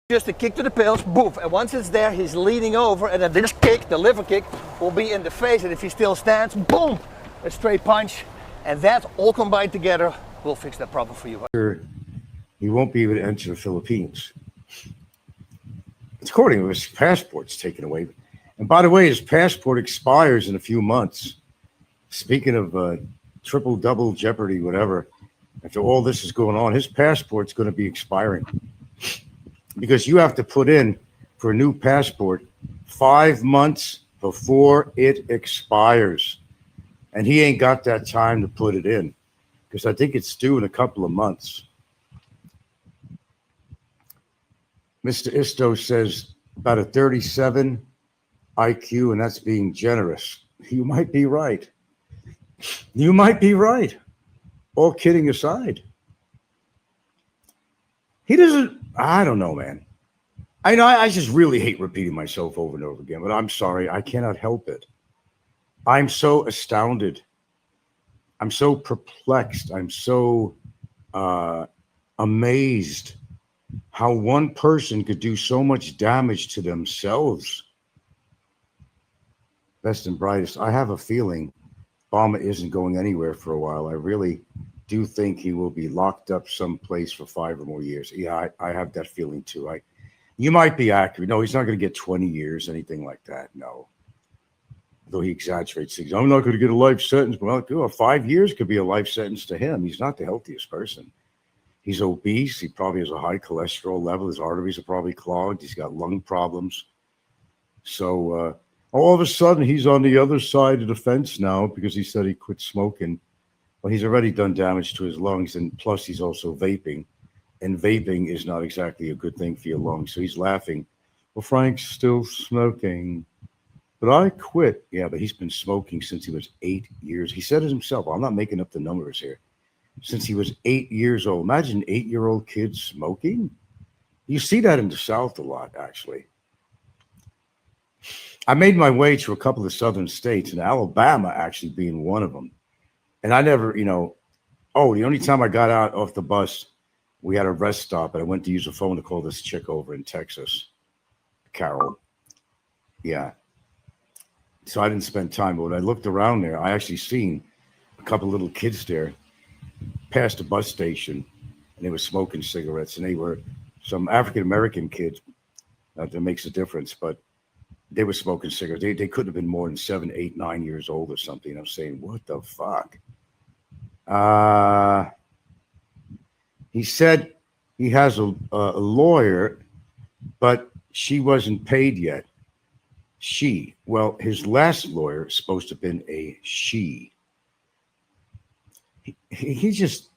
Just a kick to the pills, boof, and once it's there, he's leaning over, and then this kick, the liver kick, will be in the face, and if he still stands, boom, a straight punch, and that all combined together will fix that problem for you. He won't be able to enter the Philippines. It's according to his passport's taken away. And by the way, his passport expires in a few months. Speaking of triple, double jeopardy, whatever, after all this is going on, his passport's going to be expiring. Because you have to put in for a new passport 5 months before it expires. And he ain't got that time to put it in, because I think it's due in a couple of months. Mr. Isto says about a 37 IQ, and that's being generous. You might be right. You might be right. All kidding aside. He doesn't, I don't know, man. I know I just really hate repeating myself over and over again, but I'm sorry. I cannot help it. I'm so astounded. I'm so perplexed. I'm so amazed how one person could do so much damage to themselves. Best and brightest. I have a feeling Obama isn't going anywhere for a while. I really do think he will be locked up someplace for 5 or more years. Yeah, I have that feeling too. You might be accurate. No, he's not going to get 20 years, anything like that. No. Though he exaggerates things. I'm not going to get a life sentence. Well, 5 years could be a life sentence to him. He's not the healthiest person. He's obese. He probably has a high cholesterol level. His arteries are probably clogged. He's got lung problems. So all of a sudden, he's on the other side of the fence now because he said he quit smoking. Well, he's already done damage to his lungs, and plus he's also vaping. And vaping is not exactly a good thing for your lungs. So he's laughing. Well, Frank's still smoking. But I quit. Yeah, but he's been smoking since he was 8 years. He said it himself. I'm not making up the numbers here. Since he was 8 years old. Imagine 8-year-old kids smoking. You see that in the South a lot, actually. I made my way to a couple of southern states, and Alabama actually being one of them. And I never, the only time I got out off the bus, we had a rest stop, and I went to use a phone to call this chick over in Texas, Carol. Yeah. So I didn't spend time, but when I looked around there, I actually seen a couple of little kids there past the bus station, and they were smoking cigarettes, and they were some African-American kids. That makes a difference, but they were smoking cigarettes. They couldn't have been more than 7, 8, 9 years old or something. I'm saying, what the fuck? He said he has a lawyer, but she wasn't paid yet. Well, his last lawyer is supposed to have been a she. He just,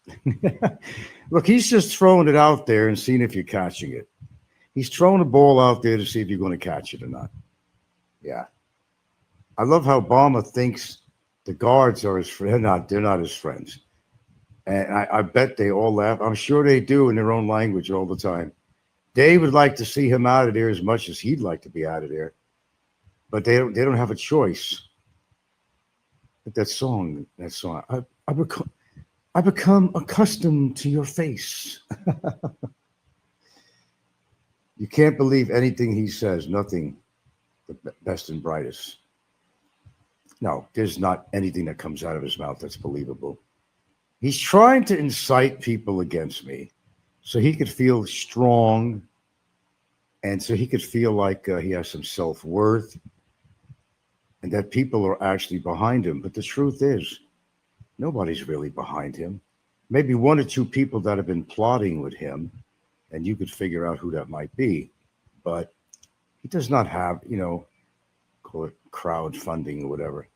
look, he's just throwing it out there and seeing if you're catching it. He's throwing the ball out there to see if you're going to catch it or not. Yeah. I love how Obama thinks the guards are his friends. They're not his friends. And I bet they all laugh. I'm sure they do in their own language all the time. They would like to see him out of there as much as he'd like to be out of there. But they don't have a choice. But that song. I become accustomed to your face. You can't believe anything he says. Nothing. The best and brightest. No, there's not anything that comes out of his mouth that's believable. He's trying to incite people against me so he could feel strong and so he could feel like he has some self-worth and that people are actually behind him. But the truth is, nobody's really behind him. Maybe 1 or 2 people that have been plotting with him, and you could figure out who that might be. But he does not have, call it crowdfunding or whatever.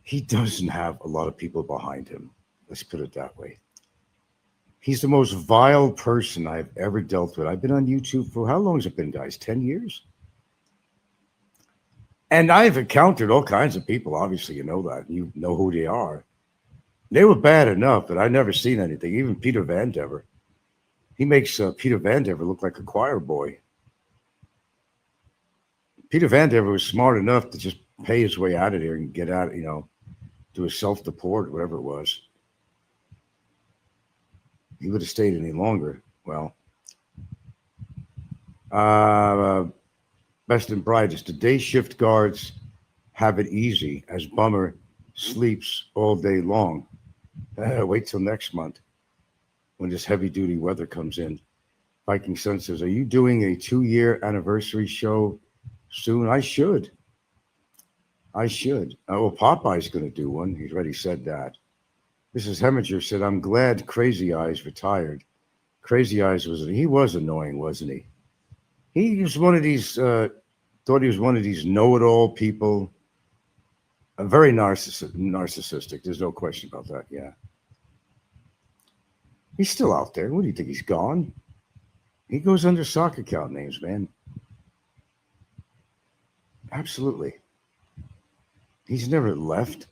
He doesn't have a lot of people behind him. Let's put it that way. He's the most vile person I've ever dealt with. I've been on YouTube for, how long has it been, guys? 10 years? And I've encountered all kinds of people. Obviously, you know that. You know who they are. They were bad enough, but I've never seen anything. Even Peter Van Dever. He makes Peter Van Dever look like a choir boy. Peter Van Dever was smart enough to just pay his way out of there and get out, do a self-deport, whatever it was. he would have stayed any longer. Well, best and brightest. The day shift guards have it easy as Bummer sleeps all day long. Wait till next month when this heavy duty weather comes in. Viking Sun says, are you doing a 2-year anniversary show soon? I should. Well, Popeye's going to do one. He's already said that. Mrs. Heminger said, I'm glad Crazy Eyes retired. Crazy Eyes he was annoying, wasn't he? He was one of these, thought he was one of these know-it-all people. Very narcissistic. There's no question about that, yeah. He's still out there. What do you think? He's gone? He goes under sock account names, man. Absolutely. He's never left.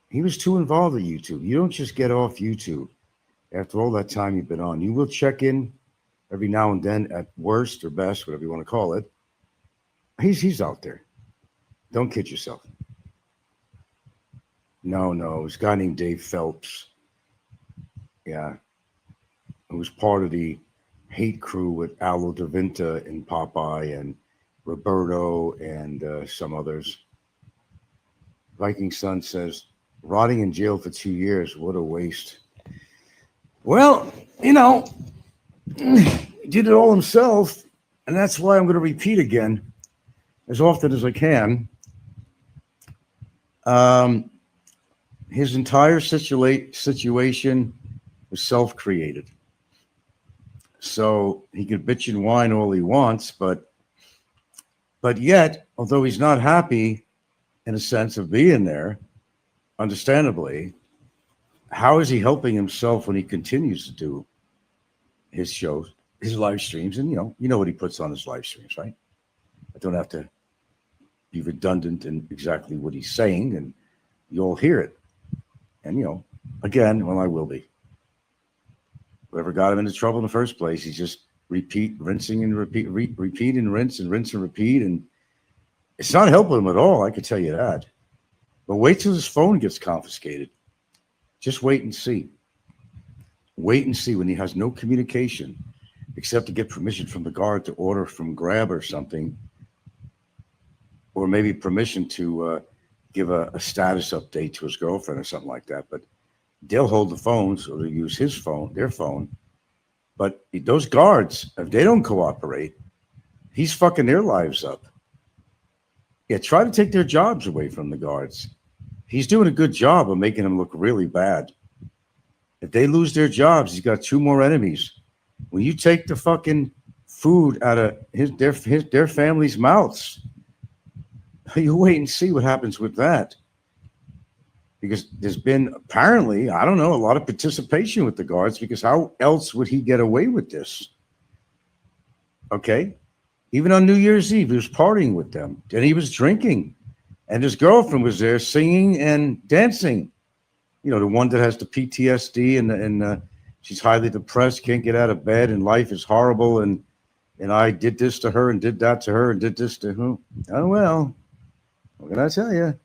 He was too involved with YouTube. You don't just get off YouTube after all that time you've been on. You will check in every now and then at worst or best, whatever you want to call it. He's out there. Don't kid yourself. No. This guy named Dave Phelps. Yeah. Who was part of the hate crew with Alo DaVinta and Popeye and Roberto and some others. Viking Sun says, rotting in jail for 2 years. What a waste. Well, he did it all himself. And that's why I'm going to repeat again as often as I can. His entire situation was self-created. So he could bitch and whine all he wants, but yet, although he's not happy in a sense of being there, understandably, how is he helping himself when he continues to do his shows, his live streams? And you know what he puts on his live streams, right? I don't have to be redundant in exactly what he's saying, and you'll hear it. And again, well, I will be. Whoever got him into trouble in the first place, he's just rinsing and repeat, repeat and rinse and repeat. And it's not helping him at all, I can tell you that. But wait till his phone gets confiscated. Just wait and see. Wait and see when he has no communication except to get permission from the guard to order from Grab or something, or maybe permission to give a status update to his girlfriend or something like that. But they'll hold the phones or they'll use his phone, their phone. But those guards, if they don't cooperate, he's fucking their lives up. Yeah, try to take their jobs away from the guards. He's doing a good job of making them look really bad. If they lose their jobs, he's got 2 more enemies. When you take the fucking food out of their family's mouths, you wait and see what happens with that. Because there's been apparently, I don't know, a lot of participation with the guards, because how else would he get away with this? Okay? Even on New Year's Eve, he was partying with them, and he was drinking, and his girlfriend was there singing and dancing. The one that has the PTSD and she's highly depressed, can't get out of bed, and life is horrible, and I did this to her and did that to her and did this to who? Oh, well, what can I tell you?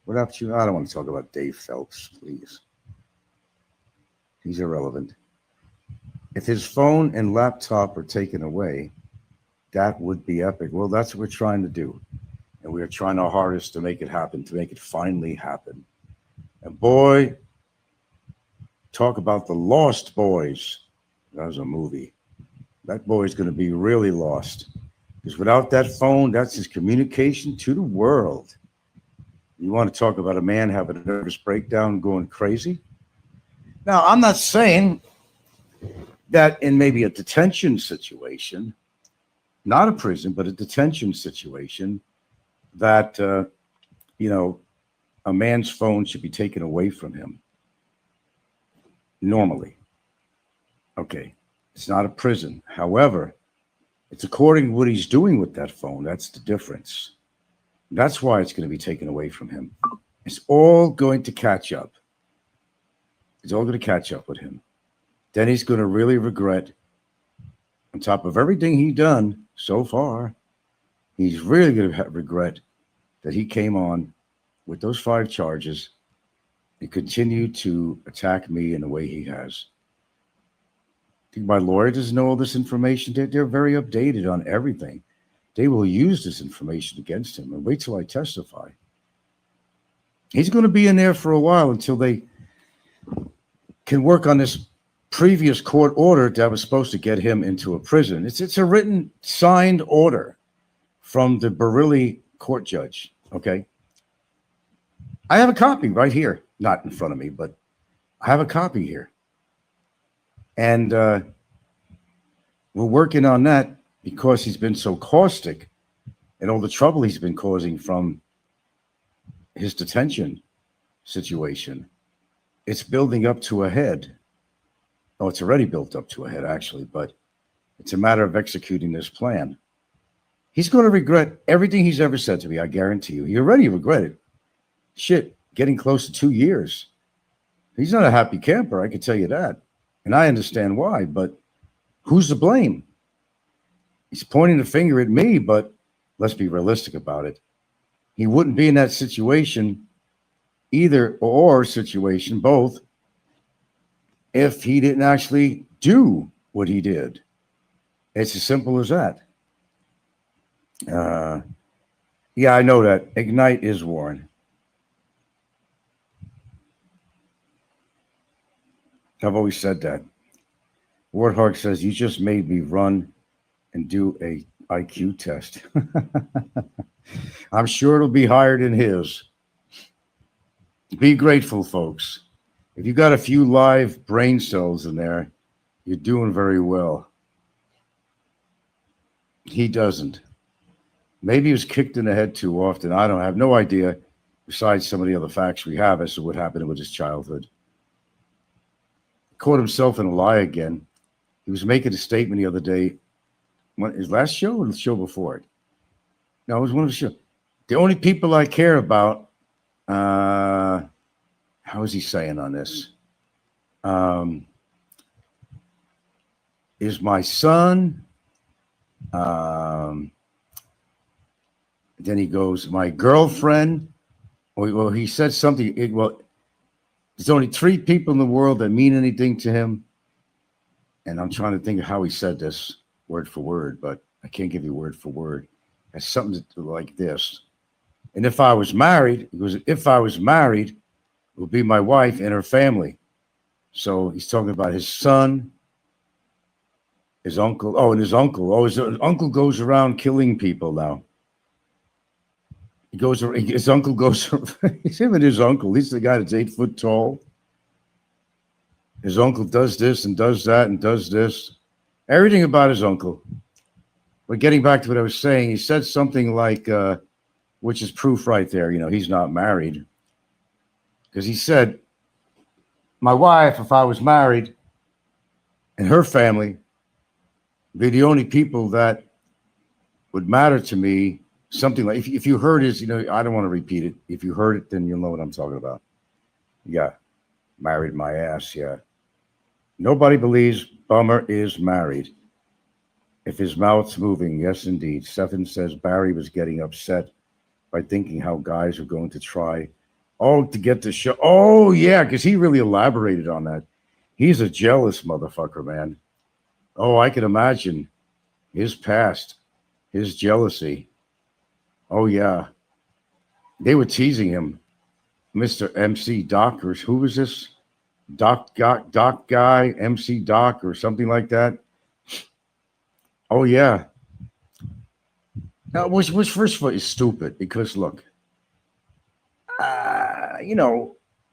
What about you? I don't want to talk about Dave Phelps, please. He's irrelevant. If his phone and laptop are taken away, that would be epic. Well, that's what we're trying to do. And we are trying our hardest to make it happen, to make it finally happen. And boy, talk about the Lost Boys. That was a movie. That boy's going to be really lost. Because without that phone, that's his communication to the world. You want to talk about a man having a nervous breakdown, going crazy? Now, I'm not saying that in maybe a detention situation, not a prison, but a detention situation, that, a man's phone should be taken away from him. Normally. Okay. It's not a prison. However, it's according to what he's doing with that phone. That's the difference. That's why it's going to be taken away from him. It's all going to catch up. It's all going to catch up with him. Then he's going to really regret, on top of everything he's done so far, he's really going to regret that he came on with those 5 charges and continue to attack me in the way he has. I think my lawyer doesn't know all this information. They're very updated on everything. They will use this information against him. And wait till I testify. He's going to be in there for a while until they can work on this previous court order that was supposed to get him into a prison. It's a written, signed order from the Bareilly court judge, okay? I have a copy right here. Not in front of me, but I have a copy here. And we're working on that because he's been so caustic and all the trouble he's been causing from his detention situation. It's building up to a head. Oh, it's already built up to a head, actually, but it's a matter of executing this plan. He's going to regret everything he's ever said to me, I guarantee you. He already regretted. Shit, getting close to 2 years. He's not a happy camper, I can tell you that. And I understand why, but who's to blame? He's pointing the finger at me, but let's be realistic about it. He wouldn't be in that situation, either or situation, both, if he didn't actually do what he did. It's as simple as that. Yeah, I know that. Ignite is Warren. I've always said that. Warthog says, you just made me run and do a IQ test. I'm sure it'll be higher than his. Be grateful, folks. If you got a few live brain cells in there, you're doing very well. He doesn't. Maybe he was kicked in the head too often. I have no idea, besides some of the other facts we have as to what happened with his childhood. Caught himself in a lie again. He was making a statement the other day. His last show or the show before it? No, it was one of the shows. The only people I care about, how is he saying on this? Is my son. Then he goes, my girlfriend. Well, he said something. There's only 3 people in the world that mean anything to him. And I'm trying to think of how he said this word for word, but I can't give you word for word. It's something like this. And if I was married, he goes, if I was married, it would be my wife and her family. So he's talking about his son, his uncle. Oh, and his uncle. Oh, his uncle goes around killing people now. His uncle goes, it's him and his uncle. He's the guy that's 8 foot tall. His uncle does this and does that and does this. Everything about his uncle. But getting back to what I was saying, he said something like, which is proof right there, he's not married. Because he said, my wife, if I was married, and her family, would be the only people that would matter to me. Something like, if you heard his, I don't want to repeat it. If you heard it, then you'll know what I'm talking about. Yeah, married my ass, yeah. Nobody believes Bummer is married. If his mouth's moving, yes, indeed. Stephen says Barry was getting upset by thinking how guys are going to try, to get the show. Oh, yeah, because he really elaborated on that. He's a jealous motherfucker, man. Oh, I can imagine his past, his jealousy. Oh, yeah. They were teasing him. Mr. MC Doc, or who was this? Doc guy, MC Doc, or something like that. Oh, yeah. Now, which first of all is stupid, because look,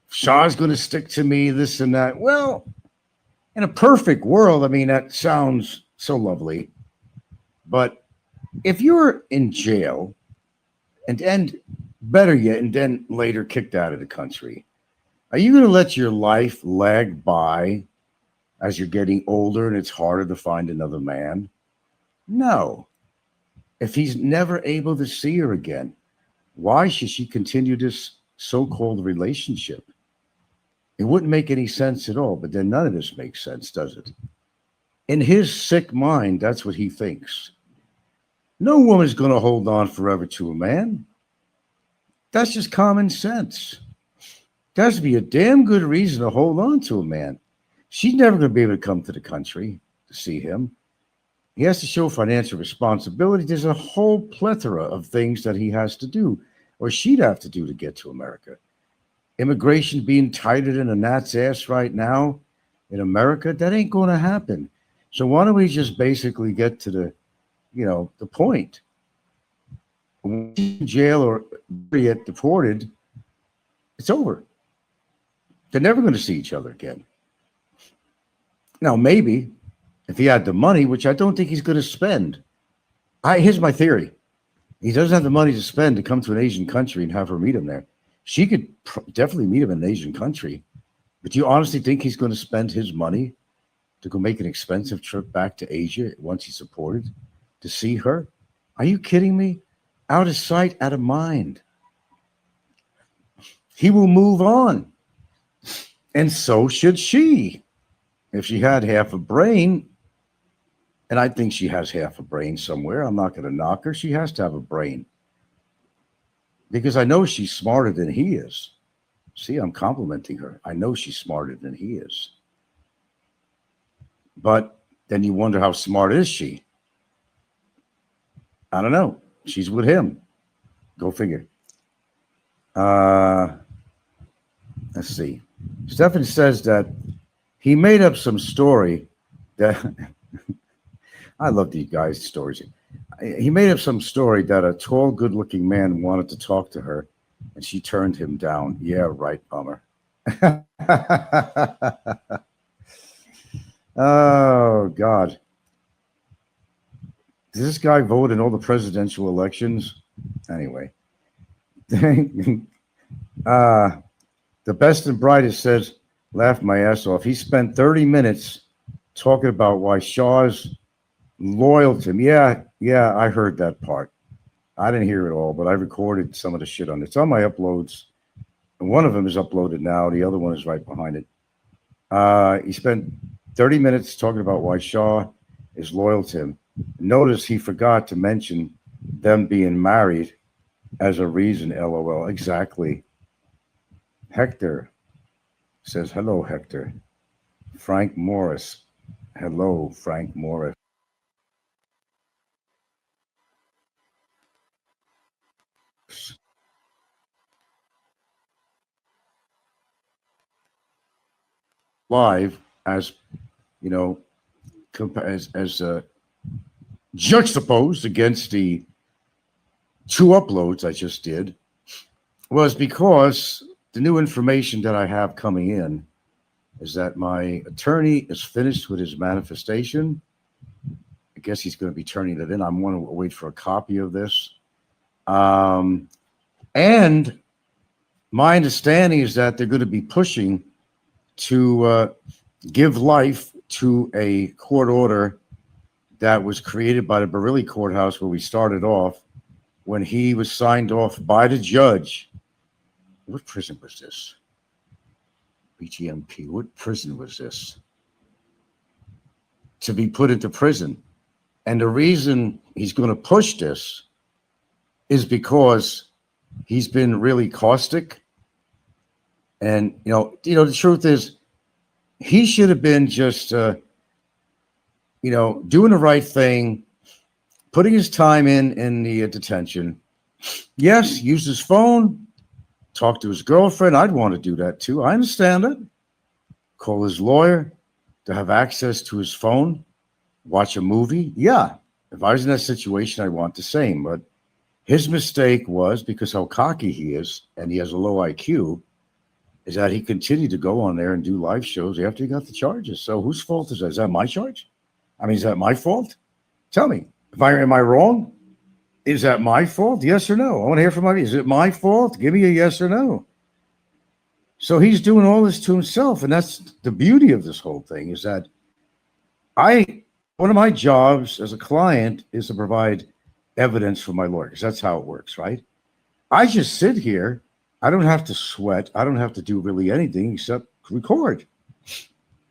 Shaw's going to stick to me, this and that. Well, in a perfect world, that sounds so lovely. But if you're in jail, and better yet, and then later kicked out of the country, are you going to let your life lag by as you're getting older and it's harder to find another man? No. If he's never able to see her again, why should she continue this so-called relationship? It wouldn't make any sense at all, but then none of this makes sense, does it? In his sick mind, that's what he thinks. No woman's going to hold on forever to a man. That's just common sense. There has to be a damn good reason to hold on to a man. She's never going to be able to come to the country to see him. He has to show financial responsibility. There's a whole plethora of things that he has to do, or she'd have to do to get to America. Immigration being tighter than a gnat's ass right now in America, that ain't going to happen. So why don't we just basically get to the point? When she's in jail or get deported, it's over. They're never going to see each other again. Now, maybe if he had the money, which I don't think he's going to spend. Here's my theory. He doesn't have the money to spend to come to an Asian country and have her meet him there. She could definitely meet him in an Asian country. But do you honestly think he's going to spend his money to go make an expensive trip back to Asia once he's deported to see her? Are you kidding me? Out of sight, out of mind. He will move on. And so should she. If she had half a brain, and I think she has half a brain somewhere, I'm not going to knock her. She has to have a brain. Because I know she's smarter than he is. See, I'm complimenting her. I know she's smarter than he is. But then you wonder, how smart is she? I don't know. She's with him. Go figure. Let's see. Stefan says that he made up some story that I love these guys' stories. He made up some story that a tall, good-looking man wanted to talk to her, and she turned him down. Yeah, right, bummer. Oh, God. Does this guy vote in all the presidential elections? Anyway. The best and brightest says, laughed my ass off. He spent 30 minutes talking about why Shaw's loyal to him. Yeah, I heard that part. I didn't hear it all, but I recorded some of the shit on it. It's on my uploads. And one of them is uploaded now. The other one is right behind it. He spent 30 minutes talking about why Shaw is loyal to him. Notice he forgot to mention them being married as a reason, LOL. Exactly. Hector says, hello, Hector. Frank Morris. Hello, Frank Morris. Live as, as juxtaposed against the two uploads I just did was because the new information that I have coming in is that my attorney is finished with his manifestation. I guess he's going to be turning it in. I'm going to wait for a copy of this. And my understanding is that they're going to be pushing to give life to a court order that was created by the Bareilly courthouse where we started off when he was signed off by the judge. What prison was this? BGMP. What prison was this? To be put into prison. And the reason he's going to push this is because he's been really caustic. And, the truth is, he should have been just, doing the right thing, putting his time in the detention. Yes, use his phone, talk to his girlfriend. I'd want to do that too. I understand it. Call his lawyer to have access to his phone, watch a movie. Yeah, if I was in that situation, I'd want the same. But his mistake was, because how cocky he is, and he has a low IQ, is that he continued to go on there and do live shows after he got the charges. So whose fault is that? Is that my charge? Is that my fault? Tell me. Am I wrong? Is that my fault? Yes or no? I want to hear from you. Is it my fault? Give me a yes or no. So he's doing all this to himself. And that's the beauty of this whole thing, is that one of my jobs as a client is to provide evidence for my lawyer, because that's how it works, right? I just sit here. I don't have to sweat. I don't have to do really anything except record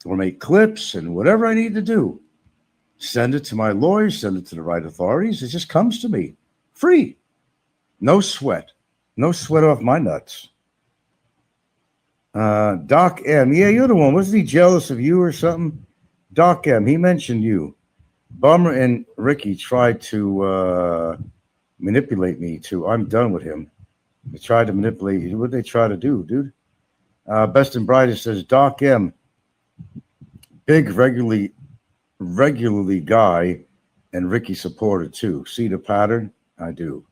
or make clips and whatever I need to do. Send it to my lawyer, send it to the right authorities. It just comes to me free. No sweat. No sweat off my nuts. Doc M. Yeah, you're the one. Wasn't he jealous of you or something? Doc M. He mentioned you. Bummer and Ricky tried to manipulate me too. I'm done with him. They tried to manipulate you. What did they try to do, dude? Best and brightest says Doc M. Big regularly guy and Ricky supporter too. See the pattern? I do.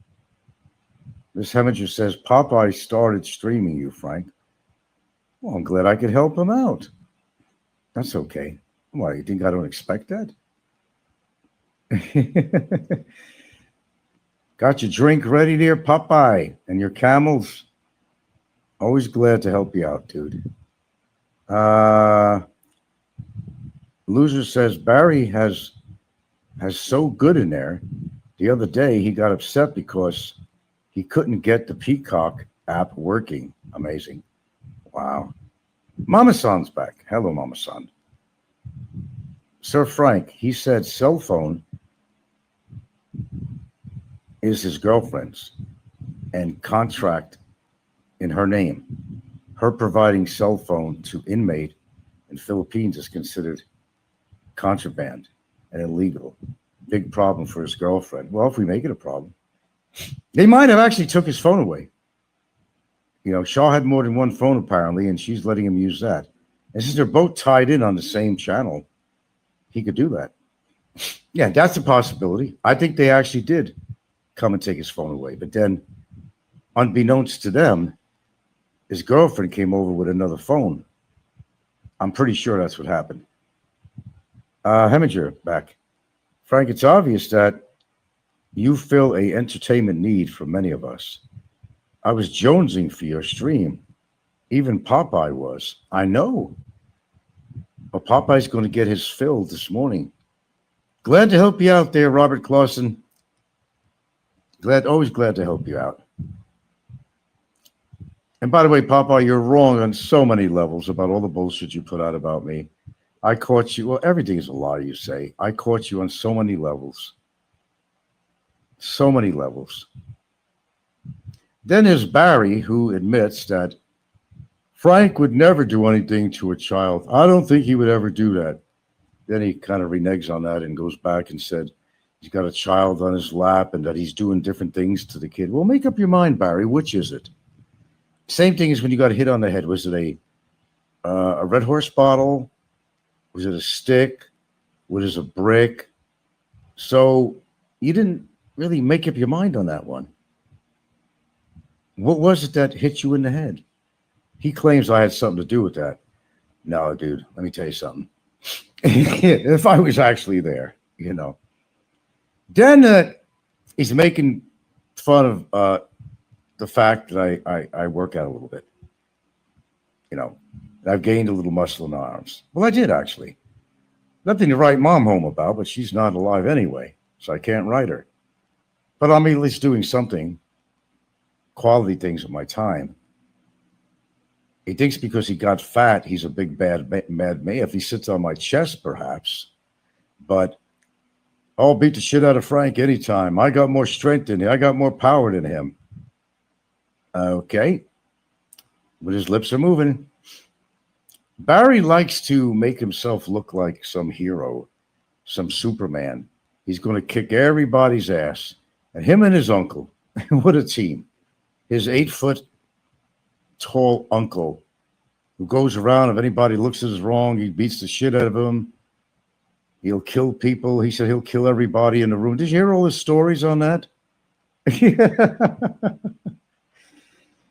Miss Heminger says Popeye started streaming you, Frank. Well, I'm glad I could help him out. That's okay. Why, you think I don't expect that? Got your drink ready there, Popeye, and your camels? Always glad to help you out, dude. Loser says Barry has so good in there. The other day he got upset because he couldn't get the Peacock app working. Amazing. Wow. Mama San's back. Hello, Mama San. Sir Frank, he said cell phone is his girlfriend's and contract in her name. Her providing cell phone to inmate in Philippines is considered contraband and illegal. Big problem for his girlfriend. Well, if we make it a problem, they might have actually took his phone away. You know, Shaw had more than one phone apparently, and she's letting him use that. And since they're both tied in on the same channel, he could do that. Yeah, that's a possibility. I think they actually did come and take his phone away. But then, unbeknownst to them, his girlfriend came over with another phone. I'm pretty sure that's what happened. Heminger back. Frank, it's obvious that you fill a entertainment need for many of us. I was jonesing for your stream. Even Popeye was. I know. But Popeye's going to get his fill this morning. Glad to help you out there, Robert Clausen. Always glad to help you out. And by the way, Popeye, you're wrong on so many levels about all the bullshit you put out about me. I caught you. Well, everything is a lie, you say. I caught you on so many levels. So many levels. Then there's Barry, who admits that Frank would never do anything to a child. I don't think he would ever do that. Then he kind of reneges on that and goes back and said he's got a child on his lap and that he's doing different things to the kid. Well, make up your mind, Barry. Which is it? Same thing as when you got hit on the head. Was it a Red Horse bottle? Was it a stick? Was it a brick? So you didn't really make up your mind on that one. What was it that hit you in the head? He claims I had something to do with that. No, dude, let me tell you something. If I was actually there, you know. Then he's making fun of the fact that I work out a little bit. You know, I've gained a little muscle in the arms. Well, I did, actually. Nothing to write Mom home about, but she's not alive anyway, so I can't write her. But I'm at least doing something, quality things with my time. He thinks because he got fat, he's a big mad man. If he sits on my chest, perhaps. But I'll beat the shit out of Frank anytime. I got more strength than him. I got more power than him. Okay. But his lips are moving. Barry likes to make himself look like some hero, some Superman. He's going to kick everybody's ass. And him and his uncle, what a team. His 8-foot tall uncle who goes around, if anybody looks at us wrong, he beats the shit out of them. He'll kill people. He said he'll kill everybody in the room. Did you hear all his stories on that? You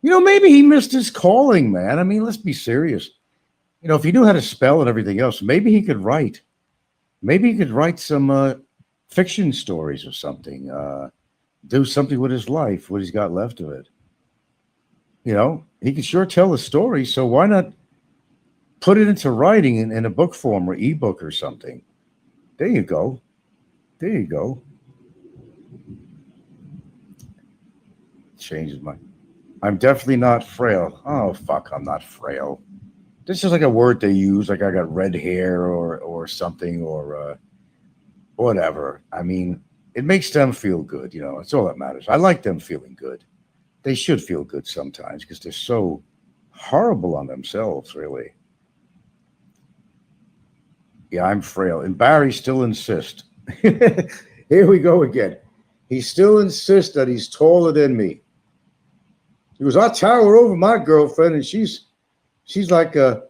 know, maybe he missed his calling, man. I mean, let's be serious. You know, if he knew how to spell and everything else, maybe he could write. Maybe he could write some fiction stories or something. Do something with his life, what he's got left of it. You know, he could sure tell a story, so why not put it into writing in a book form or ebook or something? There you go. There you go. Changes my... I'm definitely not frail. Oh, fuck, I'm not frail. This is like a word they use, like I got red hair or something or whatever. I mean, it makes them feel good, you know. It's all that matters. I like them feeling good. They should feel good sometimes because they're so horrible on themselves, really. Yeah, I'm frail. And Barry still insists. Here we go again. He still insists that he's taller than me. He goes, I tower over my girlfriend, and she's like a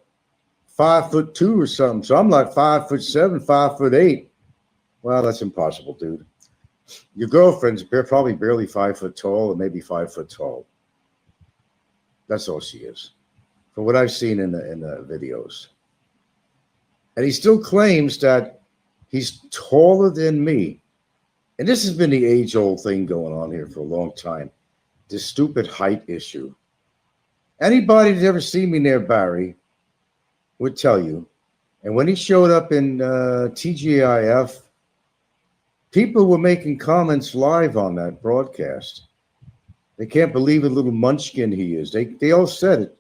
5'2" or something. So I'm like 5'7", 5'8". Well, that's impossible, dude. Your girlfriend's probably barely 5 foot tall, or maybe 5 foot tall. That's all she is, from what I've seen in the videos. And he still claims that he's taller than me. And this has been the age-old thing going on here for a long time. This stupid height issue. Anybody that's ever seen me near Barry would tell you. And when he showed up in TGIF, people were making comments live on that broadcast. They can't believe a little munchkin he is. They all said it.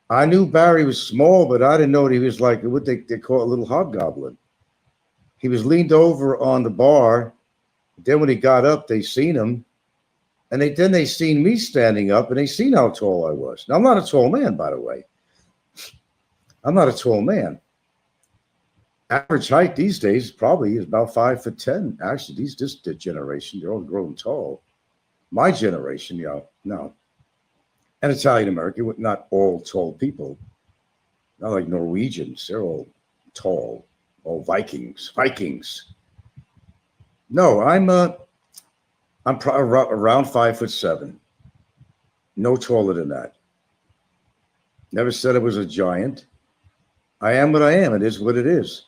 I knew Barry was small, but I didn't know he was like what they call a little hobgoblin. He was leaned over on the bar. Then when he got up, they seen him. And then they seen me standing up, and they seen how tall I was. Now, I'm not a tall man, by the way. I'm not a tall man. Average height these days probably is about 5'10". Actually, this generation, they're all growing tall. My generation, no. And Italian American, not all tall people. Not like Norwegians. They're all tall. All Vikings. No, I'm around 5'7". No taller than that. Never said I was a giant. I am what I am. It is what it is.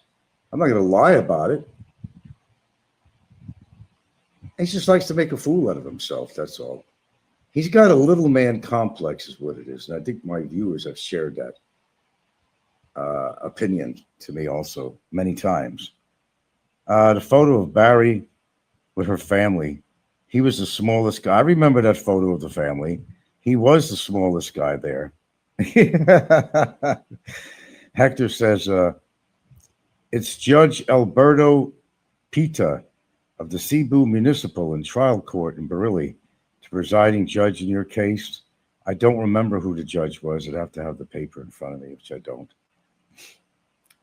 I'm not going to lie about it. He just likes to make a fool out of himself. That's all. He's got a little man complex is what it is. And I think my viewers have shared that opinion to me also many times. The photo of Barry with her family, he was the smallest guy. I remember that photo of the family. He was the smallest guy there. Hector says, it's Judge Alberto Pita of the Cebu Municipal and Trial Court in Bareilles, the presiding judge in your case. I don't remember who the judge was. I'd have to have the paper in front of me, which I don't.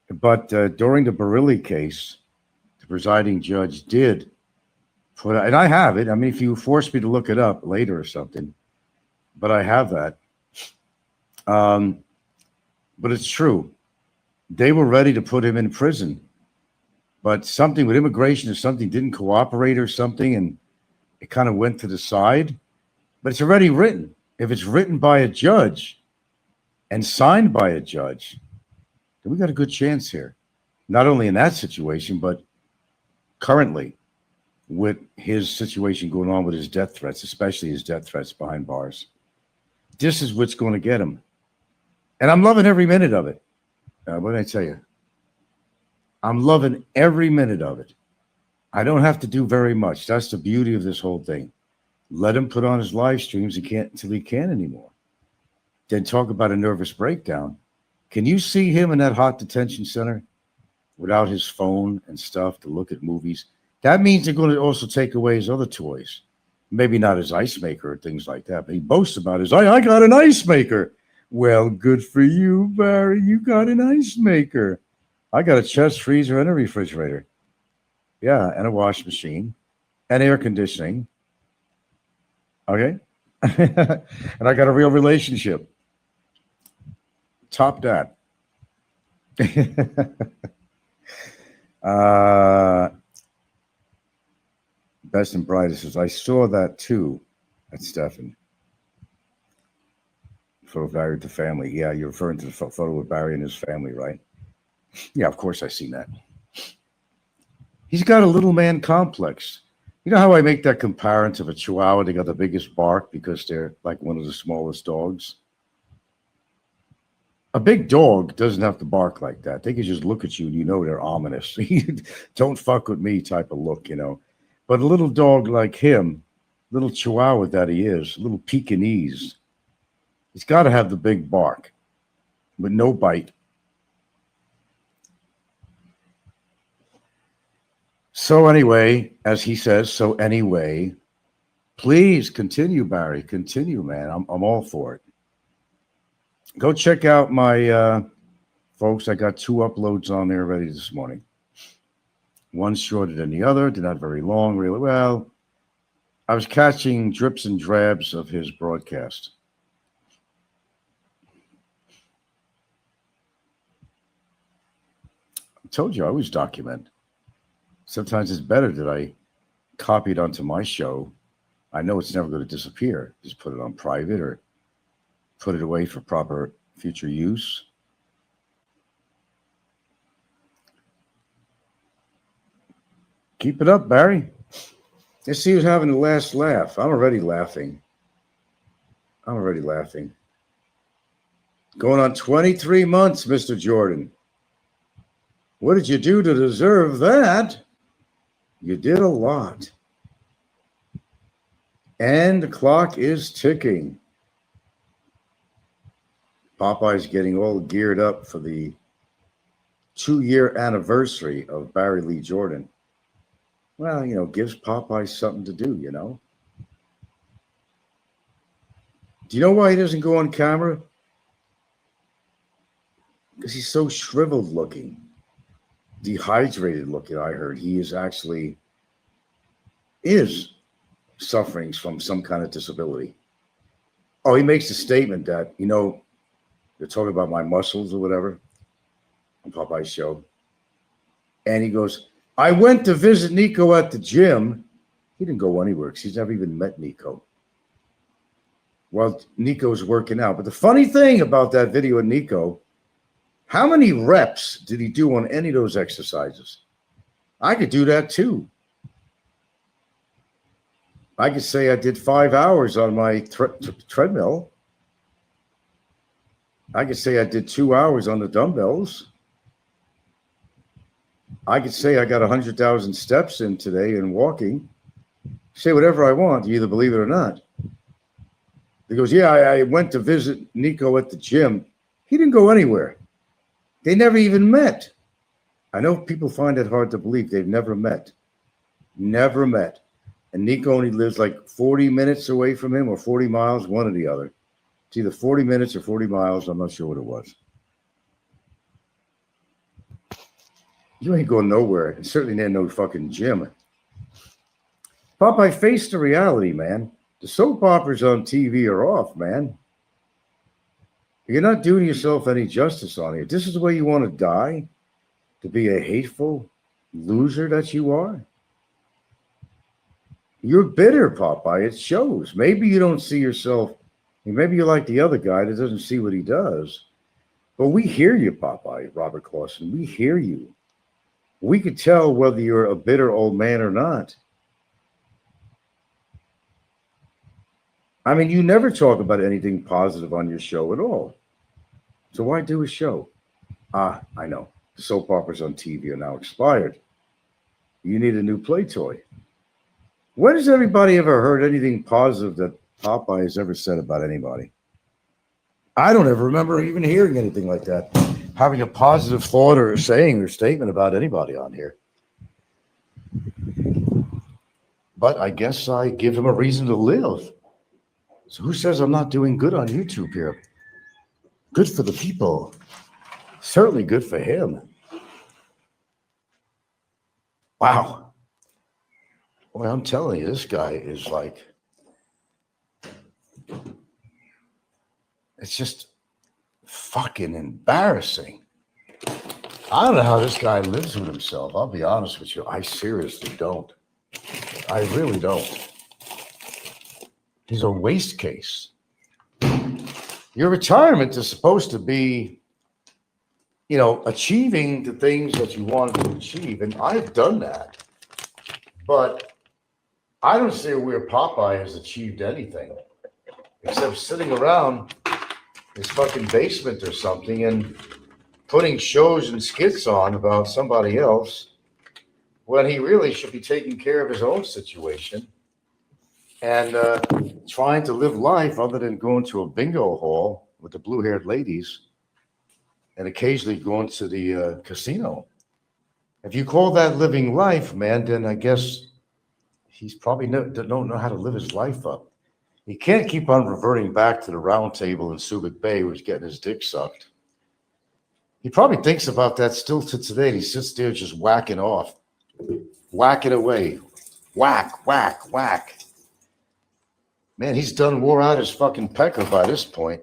But during the Bareilles case, the presiding judge did put, and I have it. I mean, if you force me to look it up later or something, but I have that. But it's true. They were ready to put him in prison, but something with immigration or something didn't cooperate or something, and it kind of went to the side. But it's already written. If it's written by a judge and signed by a judge, then we got a good chance here. Not only in that situation, but currently with his situation going on with his death threats, especially his death threats behind bars. This is what's going to get him. And I'm loving every minute of it. What did I tell you? I'm loving every minute of it. I don't have to do very much. That's the beauty of this whole thing. Let him put on his live streams. He can't until he can anymore. Then talk about a nervous breakdown. Can you see him in that hot detention center without his phone and stuff to look at movies? That means they're going to also take away his other toys. Maybe not his ice maker or things like that, but he boasts about his, I got an ice maker. Well, good for you, Barry. You got an ice maker. I got a chest freezer and a refrigerator. Yeah, and a wash machine and air conditioning. Okay? And I got a real relationship. Top that. Best and brightest says, I saw that too. That's Stefan. Photo of Barry with the family. Yeah, you're referring to the photo of Barry and his family, right? Yeah, of course I seen that. He's got a little man complex. You know how I make that comparison of a Chihuahua? They got the biggest bark because they're like one of the smallest dogs. A big dog doesn't have to bark like that. They can just look at you and you know they're ominous. Don't fuck with me type of look, you know. But a little dog like him, little Chihuahua that he is, little Pekingese, he's got to have the big bark, but no bite. So anyway, as he says, please continue, Barry. Continue, man. I'm all for it. Go check out my folks. I got 2 uploads on there already this morning. One shorter than the other. They're not very long, really. Well, I was catching drips and drabs of his broadcast. I told you I always document. Sometimes it's better that I copy it onto my show. I know it's never going to disappear. Just put it on private or put it away for proper future use. Keep it up, Barry. Let's see who's having the last laugh. I'm already laughing. Going on 23 months, Mr. Jordan. What did you do to deserve that? You did a lot. And the clock is ticking. Popeye's getting all geared up for the 2-year anniversary of Barry Lee Jordan. Well, gives Popeye something to do, Do you know why he doesn't go on camera? Because he's so shriveled looking, dehydrated looking, I heard. He is suffering from some kind of disability. Oh, he makes a statement that, they're talking about my muscles or whatever on Popeye's show. And he goes, I went to visit Nico at the gym. He didn't go anywhere because he's never even met Nico. Well, Nico's working out. But the funny thing about that video of Nico, how many reps did he do on any of those exercises? I could do that too. I could say I did 5 hours on my treadmill. I could say I did 2 hours on the dumbbells. I could say I got 100,000 steps in today and walking. Say whatever I want. You either believe it or not. He goes, yeah, I went to visit Nico at the gym. He didn't go anywhere. They never even met. I know people find it hard to believe. They've never met. Never met. And Nico only lives like 40 minutes away from him or 40 miles, one or the other. It's either 40 minutes or 40 miles. I'm not sure what it was. You ain't going nowhere. And certainly ain't no fucking gym. Popeye, face the reality, man. The soap operas on TV are off, man. You're not doing yourself any justice on it. This is the way you want to die? To be a hateful loser that you are? You're bitter, Popeye. It shows. Maybe you don't see yourself. Maybe you're like the other guy that doesn't see what he does. But we hear you, Popeye, Robert Clausen. We hear you. We could tell whether you're a bitter old man or not. I mean, you never talk about anything positive on your show at all. So why do a show? I know. The soap operas on TV are now expired. You need a new play toy. When has everybody ever heard anything positive that Popeye has ever said about anybody? I don't ever remember even hearing anything like that. Having a positive thought or saying or statement about anybody on here. But I guess I give him a reason to live. So who says I'm not doing good on YouTube here? Good for the people. Certainly good for him. Wow. Well, I'm telling you, this guy is like, it's just fucking embarrassing. I don't know how this guy lives with himself. I'll be honest with you. I seriously don't. I really don't. He's a waste case. Your retirement is supposed to be, achieving the things that you wanted to achieve. And I've done that. But I don't see where Popeye has achieved anything except sitting around his fucking basement or something and putting shows and skits on about somebody else when he really should be taking care of his own situation and trying to live life other than going to a bingo hall with the blue-haired ladies and occasionally going to the casino. If you call that living life, man, then I guess he's probably don't know how to live his life up. He can't keep on reverting back to the round table in Subic Bay where he's getting his dick sucked. He probably thinks about that still to today. He sits there just whacking off, whacking away, whack, whack, whack. Man, he's done wore out his fucking pecker by this point.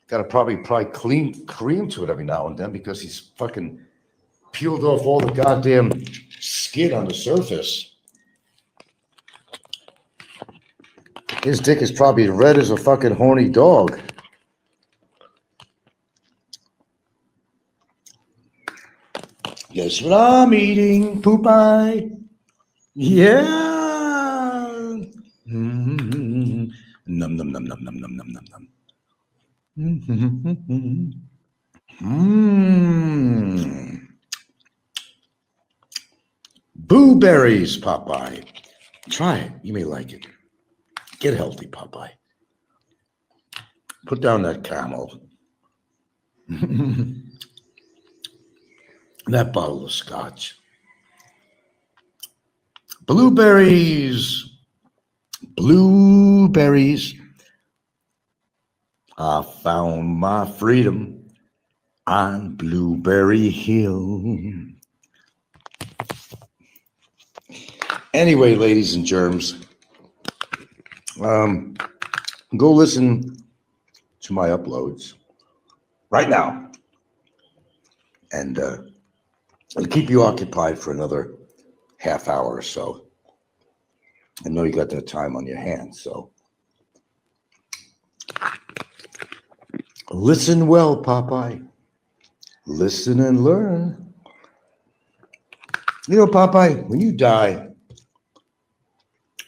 Got to probably clean cream to it every now and then because he's fucking peeled off all the goddamn skin on the surface. His dick is probably red as a fucking horny dog. Guess what I'm eating, Popeye? Yeah. Mm-hmm. Num num num num num num num num num. Mm-hmm. Mm. Blueberries, Popeye. Try it. You may like it. Get healthy, Popeye. Put down that camel. That bottle of scotch. Blueberries. Blueberries. I found my freedom on Blueberry Hill. Anyway, ladies and germs, go listen to my uploads right now, and it'll keep you occupied for another half hour or so. I know you got that time on your hands, so listen well, Popeye. Listen and learn. You know, Popeye, when you die,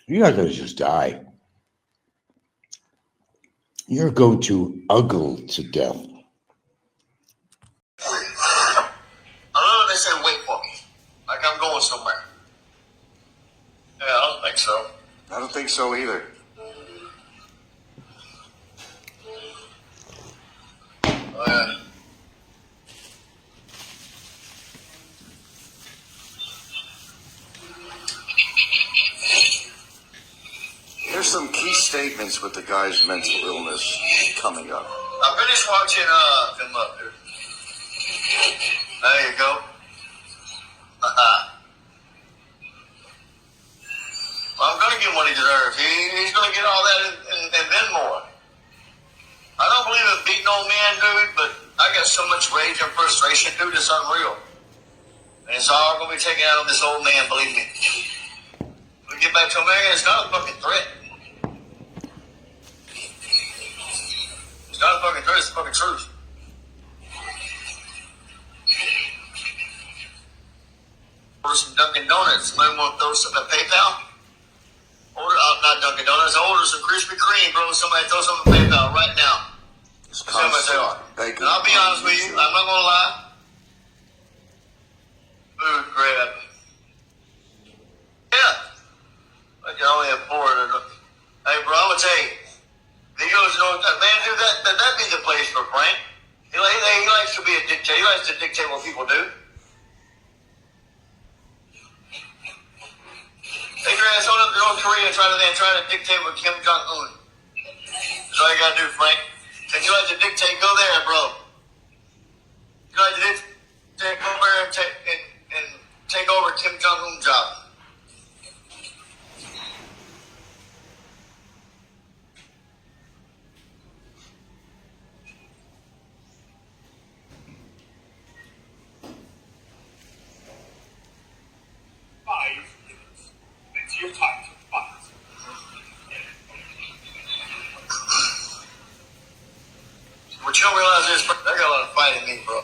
you're not going to just die. You're going to uggle to death. I know they said wait for me. Like I'm going somewhere. Yeah, I don't think so. I don't think so either. Oh, yeah. There's some key statements with the guy's mental illness coming up. I finished watching film up there. There you go. Well, I'm gonna give him what he deserves. He's gonna get all that and then more. I don't believe in beating old man, dude, but I got so much rage and frustration, dude, it's unreal. And it's all gonna be taken out on this old man, believe me. When we get back to America, it's not a fucking threat. It's not a fucking threat, it's the fucking truth. Order some Dunkin' Donuts. Somebody want to throw some at PayPal? Order, not Dunkin' Donuts. Order some Krispy Kreme, bro. Somebody throw some at PayPal right now. See how much they are. And I'll be honest with you. I'm not going to lie. Food grab. Yeah. I can only afford it. Hey, bro, I'm going to tell you. He goes, you know, man, dude, that'd be the place for Frank. He likes to be a dictator. He likes to dictate what people do. Take your ass on up to North Korea and try to dictate with Kim Jong-un. That's all you gotta do, Frank. If you like to dictate, go there, bro. You like to dictate, go there and take over Kim Jong-un's job. Your time to fight. What you don't realize is, they got a lot of fight in me, bro.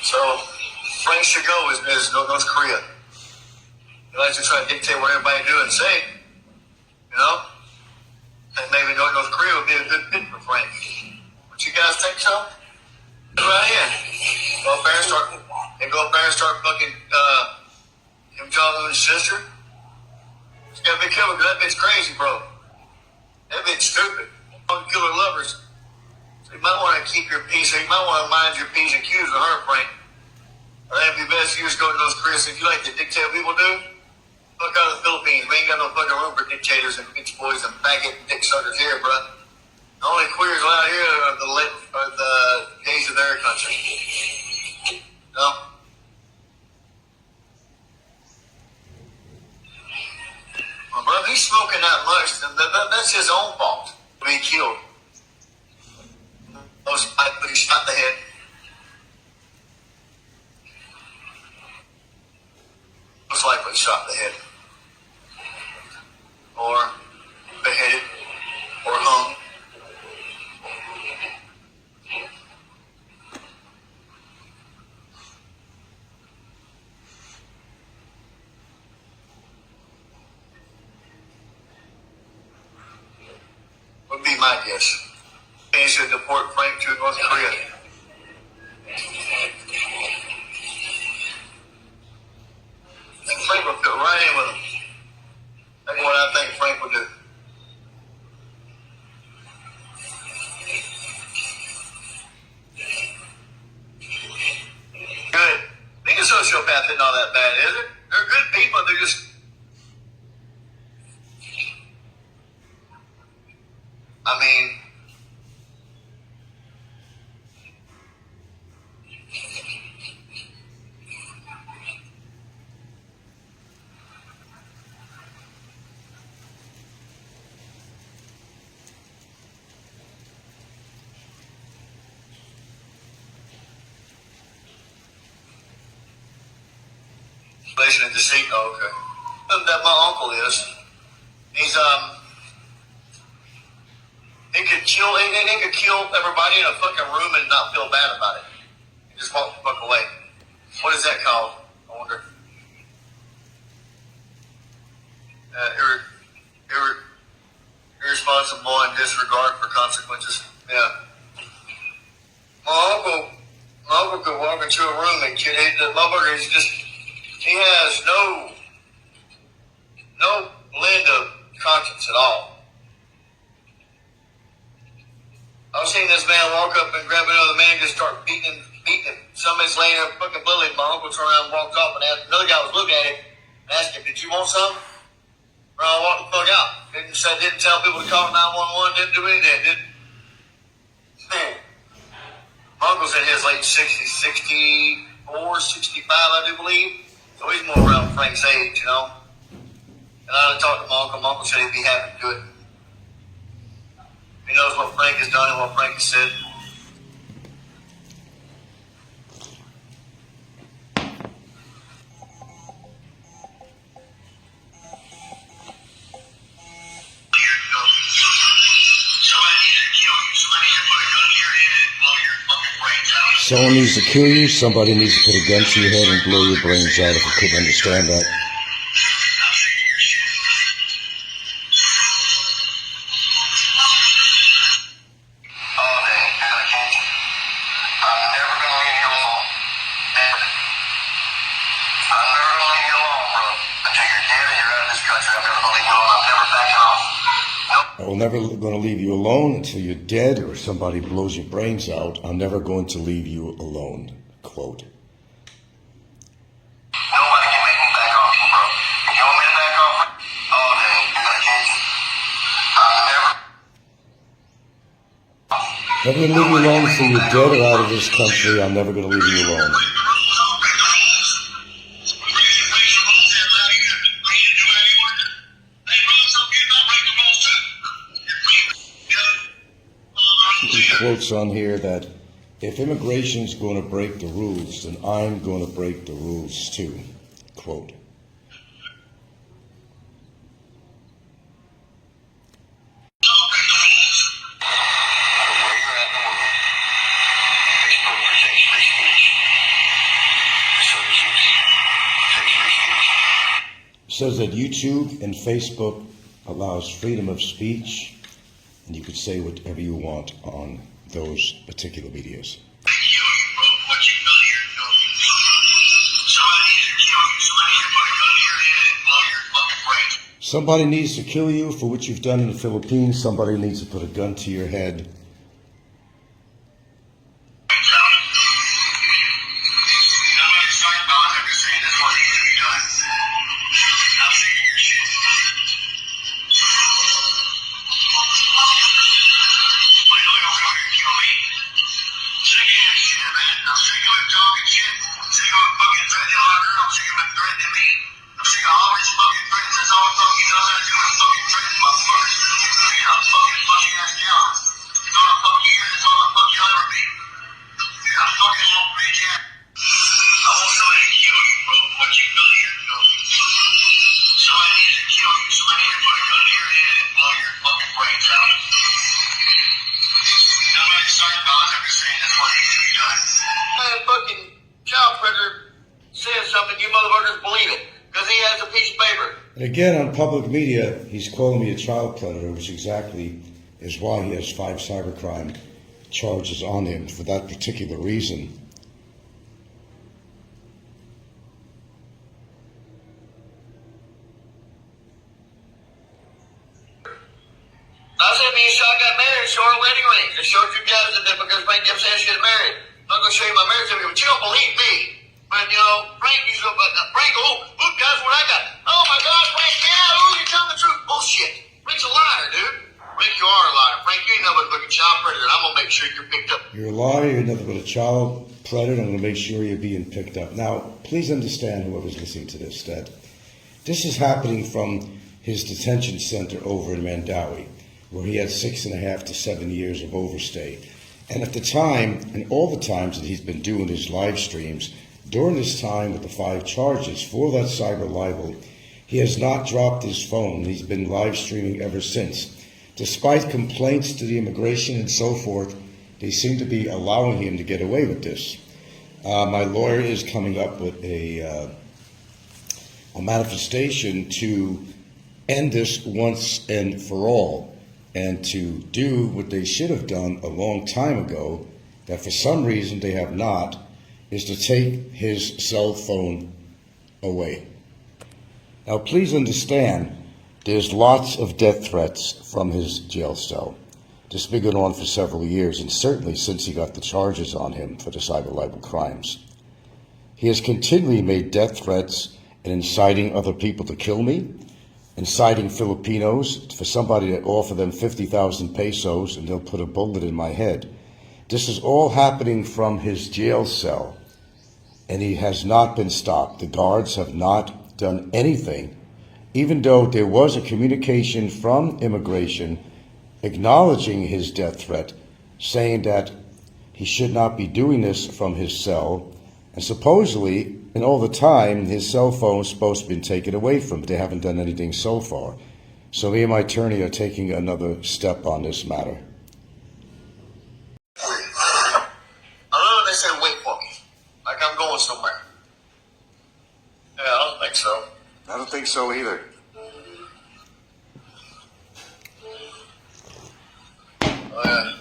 So, Frank should go is North Korea. He likes to try to dictate what everybody do and say, you know? And maybe North Korea would be a good fit for Frank. But you guys think so? Right here. Go up there and start fucking Kim Jong-un's sister. You gotta be careful because that bitch crazy, bro. That bitch stupid. Don't kill her lovers. So you might want to keep your P's. You might want to mind your P's and Q's with her, Frank. Or that'd be best. You just go to those careers. If you like to dictate what people do, fuck out of the Philippines. We ain't got no fucking room for dictators and bitch boys and faggot dick suckers here, bro. The only queers allowed here are the gays of their country. No. Well, bro, if he's smoking that much, then that's his own fault. Being killed. Most likely he shot the head. Most likely shot the head. Or beheaded. Or hung. Would be my guess. They should deport Frank to North Korea. I think Frank would fit right in with him. That's what I think Frank would do. Good. Being a sociopath isn't all that bad, is it? They're good people. They're just... I mean... and deceit. Oh, okay. That my uncle is. He's he could kill everybody in a fucking room and not feel bad about it. He just walk the fuck away. What is that called? I wonder. Irresponsible and disregard for consequences. Yeah. My uncle could walk into a room and the motherfucker is just. He has no blend of conscience at all. I've seen this man walk up and grab another man and just start beating him. Somebody's laying there fucking bullying. My uncle turned around and walked off and asked, another guy was looking at him and asked him, "Did you want some?" Bro, I walked the fuck out. Didn't tell people to call 911, didn't do anything, man. My uncle's in his late 60s, 64, 65, I do believe. So he's more around Frank's age, you know. And I talked to my uncle. My uncle said he'd be happy to do it. He knows what Frank has done and what Frank has said. Someone needs to kill you, somebody needs to put a gun to your head and blow your brains out if you couldn't understand that. I'm never going to leave you alone until you're dead or somebody blows your brains out. I'm never going to leave you alone. Quote. Nobody can make me back off you, bro. If you want me to back off all day, you're going to catch it. Never going to leave you alone until you're dead or out of this country. I'm never going to leave you alone. Quotes on here that if immigration's going to break the rules, then I'm going to break the rules too. Quote. It says that YouTube and Facebook allows freedom of speech, and you could say whatever you want on those particular videos. Somebody needs to kill you for what you've done in the Philippines. Somebody needs to put a gun to your head again, on public media, he's calling me a child predator, which exactly is why he has 5 cybercrime charges on him for that particular reason. I said, me and Sean got married, show our wedding ring. I showed you guys that because Frank kept saying she was married. I'm not going to show you my marriage certificate, but you don't believe me. But, you know, Frank, Frank, guys, what I got? Oh, my God, Frank, yeah, you're telling the truth. Bullshit. Frank's a liar, dude. Frank, you are a liar. Frank, you ain't nothing but a child predator. I'm going to make sure you're picked up. You're a liar, you're nothing but a child predator. I'm going to make sure you're being picked up. Now, please understand, whoever's listening to this, that this is happening from his detention center over in Mandawi, where he had 6.5 to 7 years of overstay. And at the time, and all the times that he's been doing his live streams, during this time with the 5 charges for that cyber libel, he has not dropped his phone. He's been live streaming ever since. Despite complaints to the immigration and so forth, they seem to be allowing him to get away with this. My lawyer is coming up with a manifestation to end this once and for all, and to do what they should have done a long time ago, that for some reason they have not, is to take his cell phone away. Now, please understand, there's lots of death threats from his jail cell. This has been going on for several years, and certainly since he got the charges on him for the cyber libel crimes. He has continually made death threats and inciting other people to kill me, inciting Filipinos for somebody to offer them 50,000 pesos and they'll put a bullet in my head. This is all happening from his jail cell, and he has not been stopped. The guards have not done anything, even though there was a communication from immigration acknowledging his death threat, saying that he should not be doing this from his cell, and supposedly, and all the time, his cell phone is supposed to have been taken away from him, but they haven't done anything so far. So me and my attorney are taking another step on this matter. I know they said wait for me, like I'm going somewhere. Yeah, I don't think so. I don't think so either. Oh, yeah.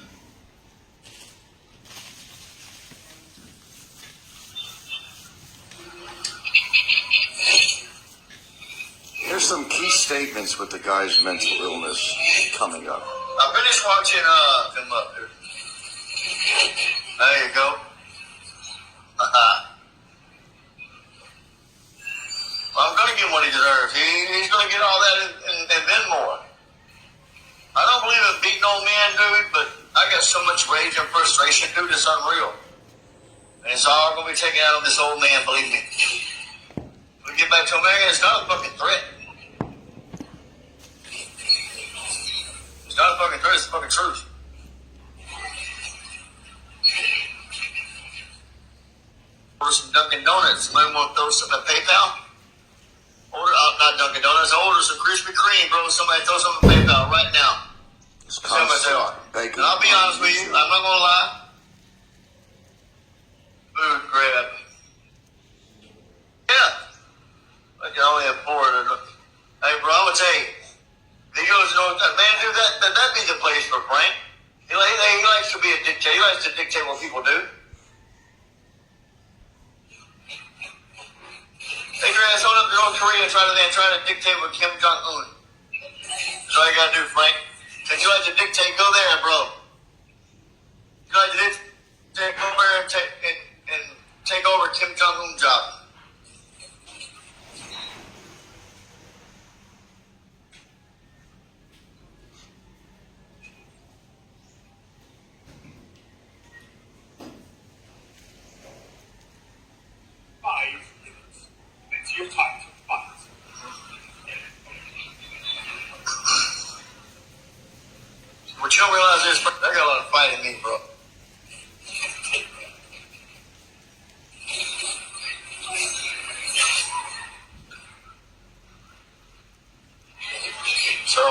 Here's some key statements with the guy's mental illness coming up. I finished watching him up there. There you go. Well, I'm gonna give him what he deserves. He's gonna get all that and then more. I don't believe in beating old man, dude, but I got so much rage and frustration, dude, it's unreal. And it's all gonna be taken out on this old man, believe me. When we get back to America, it's not a fucking threat. It's not a fucking threat, it's the fucking truth. Order some Dunkin' Donuts. Somebody want to throw some at PayPal? Order, not Dunkin' Donuts. Order some Krispy Kreme, bro. Somebody throw some at PayPal right now. See how much they are. And I'll be honest with you, I'm not gonna lie. Food grab. Yeah. I can only afford it. Hey, bro, I'm gonna tell you. He goes, you know, man, dude, that'd be the place for Frank. He likes to be a dictator. He likes to dictate what people do. Take your ass on up to North Korea and try to dictate what Kim Jong-un. That's all you gotta do, Frank. If you like to dictate, go there, bro. If you like to dictate, go there and take over Kim Jong-un's job. Your time to fight. What you don't realize is, they got a lot of fight in me, bro. So,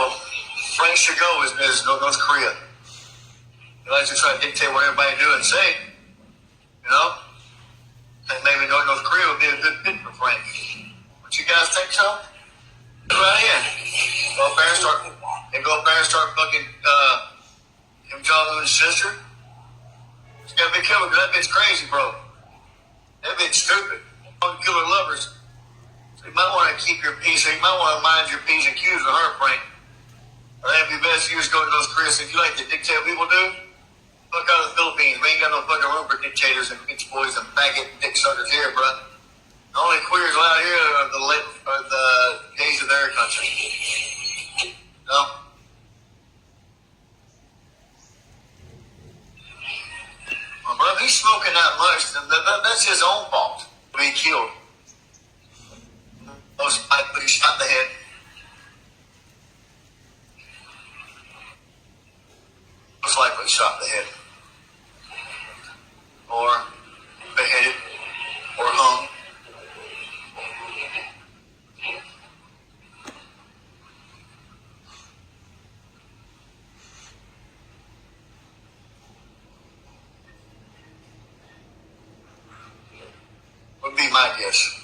Frank should go is North Korea. He likes to try to dictate what everybody do and say, you know? And maybe North Korea would be a good fit for Frank. Don't you guys think so? Right in. Go up there and start fucking Kim Jong-un's sister. You gotta be careful because that bitch crazy, bro. That bitch stupid. Kill her lovers. So you might want to keep your peace. You might want to mind your P's and Q's with her, Frank. I think it'd be best you just go to those Chris. If you like to dictate what people do, fuck out of the Philippines. We ain't got no fucking room for dictators and bitch boys and faggot dick suckers here, bro. The only queers allowed here are the gays of their country. No? Well, bro, if he's smoking that much, then that's his own fault to be killed. Most likely shot in the head. Most likely shot in the head. Or beheaded. Or hung. Would be my guess.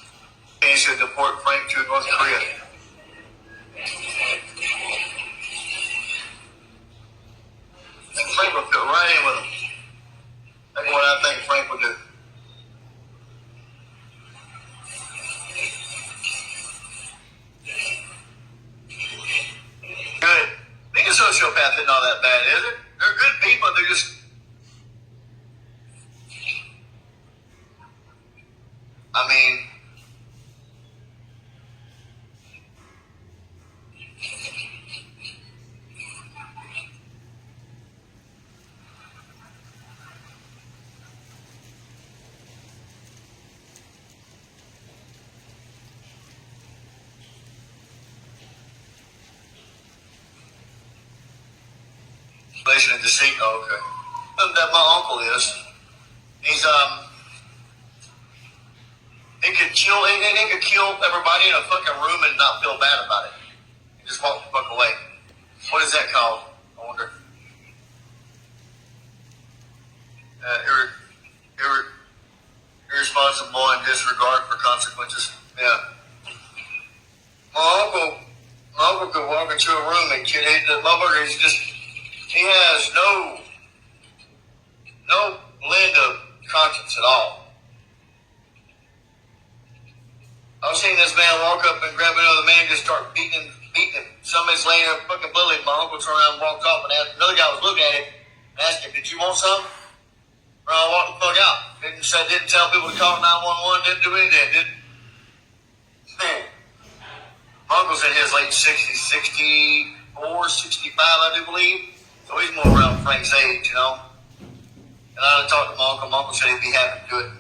They should deport Frank to North Korea. And Frank would fit right in with him. That's what I think Frank would do. Good. Being a sociopath isn't all that bad, is it? They're good people. They're just... I mean... Relation and deceit. Oh, okay. That my uncle is. He's he could kill everybody in a fucking room and not feel bad about it. He just walk the fuck away. What is that called? I wonder. Irresponsible and disregard for consequences. Yeah. My uncle could walk into a room and the motherfucker is just. He has no blend of conscience at all. I've seen this man walk up and grab another man and just start beating him. Somebody's laying there fucking bully. My uncle turned around and walked off and asked, another guy was looking at him and asked him, "Did you want some?" Or I walked the fuck out. Didn't tell people to call 911, didn't do anything, man. My uncle's in his late 60s, 64, 65, I do believe. So he's more around Frank's age, you know. And I talked to my uncle. My uncle said he'd be happy to do it.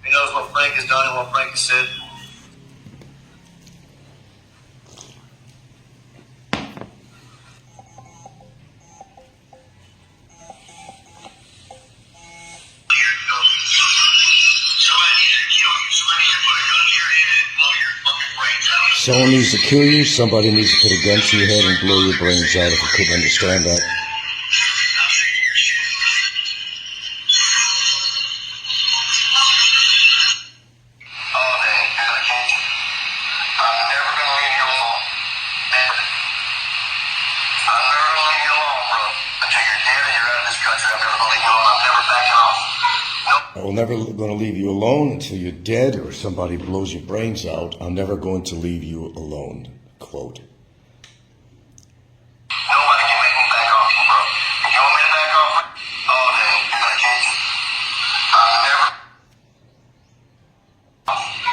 He knows what Frank has done and what Frank has said. Someone needs to kill you, somebody needs to put a gun to your head and blow your brains out if you couldn't understand that. I'm never going to leave you alone until you're dead or somebody blows your brains out. I'm never going to leave you alone. Quote. Nobody can make me back off you, bro. If you want me to back off all day, you're going to change it.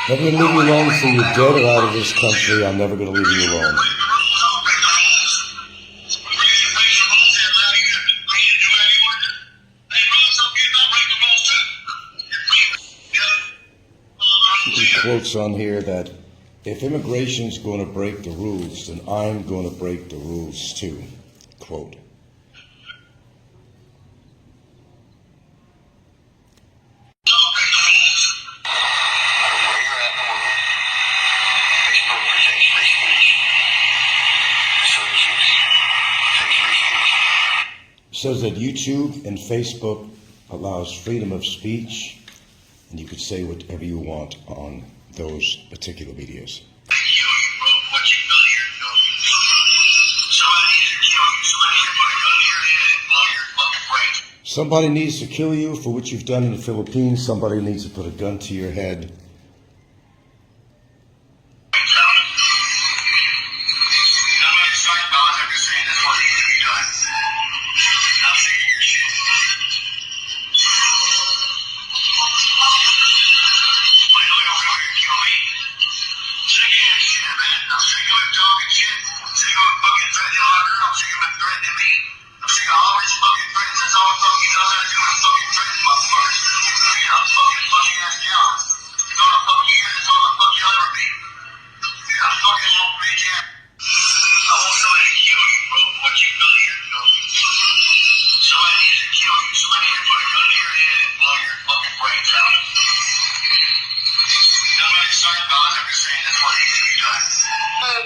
Never going to leave you alone until you're dead or out of this country. I'm never going to leave you alone. Quotes on here that if immigration's going to break the rules, then I'm going to break the rules too. Quote. It says that YouTube and Facebook allows freedom of speech, and you could say whatever you want on those particular videos. Somebody needs to kill you for what you've done in the Philippines. Somebody needs to put a gun to your head.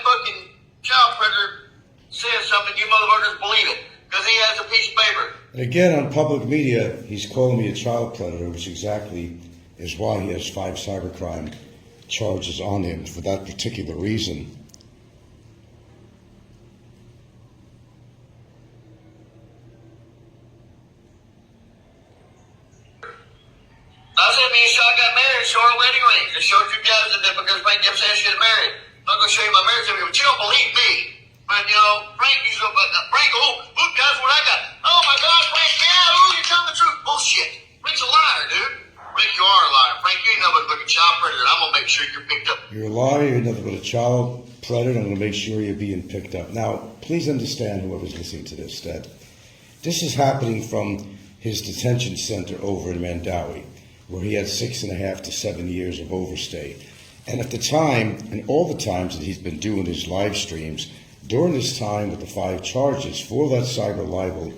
Fucking child predator says something, you motherfuckers believe it because he has a piece of paper. And again, on public media, he's calling me a child predator, which exactly is why he has 5 cybercrime charges on him for that particular reason. I said, me and Sean got married, show our wedding ring. I showed you guys that because Frank kept saying she's married. I'm going to show you my marriage certificate, but you don't believe me. But, you know, Frank, Frank, who does what I got? Oh, my God, Frank, yeah, you're telling the truth. Bullshit. Frank's a liar, dude. Frank, you are a liar. Frank, you ain't nothing but a child predator. I'm going to make sure you're picked up. You're a liar, you're nothing but a child predator, I'm going to make sure you're being picked up. Now, please understand, whoever's listening to this, that this is happening from his detention center over in Mandawi, where he had 6.5 to 7 years of overstay. And at the time, and all the times that he's been doing his live streams, during this time with the 5 charges for that cyber libel,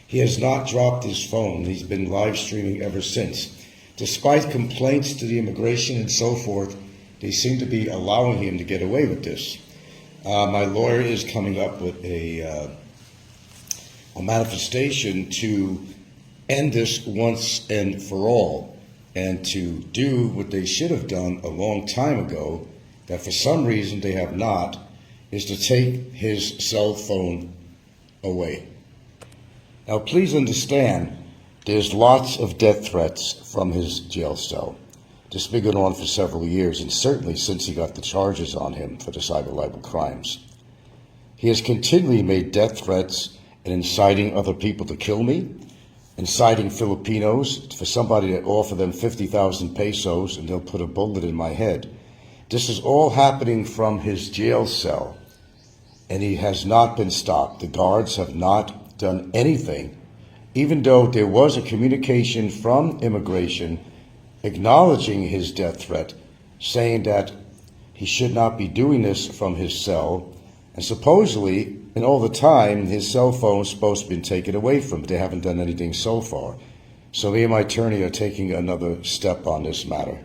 he has not dropped his phone. He's been live streaming ever since. Despite complaints to the immigration and so forth, they seem to be allowing him to get away with this. My lawyer is coming up with a manifestation to end this once and for all, and to do what they should have done a long time ago, that for some reason they have not, is to take his cell phone away. Now, please understand, there's lots of death threats from his jail cell. This has been going on for several years, and certainly since he got the charges on him for the cyber libel crimes. He has continually made death threats and inciting other people to kill me, inciting Filipinos for somebody to offer them 50,000 pesos and they'll put a bullet in my head. This is all happening from his jail cell, and he has not been stopped. The guards have not done anything, even though there was a communication from immigration acknowledging his death threat, saying that he should not be doing this from his cell, and supposedly, and all the time, his cell phone is supposed to have been taken away from him. They haven't done anything so far. So me and my attorney are taking another step on this matter.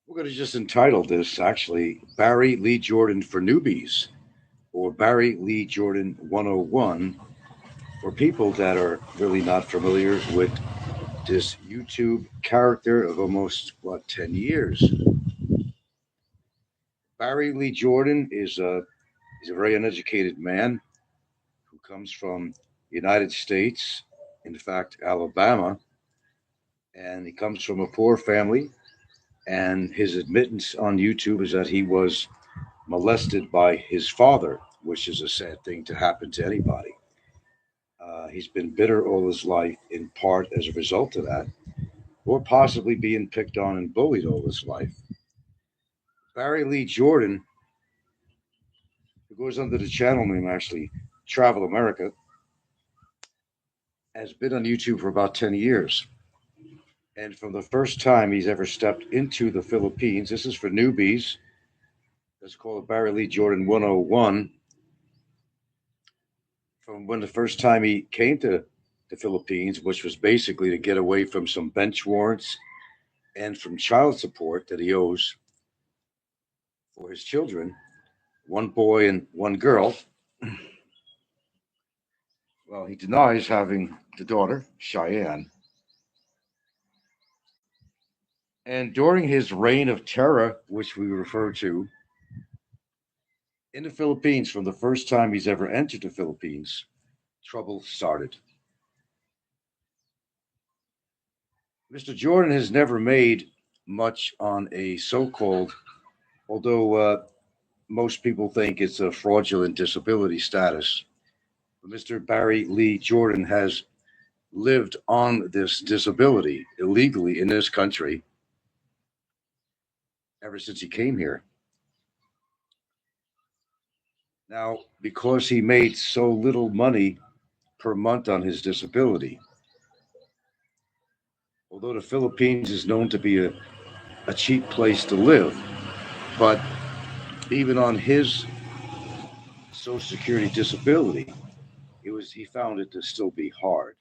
We're going to just entitle this, actually, Barry Lee Jordan for Newbies, or Barry Lee Jordan 101, for people that are really not familiar with this YouTube character of almost, 10 years, Barry Lee Jordan he's a very uneducated man who comes from the United States, in fact, Alabama, and he comes from a poor family. And his admittance on YouTube is that he was molested by his father, which is a sad thing to happen to anybody. He's been bitter all his life, in part as a result of that, or possibly being picked on and bullied all his life. Barry Lee Jordan, who goes under the channel name actually Travel America, has been on YouTube for about 10 years. And from the first time he's ever stepped into the Philippines, this is for newbies. Let's call it Barry Lee Jordan 101. From when the first time he came to the Philippines, which was basically to get away from some bench warrants and from child support that he owes for his children, one boy and one girl. Well, he denies having the daughter, Cheyenne. And during his reign of terror, which we refer to in the Philippines, from the first time he's ever entered the Philippines, trouble started. Mr. Jordan has never made much on a so called, although most people think it's a fraudulent disability status. But Mr. Barry Lee Jordan has lived on this disability illegally in this country ever since he came here. Now, because he made so little money per month on his disability, although the Philippines is known to be a cheap place to live, but even on his Social Security disability, he found it to still be hard.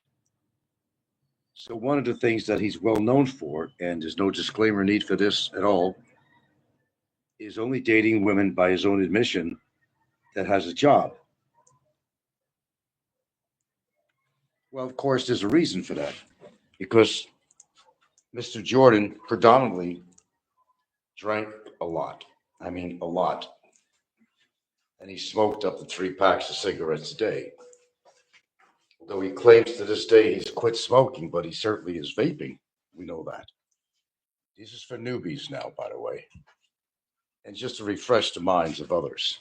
So one of the things that he's well known for, and there's no disclaimer need for this at all, is only dating women by his own admission that has a job. Well, of course, there's a reason for that, because Mr. Jordan predominantly drank a lot. I mean, a lot. And he smoked up to 3 packs of cigarettes a day. Though he claims to this day he's quit smoking, but he certainly is vaping. We know that. This is for newbies now, by the way, and just to refresh the minds of others.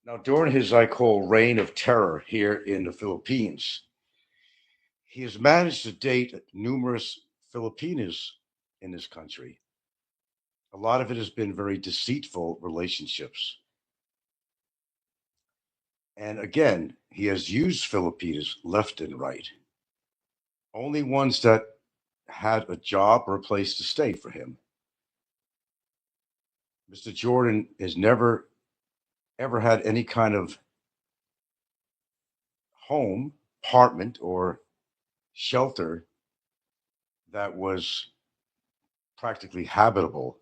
Now, during his, I call, reign of terror here in the Philippines, he has managed to date numerous Filipinas in this country. A lot of it has been very deceitful relationships. And again, he has used Filipinas left and right. Only ones that had a job or a place to stay for him. Mr. Jordan has never, ever had any kind of home, apartment, or shelter that was practically habitable.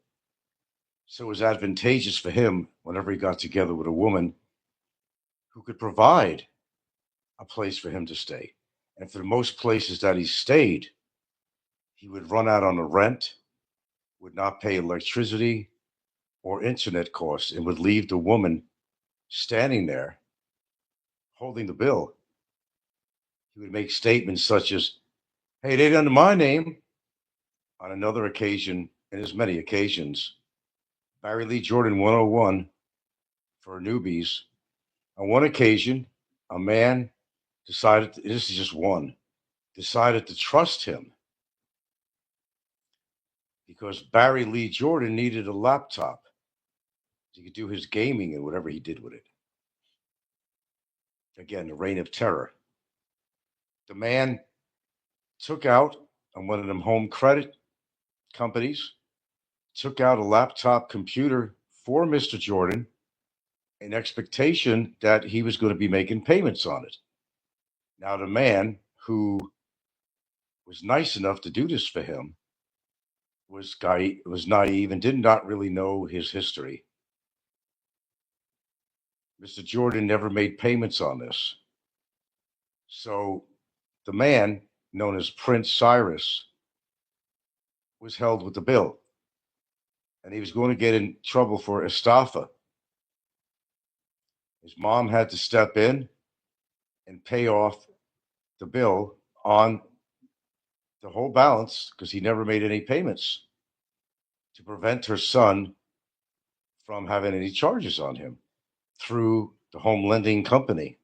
So it was advantageous for him whenever he got together with a woman who could provide a place for him to stay. And for most places that he stayed, he would run out on the rent, would not pay electricity or internet costs, and would leave the woman standing there holding the bill. He would make statements such as, "Hey, it ain't under my name." On another occasion, and as many occasions, Barry Lee Jordan 101 for newbies. On one occasion, a man decided, this is just one, decided to trust him because Barry Lee Jordan needed a laptop so he could do his gaming and whatever he did with it. Again, the reign of terror. The man took out on one of them home credit companies, took out a laptop computer for Mr. Jordan in expectation that he was going to be making payments on it. Now, the man who was nice enough to do this for him was naive and did not really know his history. Mr. Jordan never made payments on this. So the man known as Prince Cyrus was held with the bill, and he was going to get in trouble for estafa. His mom had to step in and pay off the bill on the whole balance because he never made any payments to prevent her son from having any charges on him through the home lending company.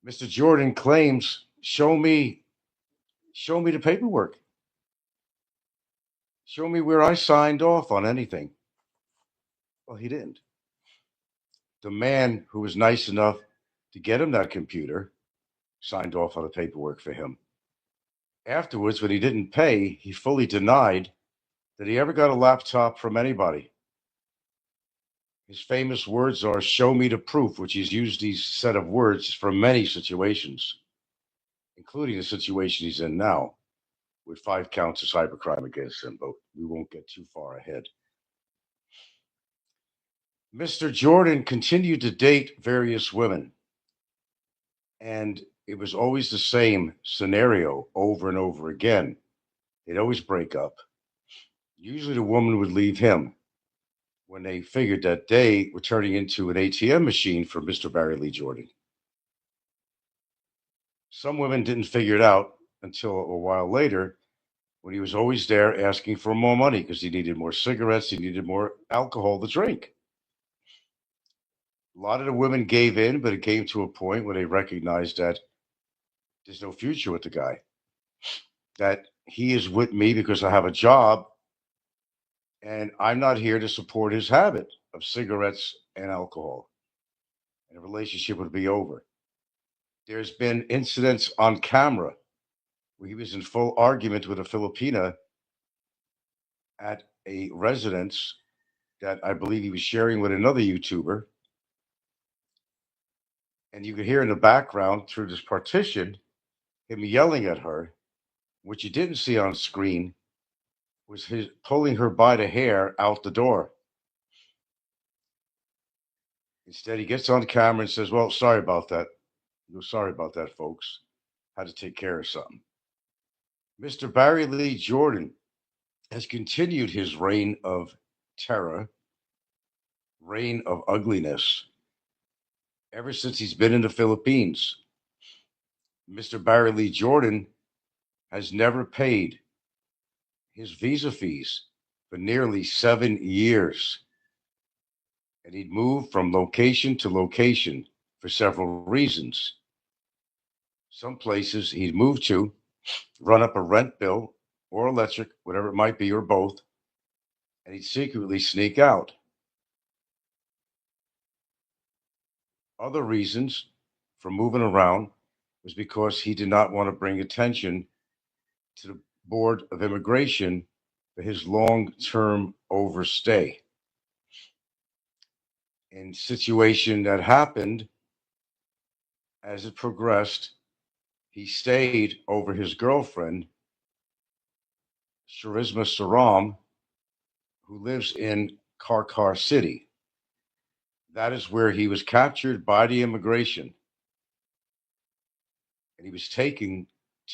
Mr. Jordan claims, show me the paperwork. Show me where I signed off on anything. Well, he didn't. The man who was nice enough to get him that computer signed off on the paperwork for him. Afterwards, when he didn't pay, he fully denied that he ever got a laptop from anybody. His famous words are, show me the proof, which he's used these set of words for many situations, including the situation he's in now, with 5 counts of cybercrime against him, but we won't get too far ahead. Mr. Jordan continued to date various women, and it was always the same scenario over and over again. They'd always break up. Usually the woman would leave him when they figured that they were turning into an ATM machine for Mr. Barry Lee Jordan. Some women didn't figure it out until a while later, when he was always there asking for more money because he needed more cigarettes, he needed more alcohol to drink. A lot of the women gave in, but it came to a point where they recognized that there's no future with the guy, that he is with me because I have a job, and I'm not here to support his habit of cigarettes and alcohol. And the relationship would be over. There's been incidents on camera where he was in full argument with a Filipina at a residence that I believe he was sharing with another YouTuber. And you could hear in the background through this partition him yelling at her. What you didn't see on screen was his pulling her by the hair out the door. Instead, he gets on camera and says, well, sorry about that. Sorry about that, folks. Had to take care of something. Mr. Barry Lee Jordan has continued his reign of terror, reign of ugliness, ever since he's been in the Philippines. Mr. Barry Lee Jordan has never paid his visa fees for nearly 7 years. And he'd move from location to location for several reasons. Some places he'd move to, run up a rent bill or electric, whatever it might be, or both, and he'd secretly sneak out. Other reasons for moving around was because he did not want to bring attention to the Board of Immigration for his long-term overstay. In situation that happened, as it progressed, he stayed over his girlfriend, Charisma Saram, who lives in Karkar City. That is where he was captured by the immigration. And he was taken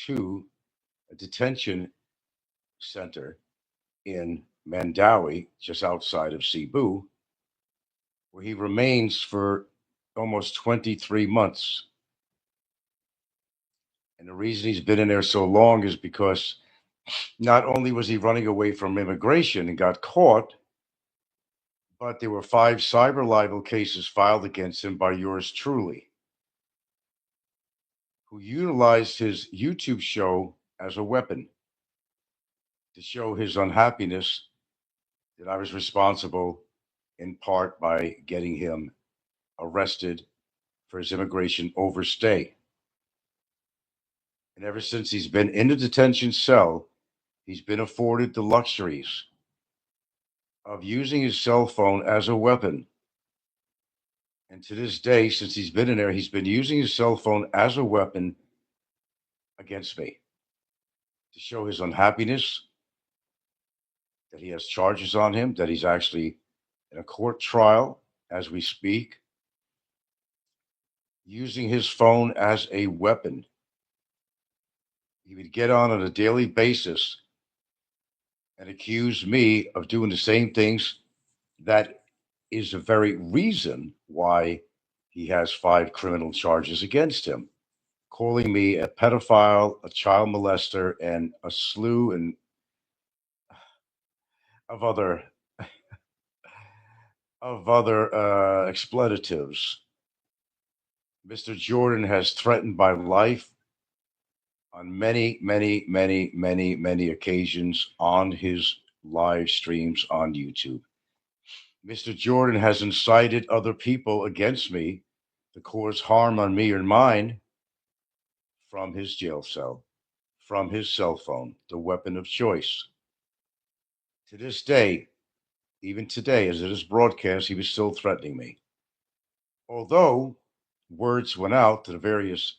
to a detention center in Mandawi, just outside of Cebu, where he remains for almost 23 months. And the reason he's been in there so long is because not only was he running away from immigration and got caught, but there were 5 cyber libel cases filed against him by yours truly, who utilized his YouTube show as a weapon to show his unhappiness that I was responsible in part by getting him arrested for his immigration overstay. And ever since he's been in a detention cell, he's been afforded the luxuries of using his cell phone as a weapon. And to this day, since he's been in there, he's been using his cell phone as a weapon against me to show his unhappiness, that he has charges on him, that he's actually in a court trial as we speak, using his phone as a weapon. He would get on a daily basis and accuse me of doing the same things. That is the very reason why he has 5 criminal charges against him, calling me a pedophile, a child molester, and a slew of other expletives. Mr. Jordan has threatened my life on many, many, many, many, many occasions on his live streams on YouTube. Mr. Jordan has incited other people against me to cause harm on me or mine from his jail cell, from his cell phone, the weapon of choice. To this day, even today, as it is broadcast, he was still threatening me. Although words went out to the various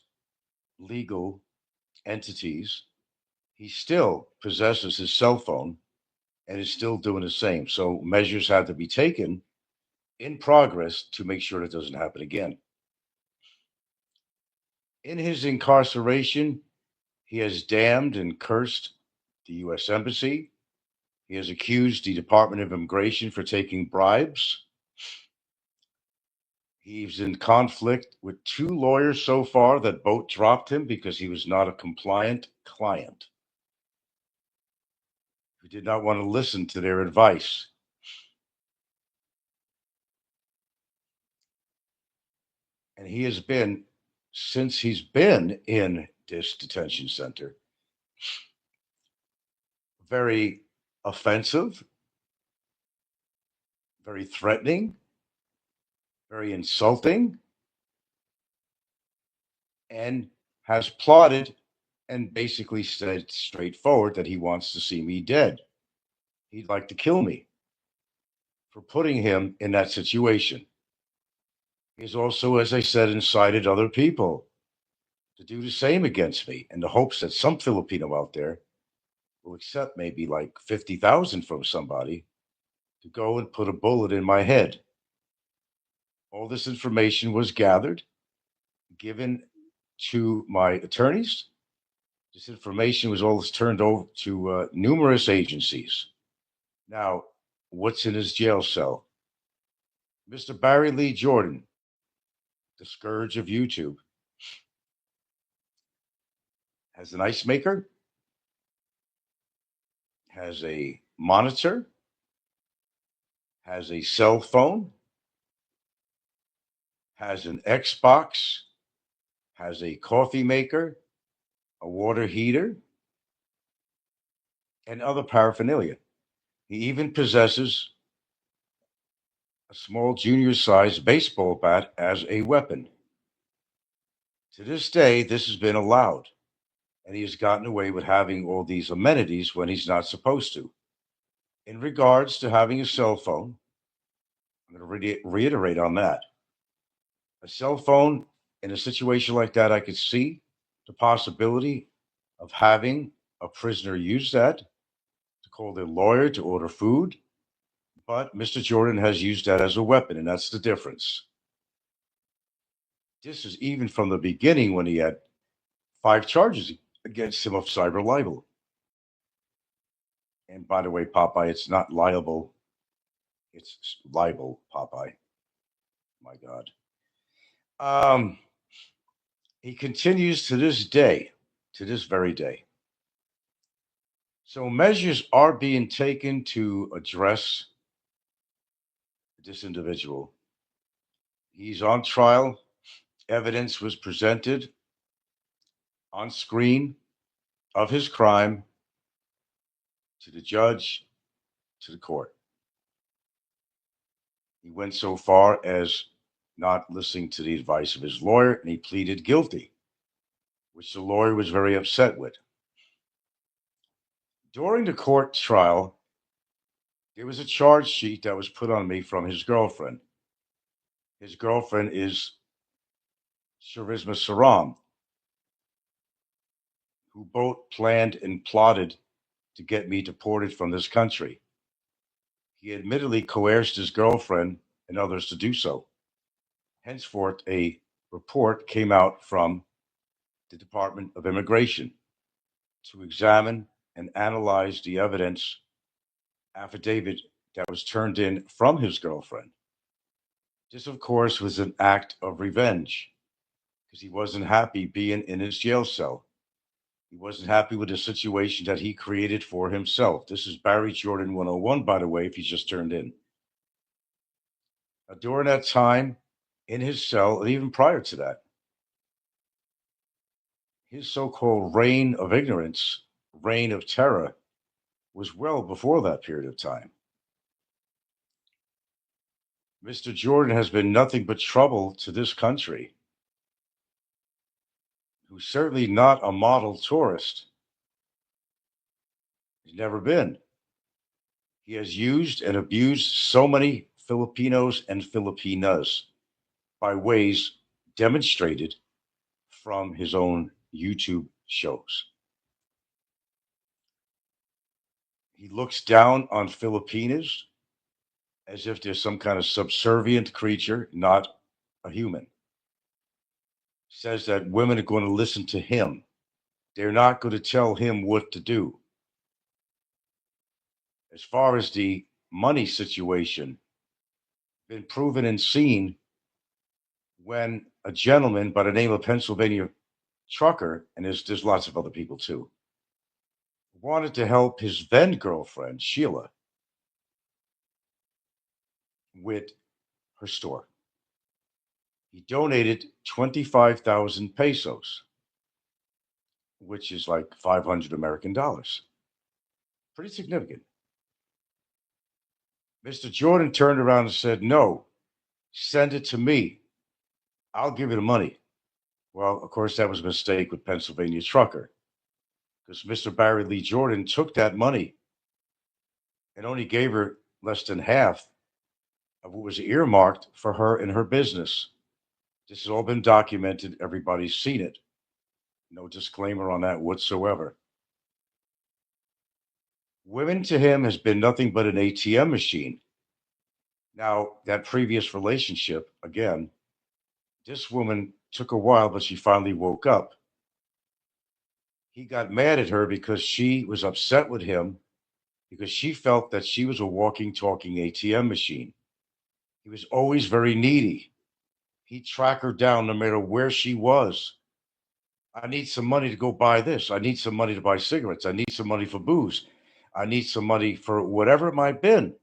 legal entities, he still possesses his cell phone and is still doing the same. So measures had to be taken in progress to make sure that doesn't happen again. In his incarceration, he has damned and cursed the U.S. Embassy. He has accused the Department of Immigration for taking bribes. He's in conflict with 2 lawyers so far that both dropped him because he was not a compliant client who did not want to listen to their advice. And he has been, since he's been in this detention center, very offensive, very threatening, very insulting, and has plotted and basically said straightforward that he wants to see me dead. He'd like to kill me for putting him in that situation. He's also, as I said, incited other people to do the same against me in the hopes that some Filipino out there will accept maybe like 50,000 from somebody to go and put a bullet in my head. All this information was gathered, given to my attorneys. This information was all turned over to numerous agencies. Now, what's in his jail cell? Mr. Barry Lee Jordan, the scourge of YouTube, has an ice maker, has a monitor, has a cell phone, has an Xbox, has a coffee maker, a water heater, and other paraphernalia. He even possesses a small junior-sized baseball bat as a weapon. To this day, this has been allowed, and he has gotten away with having all these amenities when he's not supposed to. In regards to having a cell phone, I'm going to reiterate on that. A cell phone in a situation like that, I could see the possibility of having a prisoner use that to call their lawyer to order food. But Mr. Jordan has used that as a weapon, and that's the difference. This is even from the beginning when he had 5 charges against him of cyber libel. And by the way, Popeye, it's not liable, it's libel, Popeye. My God. He continues to this day, to this very day. So measures are being taken to address this individual. He's on trial. Evidence was presented on screen of his crime to the judge, to the court. He went so far as not listening to the advice of his lawyer, and he pleaded guilty, which the lawyer was very upset with. During the court trial, there was a charge sheet that was put on me from his girlfriend. His girlfriend is Charisma Saram, who both planned and plotted to get me deported from this country. He admittedly coerced his girlfriend and others to do so. Henceforth, a report came out from the Department of Immigration to examine and analyze the evidence affidavit that was turned in from his girlfriend. This, of course, was an act of revenge because he wasn't happy being in his jail cell. He wasn't happy with the situation that he created for himself. This is Barry Jordan 101, by the way, if he's just turned in. During that time in his cell, and even prior to that, his so-called reign of ignorance, reign of terror, was well before that period of time. Mr. Jordan has been nothing but trouble to this country, who's certainly not a model tourist. He's never been. He has used and abused so many Filipinos and Filipinas by ways demonstrated from his own YouTube shows. He looks down on Filipinas as if they're some kind of subservient creature, not a human. Says that women are going to listen to him. They're not going to tell him what to do. As far as the money situation, been proven and seen when a gentleman by the name of Pennsylvania Trucker, and there's lots of other people too, wanted to help his then girlfriend, Sheila, with her store. He donated 25,000 pesos, which is like 500 American dollars. Pretty significant. Mr. Jordan turned around and said, "No, send it to me. I'll give you the money." Well, of course, that was a mistake with Pennsylvania Trucker, because Mr. Barry Lee Jordan took that money and only gave her less than half of what was earmarked for her and her business. This has all been documented. Everybody's seen it. No disclaimer on that whatsoever. Women to him has been nothing but an ATM machine. Now, that previous relationship, again, this woman took a while, but she finally woke up. He got mad at her because she was upset with him because she felt that she was a walking, talking ATM machine. He was always very needy. He'd track her down no matter where she was. I need some money to go buy this. I need some money to buy cigarettes. I need some money for booze. I need some money for whatever it might have been.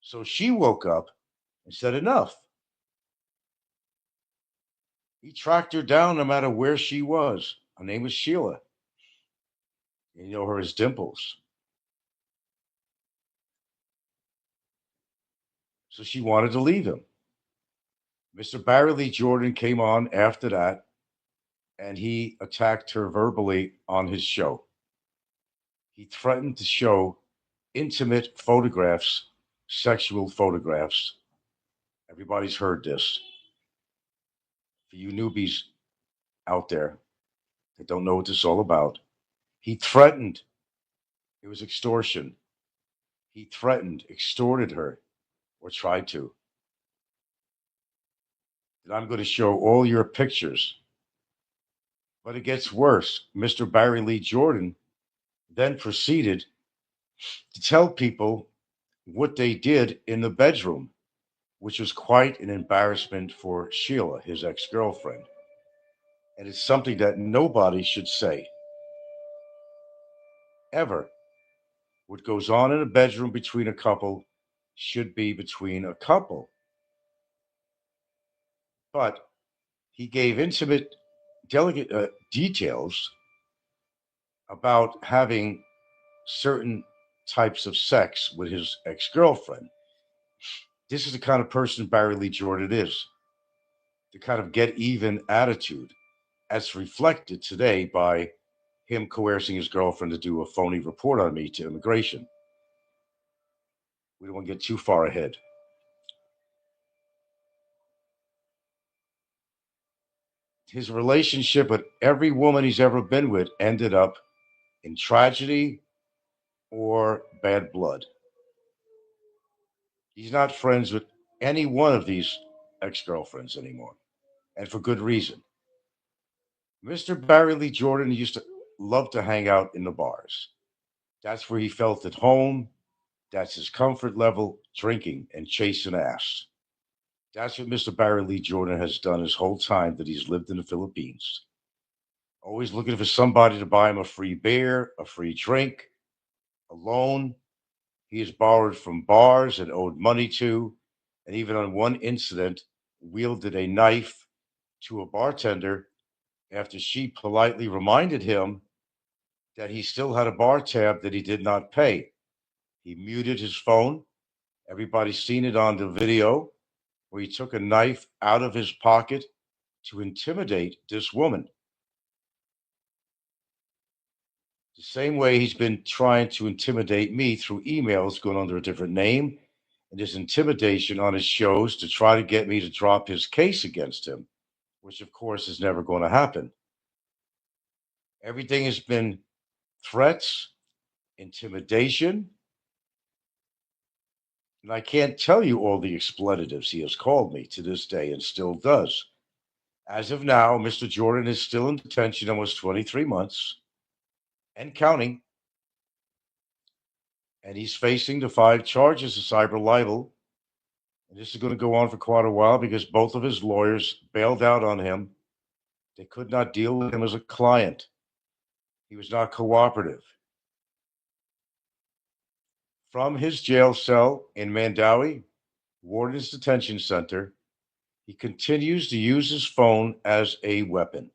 So she woke up and said, enough. He tracked her down no matter where she was. Her name was Sheila. And you know her as Dimples. So she wanted to leave him. Mr. Barry Lee Jordan came on after that, and he attacked her verbally on his show. He threatened to show intimate photographs, sexual photographs. Everybody's heard this. For you newbies out there that don't know what this is all about, he threatened. It was extortion. He threatened, extorted her, or tried to. That I'm going to show all your pictures. But it gets worse. Mr. Barry Lee Jordan then proceeded to tell people what they did in the bedroom, which was quite an embarrassment for Sheila, his ex-girlfriend. And it's something that nobody should say, ever. What goes on in a bedroom between a couple should be between a couple. But he gave intimate, delicate details about having certain types of sex with his ex-girlfriend. This is the kind of person Barry Lee Jordan is. The kind of get even attitude as reflected today by him coercing his girlfriend to do a phony report on me to immigration. We don't want to get too far ahead. His relationship with every woman he's ever been with ended up in tragedy or bad blood. He's not friends with any one of these ex-girlfriends anymore, and for good reason. Mr. Barry Lee Jordan used to love to hang out in the bars. That's where he felt at home. That's his comfort level, drinking and chasing ass. That's what Mr. Barry Lee Jordan has done his whole time that he's lived in the Philippines. Always looking for somebody to buy him a free beer, a free drink, a loan. He has borrowed from bars and owed money to, and even on one incident, wielded a knife to a bartender after she politely reminded him that he still had a bar tab that he did not pay. He muted his phone. Everybody's seen it on the video where he took a knife out of his pocket to intimidate this woman. The same way he's been trying to intimidate me through emails going under a different name and his intimidation on his shows to try to get me to drop his case against him, which of course is never going to happen. Everything has been threats, intimidation, and I can't tell you all the expletives he has called me to this day and still does. As of now, Mr. Jordan is still in detention almost 23 months and counting, and he's facing the 5 charges of cyber libel. And this is going to go on for quite a while because both of his lawyers bailed out on him. They could not deal with him as a client. He was not cooperative. From his jail cell in Mandawi, Warden's Detention Center, he continues to use his phone as a weapon.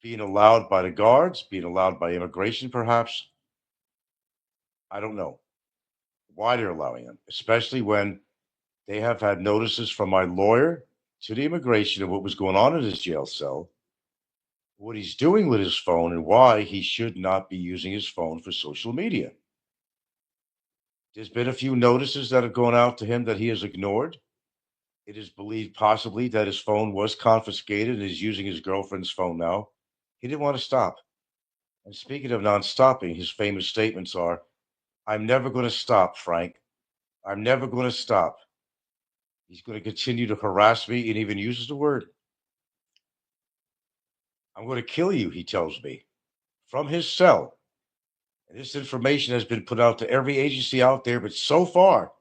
Being allowed by the guards, being allowed by immigration, perhaps. I don't know why they're allowing him, especially when they have had notices from my lawyer to the immigration of what was going on in his jail cell, what he's doing with his phone, and why he should not be using his phone for social media. There's been a few notices that have gone out to him that he has ignored. It is believed possibly that his phone was confiscated and he's using his girlfriend's phone now. He didn't want to stop. And speaking of non stopping, his famous statements are, I'm never going to stop, Frank. I'm never going to stop. He's going to continue to harass me and even uses the word. I'm going to kill you, he tells me, from his cell. And this information has been put out to every agency out there, but so far,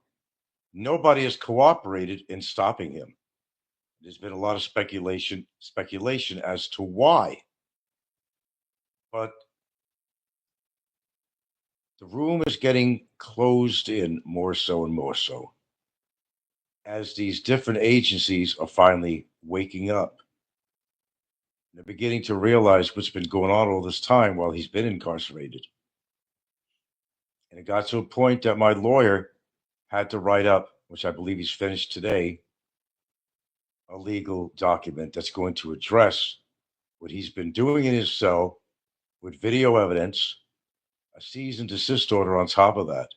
nobody has cooperated in stopping him. There's been a lot of speculation as to why. But the room is getting closed in more so and more so as these different agencies are finally waking up. They're beginning to realize what's been going on all this time while he's been incarcerated. And it got to a point that my lawyer had to write up, which I believe he's finished today, a legal document that's going to address what he's been doing in his cell with video evidence, a cease and desist order on top of that.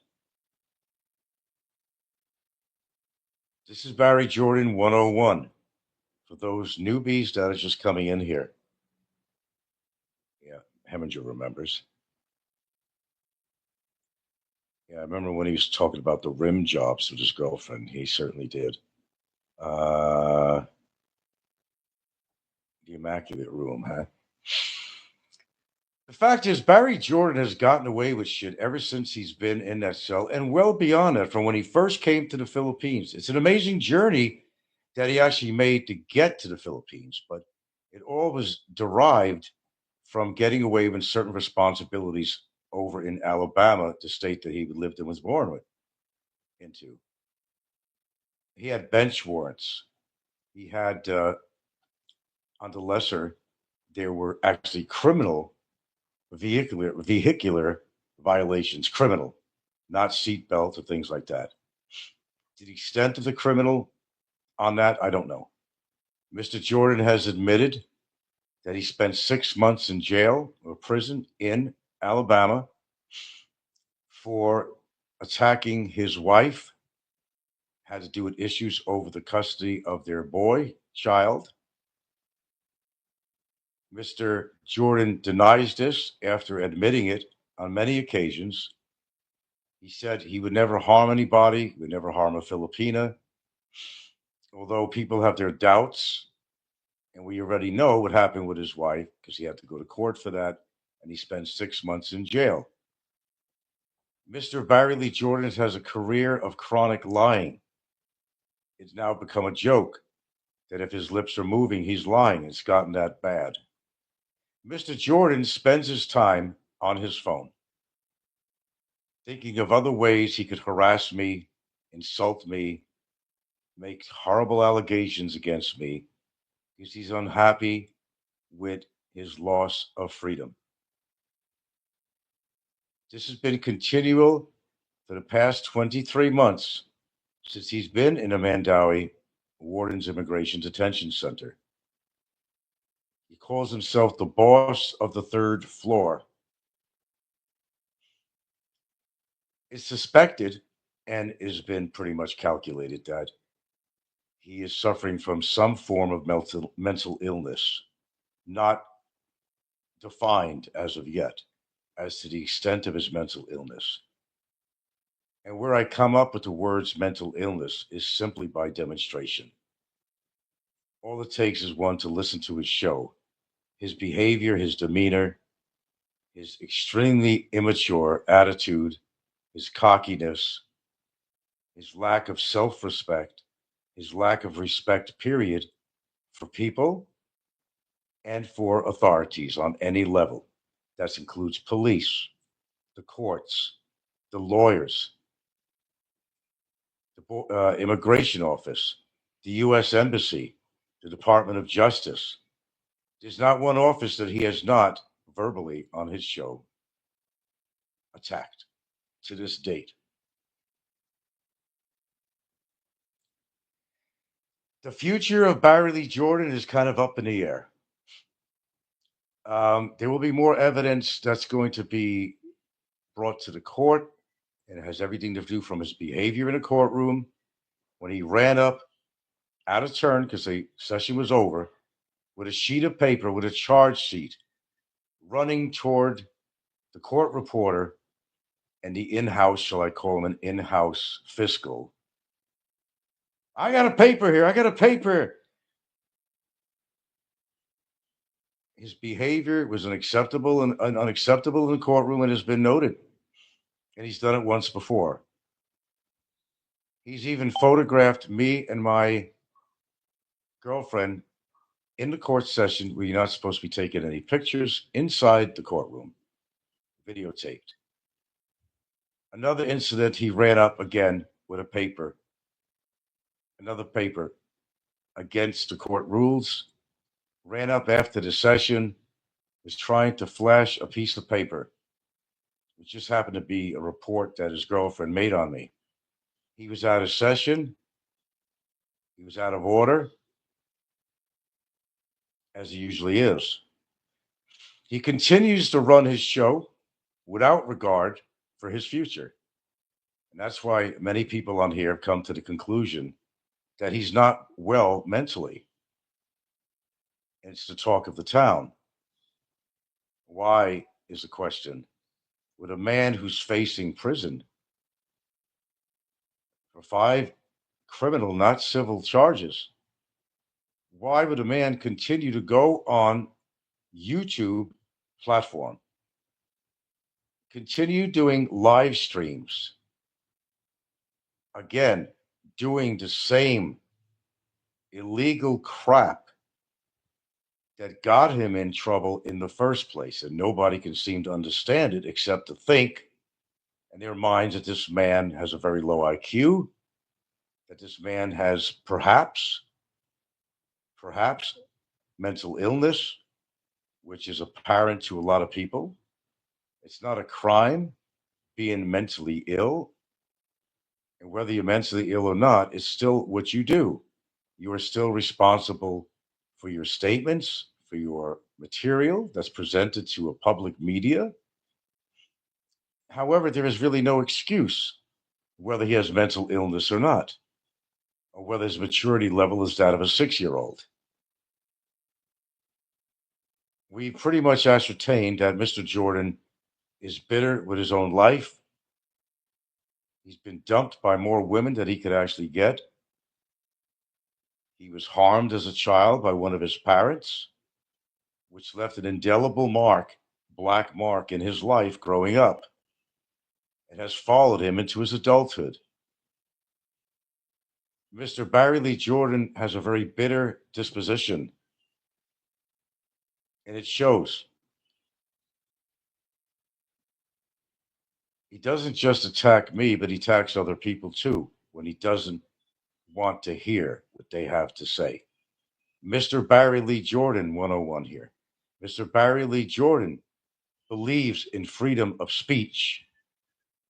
This is Barry Jordan 101 for those newbies that are just coming in here. Yeah, Heminger remembers. Yeah, I remember when he was talking about the rim jobs with his girlfriend. He certainly did. The Immaculate Room, huh? The fact is, Barry Jordan has gotten away with shit ever since he's been in that cell and well beyond that from when he first came to the Philippines. It's an amazing journey that he actually made to get to the Philippines, but it all was derived from getting away with certain responsibilities over in Alabama, the state that he lived and was born into. He had bench warrants. He had, on the lesser, there were actually criminal vehicular violations, criminal, not seatbelt or things like that. To the extent of the criminal on that, I don't know. Mr. Jordan has admitted that he spent 6 months in jail or prison in Alabama for attacking his wife, had to do with issues over the custody of their child. Mr. Jordan denies this after admitting it on many occasions. He said he would never harm anybody, would never harm a Filipina. Although people have their doubts, and we already know what happened with his wife because he had to go to court for that, and he spent 6 months in jail. Mr. Barry Lee Jordan has a career of chronic lying. It's now become a joke that if his lips are moving, he's lying. It's gotten that bad. Mr. Jordan spends his time on his phone, thinking of other ways he could harass me, insult me, make horrible allegations against me because he's unhappy with his loss of freedom. This has been continual for the past 23 months since he's been in a Mandawi Warden's Immigration Detention Center. He calls himself the boss of the third floor. It's suspected and has been pretty much calculated that he is suffering from some form of mental illness, not defined as of yet as to the extent of his mental illness. And where I come up with the words mental illness is simply by demonstration. All it takes is one to listen to his show, his behavior, his demeanor, his extremely immature attitude, his cockiness, his lack of self respect, his lack of respect, period, for people and for authorities on any level. That includes police, the courts, the lawyers, the immigration office, the U.S. Embassy, the Department of Justice. There's not one office that he has not verbally on his show attacked to this date. The future of Barry Lee Jordan is kind of up in the air. There will be more evidence that's going to be brought to the court, and it has everything to do from his behavior in a courtroom when he ran up out of turn because the session was over with a sheet of paper with a charge sheet running toward the court reporter and the in-house, shall I call him an in-house fiscal. I got a paper here. I got a paper. His behavior was unacceptable and unacceptable in the courtroom and has been noted. And he's done it once before. He's even photographed me and my girlfriend in the court session where you're not supposed to be taking any pictures inside the courtroom, videotaped. Another incident, he ran up again with a paper, another paper against the court rules, ran up after the session, was trying to flash a piece of paper, which just happened to be a report that his girlfriend made on me. He was out of session. He was out of order, as he usually is. He continues to run his show without regard for his future. And that's why many people on here have come to the conclusion that he's not well mentally. And it's the talk of the town. Why is the question? With a man who's facing prison for 5 criminal, not civil charges, why would a man continue to go on YouTube platform, continue doing live streams, again, doing the same illegal crap that got him in trouble in the first place? And nobody can seem to understand it except to think in their minds that this man has a very low IQ, that this man has perhaps mental illness, which is apparent to a lot of people. It's not a crime being mentally ill. And whether you're mentally ill or not, it's still what you do. You are still responsible for your statements, for your material that's presented to a public media. However, there is really no excuse whether he has mental illness or not, or whether his maturity level is that of a 6-year-old. We pretty much ascertained that Mr. Jordan is bitter with his own life. He's been dumped by more women than he could actually get. He was harmed as a child by one of his parents, which left an indelible mark, black mark in his life growing up. It has followed him into his adulthood. Mr. Barry Lee Jordan has a very bitter disposition, and it shows. He doesn't just attack me, but he attacks other people too when he doesn't want to hear what they have to say. Mr. Barry Lee Jordan 101 here. Mr. Barry Lee Jordan believes in freedom of speech,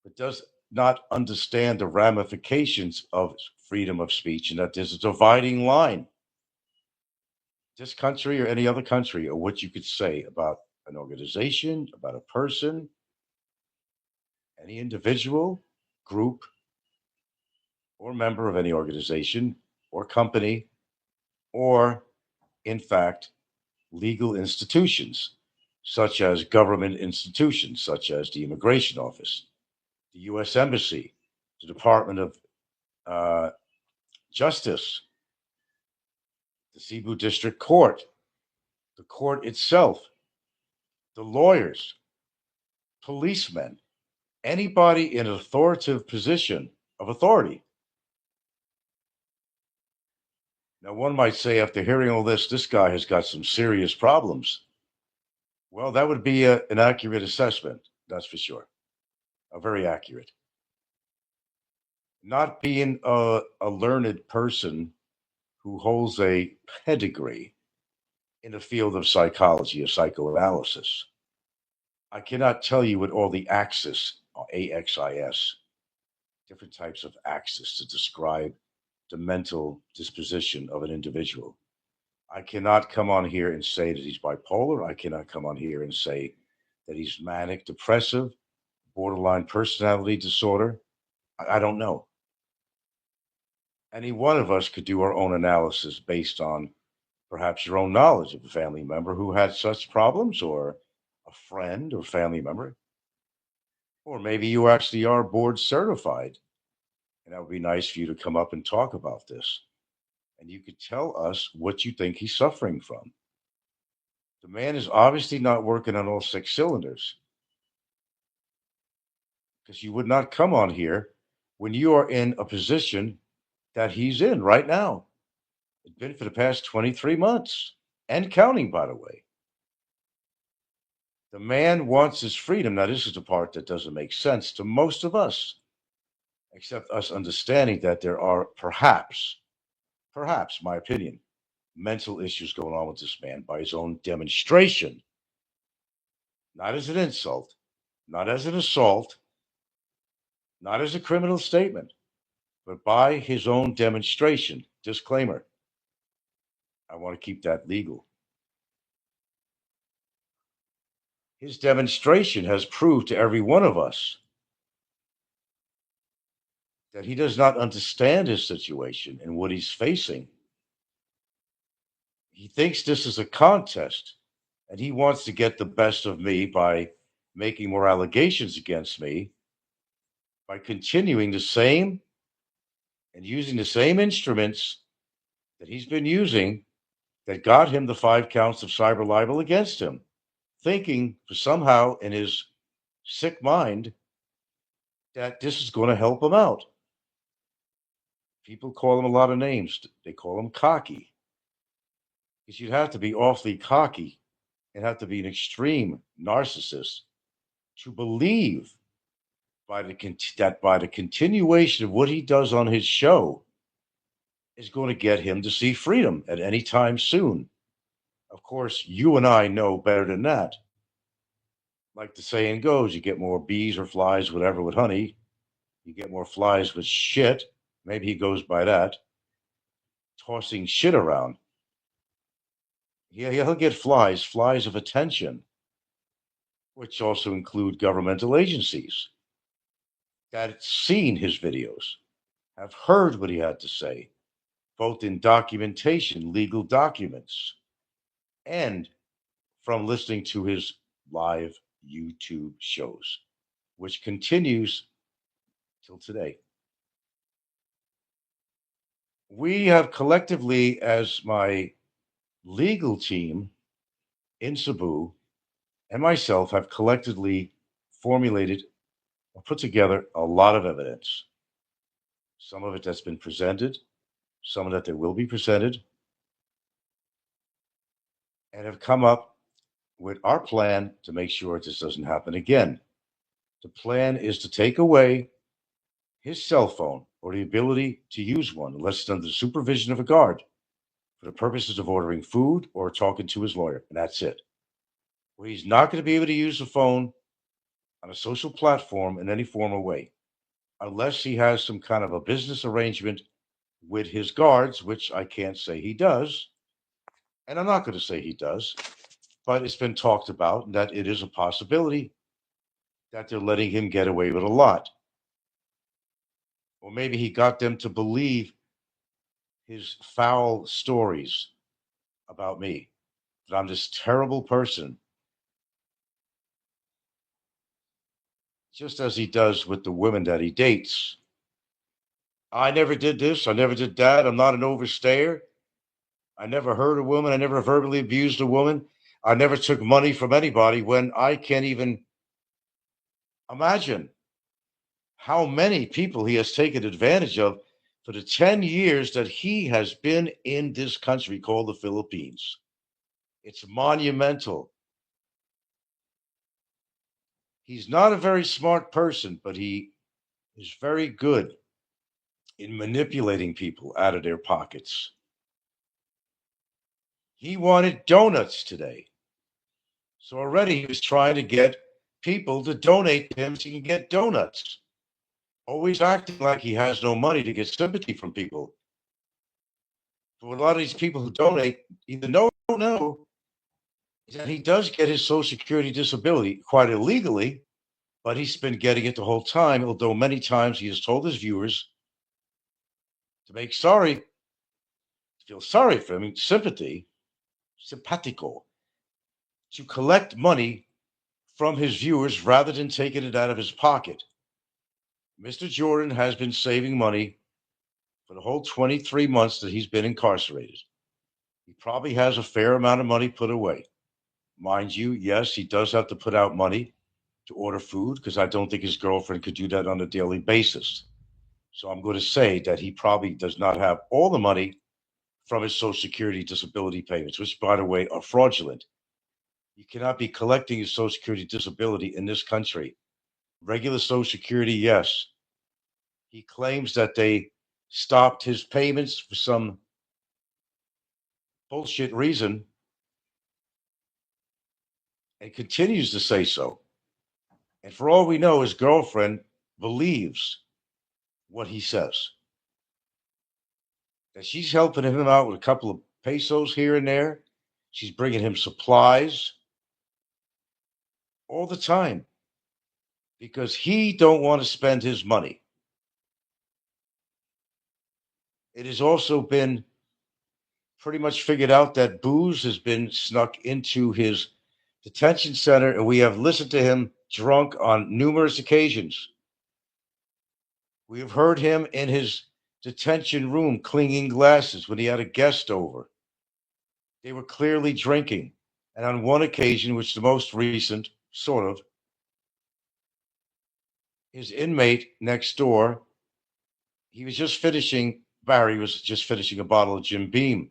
but does not understand the ramifications of freedom of speech and that there's a dividing line. This country or any other country, or what you could say about an organization, about a person, any individual, group, or member of any organization or company, or in fact, legal institutions, such as government institutions, such as the Immigration Office, the U.S. Embassy, the Department of Justice, the Cebu District Court, the court itself, the lawyers, policemen, anybody in an authoritative position of authority. Now, one might say, after hearing all this guy has got some serious problems. Well, that would be an accurate assessment, that's for sure. A very accurate. Not being a learned person who holds a pedigree in the field of psychology or psychoanalysis, I cannot tell you what all the axis, AXIS, different types of axis to describe the mental disposition of an individual. I cannot come on here and say that he's bipolar. I cannot come on here and say that he's manic depressive, borderline personality disorder. I don't know. Any one of us could do our own analysis based on perhaps your own knowledge of a family member who had such problems, or a friend or family member. Or maybe you actually are board certified, and that would be nice for you to come up and talk about this. And you could tell us what you think he's suffering from. The man is obviously not working on all six cylinders, because you would not come on here when you are in a position that he's in right now. It's been for the past 23 months and counting, by the way. The man wants his freedom. Now, this is the part that doesn't make sense to most of us, except us understanding that there are perhaps, my opinion, mental issues going on with this man by his own demonstration. Not as an insult, not as an assault, not as a criminal statement, but by his own demonstration. Disclaimer. I want to keep that legal. His demonstration has proved to every one of us that he does not understand his situation and what he's facing. He thinks this is a contest, and he wants to get the best of me by making more allegations against me, by continuing the same and using the same instruments that he's been using that got him the 5 counts of cyber libel against him, thinking somehow in his sick mind that this is going to help him out. People call him a lot of names. They call him cocky. Because you'd have to be awfully cocky and have to be an extreme narcissist to believe that by the continuation of what he does on his show is going to get him to see freedom at any time soon. Of course, you and I know better than that. Like the saying goes, you get more bees or flies, whatever, with honey. You get more flies with shit. Maybe he goes by that. Tossing shit around. Yeah, he'll get flies of attention, which also include governmental agencies that have seen his videos, have heard what he had to say, both in documentation, legal documents, and from listening to his live YouTube shows, which continues till today. we have collectively, as my legal team in Cebu and myself, have collectively formulated or put together a lot of evidence. Some of it that's been presented, some of that will be presented, and have come up with our plan to make sure this doesn't happen again. The plan is to take away his cell phone or the ability to use one unless it's under the supervision of a guard for the purposes of ordering food or talking to his lawyer, and that's it. Well, he's not going to be able to use the phone on a social platform in any form or way unless he has some kind of a business arrangement with his guards, which I can't say he does, and I'm not going to say he does, but it's been talked about that it is a possibility that they're letting him get away with a lot. Or maybe he got them to believe his foul stories about me, that I'm this terrible person, just as he does with the women that he dates. I never did this, I never did that, I'm not an overstayer. I never hurt a woman, I never verbally abused a woman, I never took money from anybody, when I can't even imagine how many people he has taken advantage of for the 10 years that he has been in this country called the Philippines. It's monumental. He's not a very smart person, but he is very good in manipulating people out of their pockets. He wanted donuts today. So already he was trying to get people to donate to him so he can get donuts. Always acting like he has no money to get sympathy from people. But a lot of these people who donate either know or don't know is that he does get his Social Security disability quite illegally, but he's been getting it the whole time, although many times he has told his viewers to feel sorry for him, sympathy, simpatico, to collect money from his viewers rather than taking it out of his pocket. Mr. Jordan has been saving money for the whole 23 months that he's been incarcerated. He probably has a fair amount of money put away. Mind you, yes, he does have to put out money to order food because I don't think his girlfriend could do that on a daily basis. So I'm going to say that he probably does not have all the money from his Social Security disability payments, which, by the way, are fraudulent. You cannot be collecting your Social Security disability in this country. Regular Social Security, yes. He claims that they stopped his payments for some bullshit reason and continues to say so. And for all we know, his girlfriend believes what he says. That she's helping him out with a couple of pesos here and there. She's bringing him supplies all the time because he don't want to spend his money. It has also been pretty much figured out that booze has been snuck into his detention center, and we have listened to him drunk on numerous occasions. We have heard him in his detention room clinking glasses when he had a guest over. They were clearly drinking. And on one occasion, which is the most recent, sort of, his inmate next door, Barry was just finishing a bottle of Jim Beam.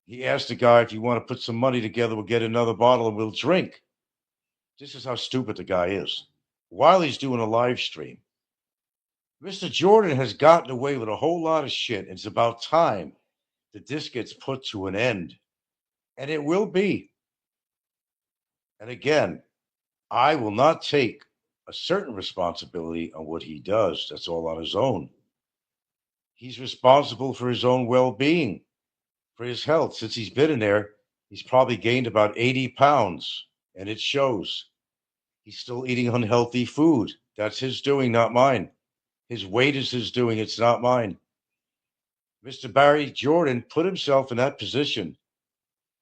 He asked the guy, if you want to put some money together, we'll get another bottle and we'll drink. This is how stupid the guy is. While he's doing a live stream, Mr. Jordan has gotten away with a whole lot of shit. It's about time that this gets put to an end. And it will be. And again, I will not take a certain responsibility on what he does. That's all on his own. He's responsible for his own well-being, for his health. Since he's been in there, he's probably gained about 80 pounds, and it shows. He's still eating unhealthy food. That's his doing, not mine. His weight is his doing. It's not mine. Mr. Barry Jordan put himself in that position.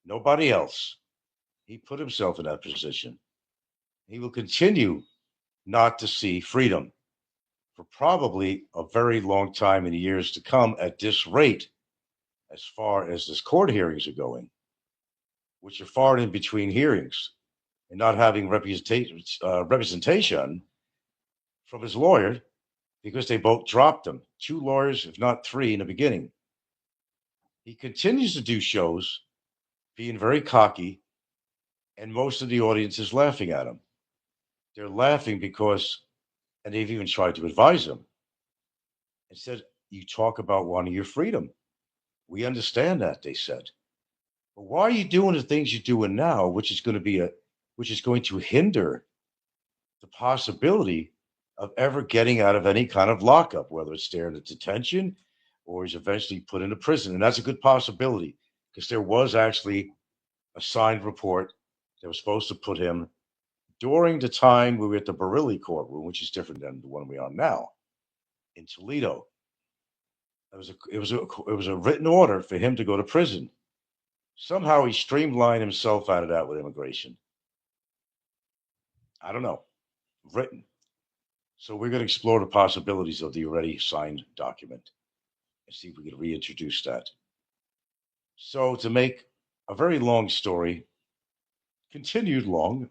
Nobody else. He put himself in that position. He will continue not to see freedom for probably a very long time in the years to come at this rate, as far as this court hearings are going, which are far in between hearings, and not having representation from his lawyer because they both dropped him. 2 lawyers, if not 3, in the beginning. He continues to do shows, being very cocky, and most of the audience is laughing at him. They're laughing because, and they've even tried to advise him and said, "You talk about wanting your freedom. We understand that," they said. "But why are you doing the things you're doing now, which is going to hinder the possibility of ever getting out of any kind of lockup, whether it's there in the detention or he's eventually put into prison?" And that's a good possibility because there was actually a signed report that was supposed to put him during the time we were at the Barilli courtroom, which is different than the one we're on now in Toledo. It was a written order for him to go to prison. Somehow he streamlined himself out of that with immigration. I don't know. Written. So we're going to explore the possibilities of the already signed document and see if we can reintroduce that. So to make a very long story, continued long,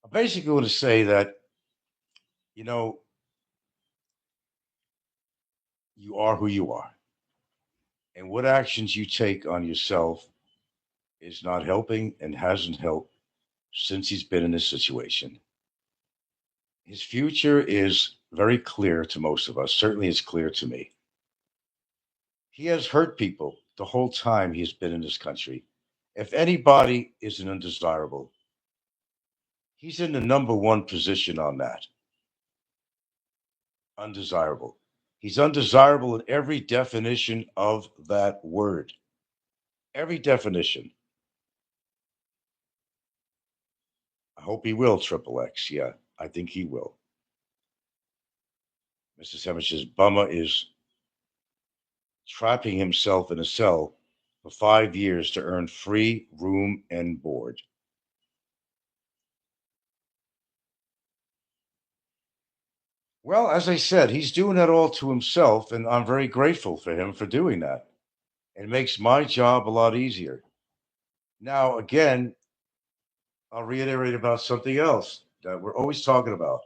I'm basically going to say that, you know, you are who you are. And what actions you take on yourself is not helping and hasn't helped since he's been in this situation. His future is very clear to most of us. Certainly it's clear to me. He has hurt people the whole time he's been in this country. If anybody is an undesirable, he's in the number 1 position on that. Undesirable. He's undesirable in every definition of that word. Every definition. I hope he will, Triple X. Yeah, I think he will. Mrs. Hemmett says Bummer is trapping himself in a cell for 5 years to earn free room and board. Well, as I said, he's doing that all to himself, and I'm very grateful for him for doing that. It makes my job a lot easier. Now, again, I'll reiterate about something else that we're always talking about.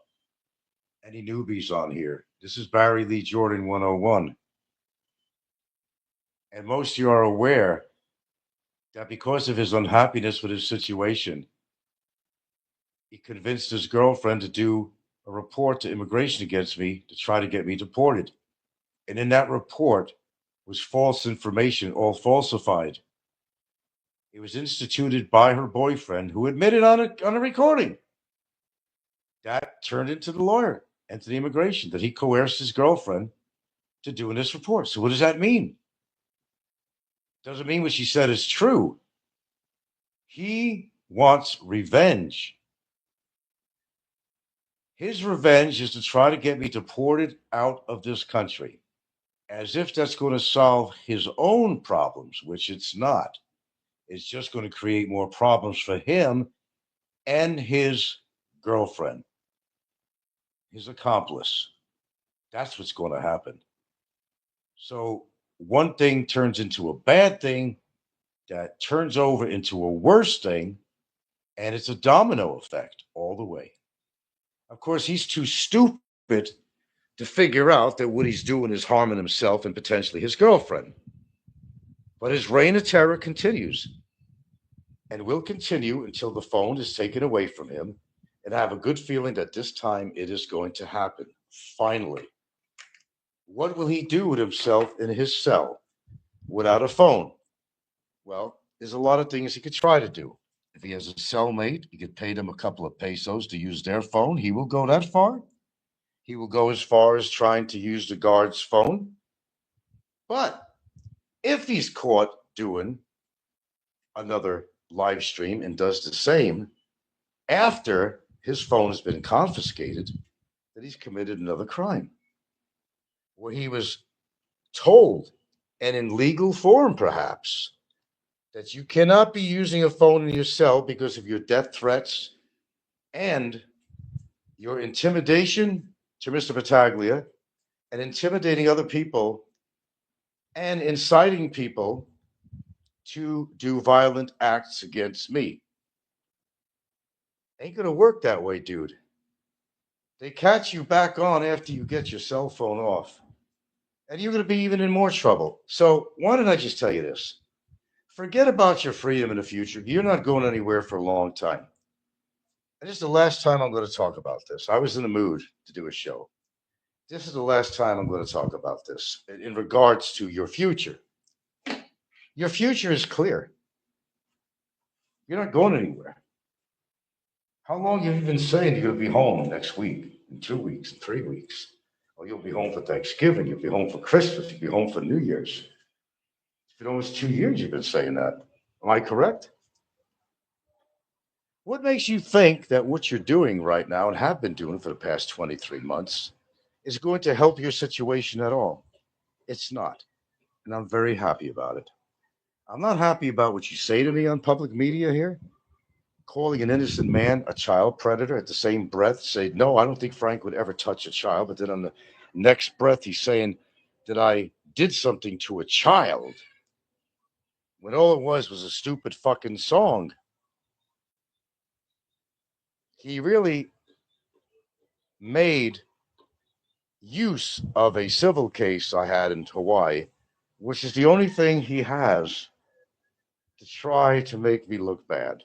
Any newbies on here? This is Barry Lee Jordan 101. And most of you are aware that because of his unhappiness with his situation, he convinced his girlfriend to do a report to immigration against me to try to get me deported. And in that report was false information, all falsified. It was instituted by her boyfriend, who admitted on a recording. That turned into the lawyer and to the immigration that he coerced his girlfriend to doing this report. So what does that mean? Doesn't mean what she said is true. He wants revenge. His revenge is to try to get me deported out of this country, as if that's going to solve his own problems, which it's not. It's just going to create more problems for him and his girlfriend, his accomplice. That's what's going to happen. So one thing turns into a bad thing that turns over into a worse thing, and it's a domino effect all the way. Of course, he's too stupid to figure out that what he's doing is harming himself and potentially his girlfriend. But his reign of terror continues and will continue until the phone is taken away from him. And I have a good feeling that this time it is going to happen. Finally. What will he do with himself in his cell without a phone? Well, there's a lot of things he could try to do. If he has a cellmate, he could pay them a couple of pesos to use their phone. He will go that far. He will go as far as trying to use the guard's phone. But if he's caught doing another live stream and does the same after his phone has been confiscated, that he's committed another crime where he was told, and in legal form perhaps, that you cannot be using a phone in your cell because of your death threats and your intimidation to Mr. Battaglia and intimidating other people and inciting people to do violent acts against me. Ain't gonna work that way, dude. They catch you back on after you get your cell phone off, and you're gonna be even in more trouble. So why don't I just tell you this? Forget about your freedom in the future. You're not going anywhere for a long time. And this is the last time I'm going to talk about this. I was in the mood to do a show. This is the last time I'm going to talk about this in regards to your future. Your future is clear. You're not going anywhere. How long have you been saying you're going to be home next week, in 2 weeks, in 3 weeks? Oh, you'll be home for Thanksgiving. You'll be home for Christmas. You'll be home for New Year's. It's been almost 2 years you've been saying that. Am I correct? What makes you think that what you're doing right now and have been doing for the past 23 months is going to help your situation at all? It's not. And I'm very happy about it. I'm not happy about what you say to me on public media here, calling an innocent man a child predator, at the same breath say, no, I don't think Frank would ever touch a child. But then on the next breath, he's saying that I did something to a child when all it was a stupid fucking song. He really made use of a civil case I had in Hawaii, which is the only thing he has to try to make me look bad,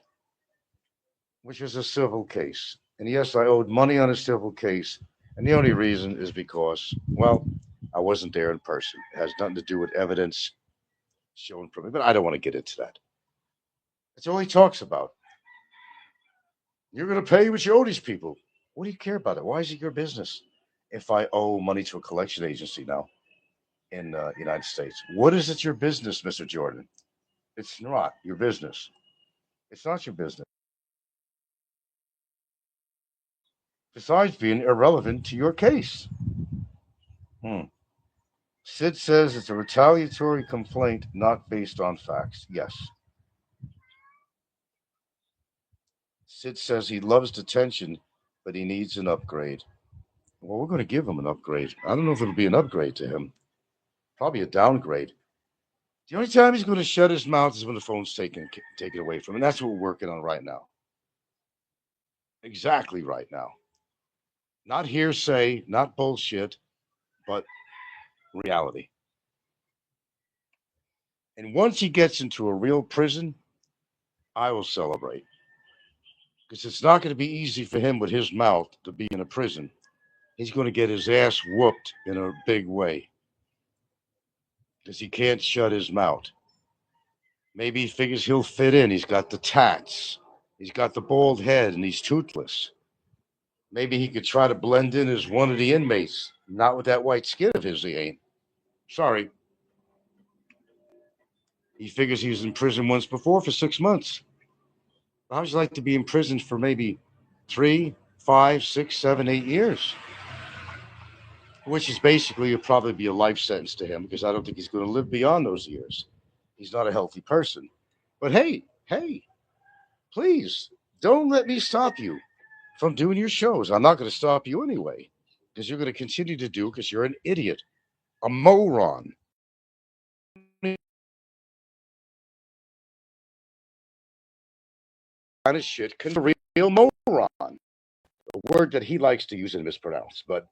which is a civil case. And yes, I owed money on a civil case. And the only reason is because, well, I wasn't there in person. It has nothing to do with evidence shown from me, but I don't want to get into that. That's all he talks about. You're going to pay what you owe these people. What do you care about it? Why is it your business if I owe money to a collection agency now in the United States? What is it your business, Mr. Jordan? It's not your business. It's not your business. Besides being irrelevant to your case. Sid says it's a retaliatory complaint not based on facts. Yes. Sid says he loves detention, but he needs an upgrade. Well, we're going to give him an upgrade. I don't know if it'll be an upgrade to him. Probably a downgrade. The only time he's going to shut his mouth is when the phone's taken away from him. And that's what we're working on right now. Exactly right now. Not hearsay, not bullshit, but reality. And once he gets into a real prison, I will celebrate. Because it's not going to be easy for him with his mouth to be in a prison. He's going to get his ass whooped in a big way. Because he can't shut his mouth. Maybe he figures he'll fit in. He's got the tats. He's got the bald head and he's toothless. Maybe he could try to blend in as one of the inmates. Not with that white skin of his, he ain't. Sorry. He figures he was in prison once before for 6 months. How would you like to be in prison for maybe 3, 5, 6, 7, 8 years? Which is basically will probably be a life sentence to him because I don't think he's going to live beyond those years. He's not a healthy person. But hey, please don't let me stop you from doing your shows. I'm not going to stop you anyway because you're going to continue to do because you're an idiot, a moron. Kind of shit can be a real moron. A word that he likes to use and mispronounce, but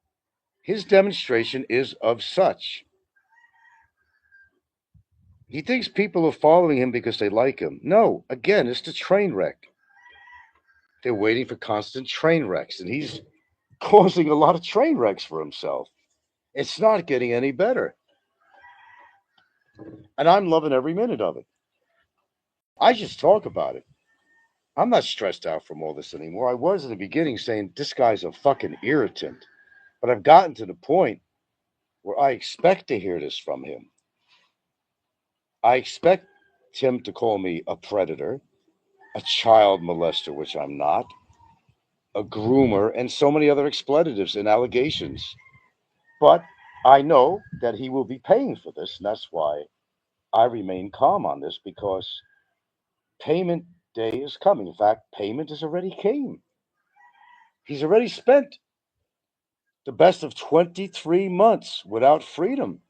his demonstration is of such. He thinks people are following him because they like him. No, again, it's the train wreck. They're waiting for constant train wrecks, and he's causing a lot of train wrecks for himself. It's not getting any better. And I'm loving every minute of it. I just talk about it. I'm not stressed out from all this anymore. I was in the beginning saying, this guy's a fucking irritant. But I've gotten to the point where I expect to hear this from him. I expect him to call me a predator, a child molester, which I'm not, a groomer, and so many other expletives and allegations. But I know that he will be paying for this, and that's why I remain calm on this, because payment day is coming. In fact, payment has already came. He's already spent The best of 23 months without freedom.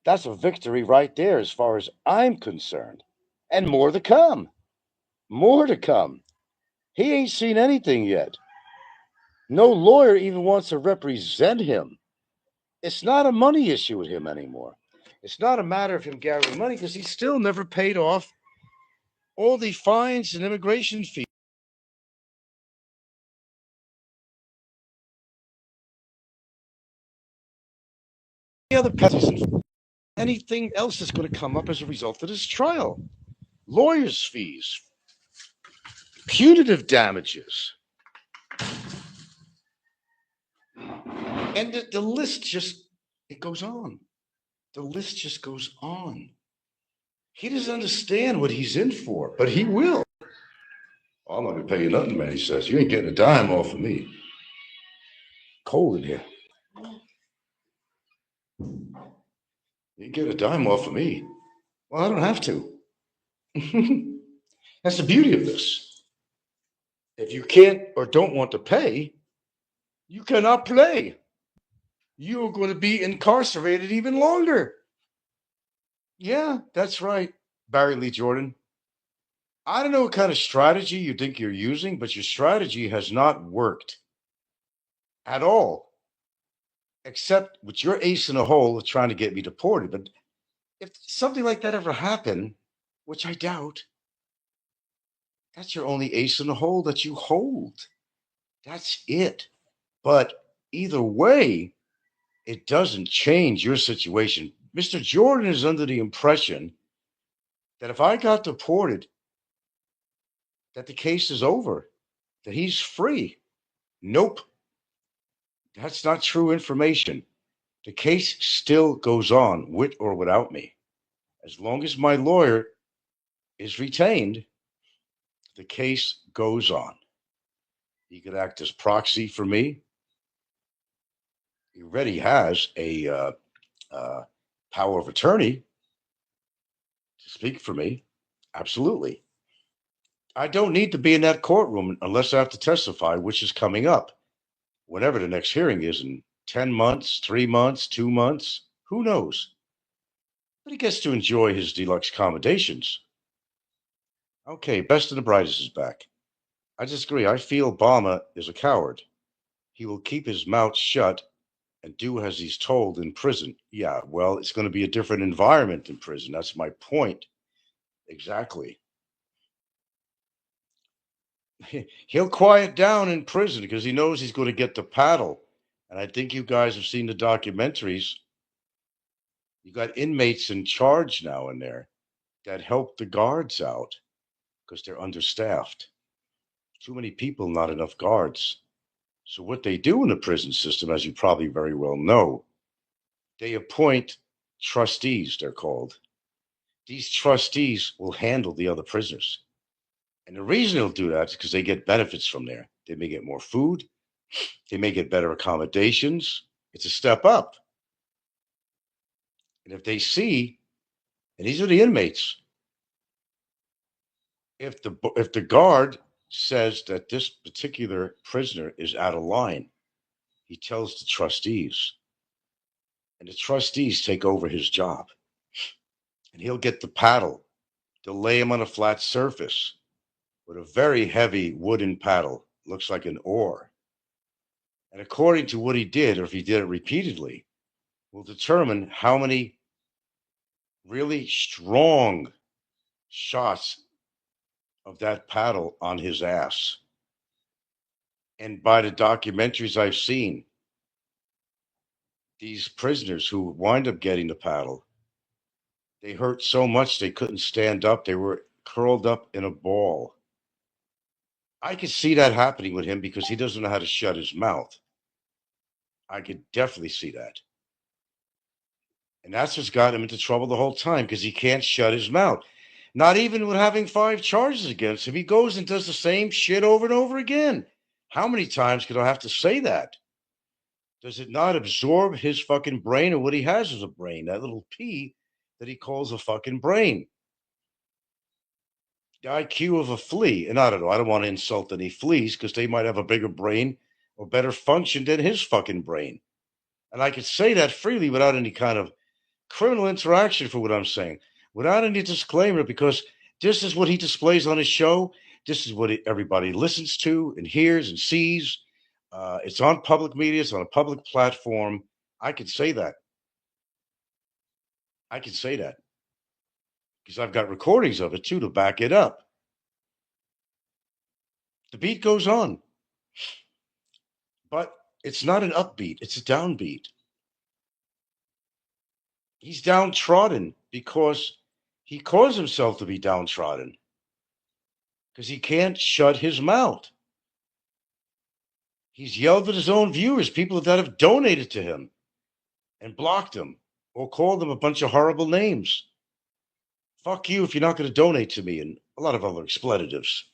That's a victory right there as far as I'm concerned. And more to come. More to come. He ain't seen anything yet. No lawyer even wants to represent him. It's not a money issue with him anymore. It's not a matter of him gathering money because he still never paid off all the fines and immigration fees. Any other penalties, anything else that's going to come up as a result of this trial. Lawyers' fees, punitive damages. And the list just, it goes on. The list just goes on. He doesn't understand what he's in for, but he will. I'm not going to pay you nothing, man, he says. You ain't getting a dime off of me. Cold in here. You ain't getting a dime off of me. Well, I don't have to. That's the beauty of this. If you can't or don't want to pay, you cannot play. You're going to be incarcerated even longer. Yeah, that's right, Barry Lee Jordan. I don't know what kind of strategy you think you're using, but your strategy has not worked at all, except with your ace in the hole of trying to get me deported. But if something like that ever happened, which I doubt, that's your only ace in the hole that you hold. That's it. But either way, it doesn't change your situation. Mr. Jordan is under the impression that if I got deported, that the case is over, that he's free. Nope. That's not true information. The case still goes on with or without me. As long as my lawyer is retained, the case goes on. He could act as proxy for me. He already has a power of attorney to speak for me. Absolutely. I don't need to be in that courtroom unless I have to testify, which is coming up. Whenever the next hearing is in 10 months, 3 months, 2 months, who knows? But he gets to enjoy his deluxe accommodations. Okay, Best and the Brightest is back. I disagree. I feel Obama is a coward. He will keep his mouth shut and do as he's told in prison. Yeah, well, it's going to be a different environment in prison. That's my point. Exactly. He'll quiet down in prison because he knows he's going to get the paddle. And I think you guys have seen the documentaries. You got inmates in charge now in there that help the guards out because they're understaffed. Too many people, not enough guards. So what they do in the prison system, as you probably very well know, they appoint trustees, they're called. These trustees will handle the other prisoners. And the reason they'll do that is because they get benefits from there. They may get more food. They may get better accommodations. It's a step up. And if they see, and these are the inmates, if the guard says that this particular prisoner is out of line, he tells the trustees, and the trustees take over his job. And he'll get the paddle. They'll lay him on a flat surface with a very heavy wooden paddle, looks like an oar. And according to what he did, or if he did it repeatedly, will determine how many really strong shots of that paddle on his ass. And by the documentaries I've seen, these prisoners who wind up getting the paddle, they hurt so much they couldn't stand up. They were curled up in a ball. I could see that happening with him because he doesn't know how to shut his mouth. I could definitely see that. And that's what's got him into trouble the whole time because he can't shut his mouth. Not even with having 5 charges against him. He goes and does the same shit over and over again. How many times could I have to say that? Does it not absorb his fucking brain or what he has as a brain? That little pea that he calls a fucking brain. The IQ of a flea. And I don't know. I don't want to insult any fleas because they might have a bigger brain or better function than his fucking brain. And I could say that freely without any kind of criminal interaction for what I'm saying, without any disclaimer, because this is what he displays on his show. This is what everybody listens to and hears and sees. It's on public media. It's on a public platform. I can say that. I can say that because I've got recordings of it too to back it up. The beat goes on, but it's not an upbeat. It's a downbeat. He's downtrodden because he caused himself to be downtrodden because he can't shut his mouth. He's yelled at his own viewers, people that have donated to him and blocked him or called them a bunch of horrible names. Fuck you if you're not going to donate to me, and a lot of other expletives.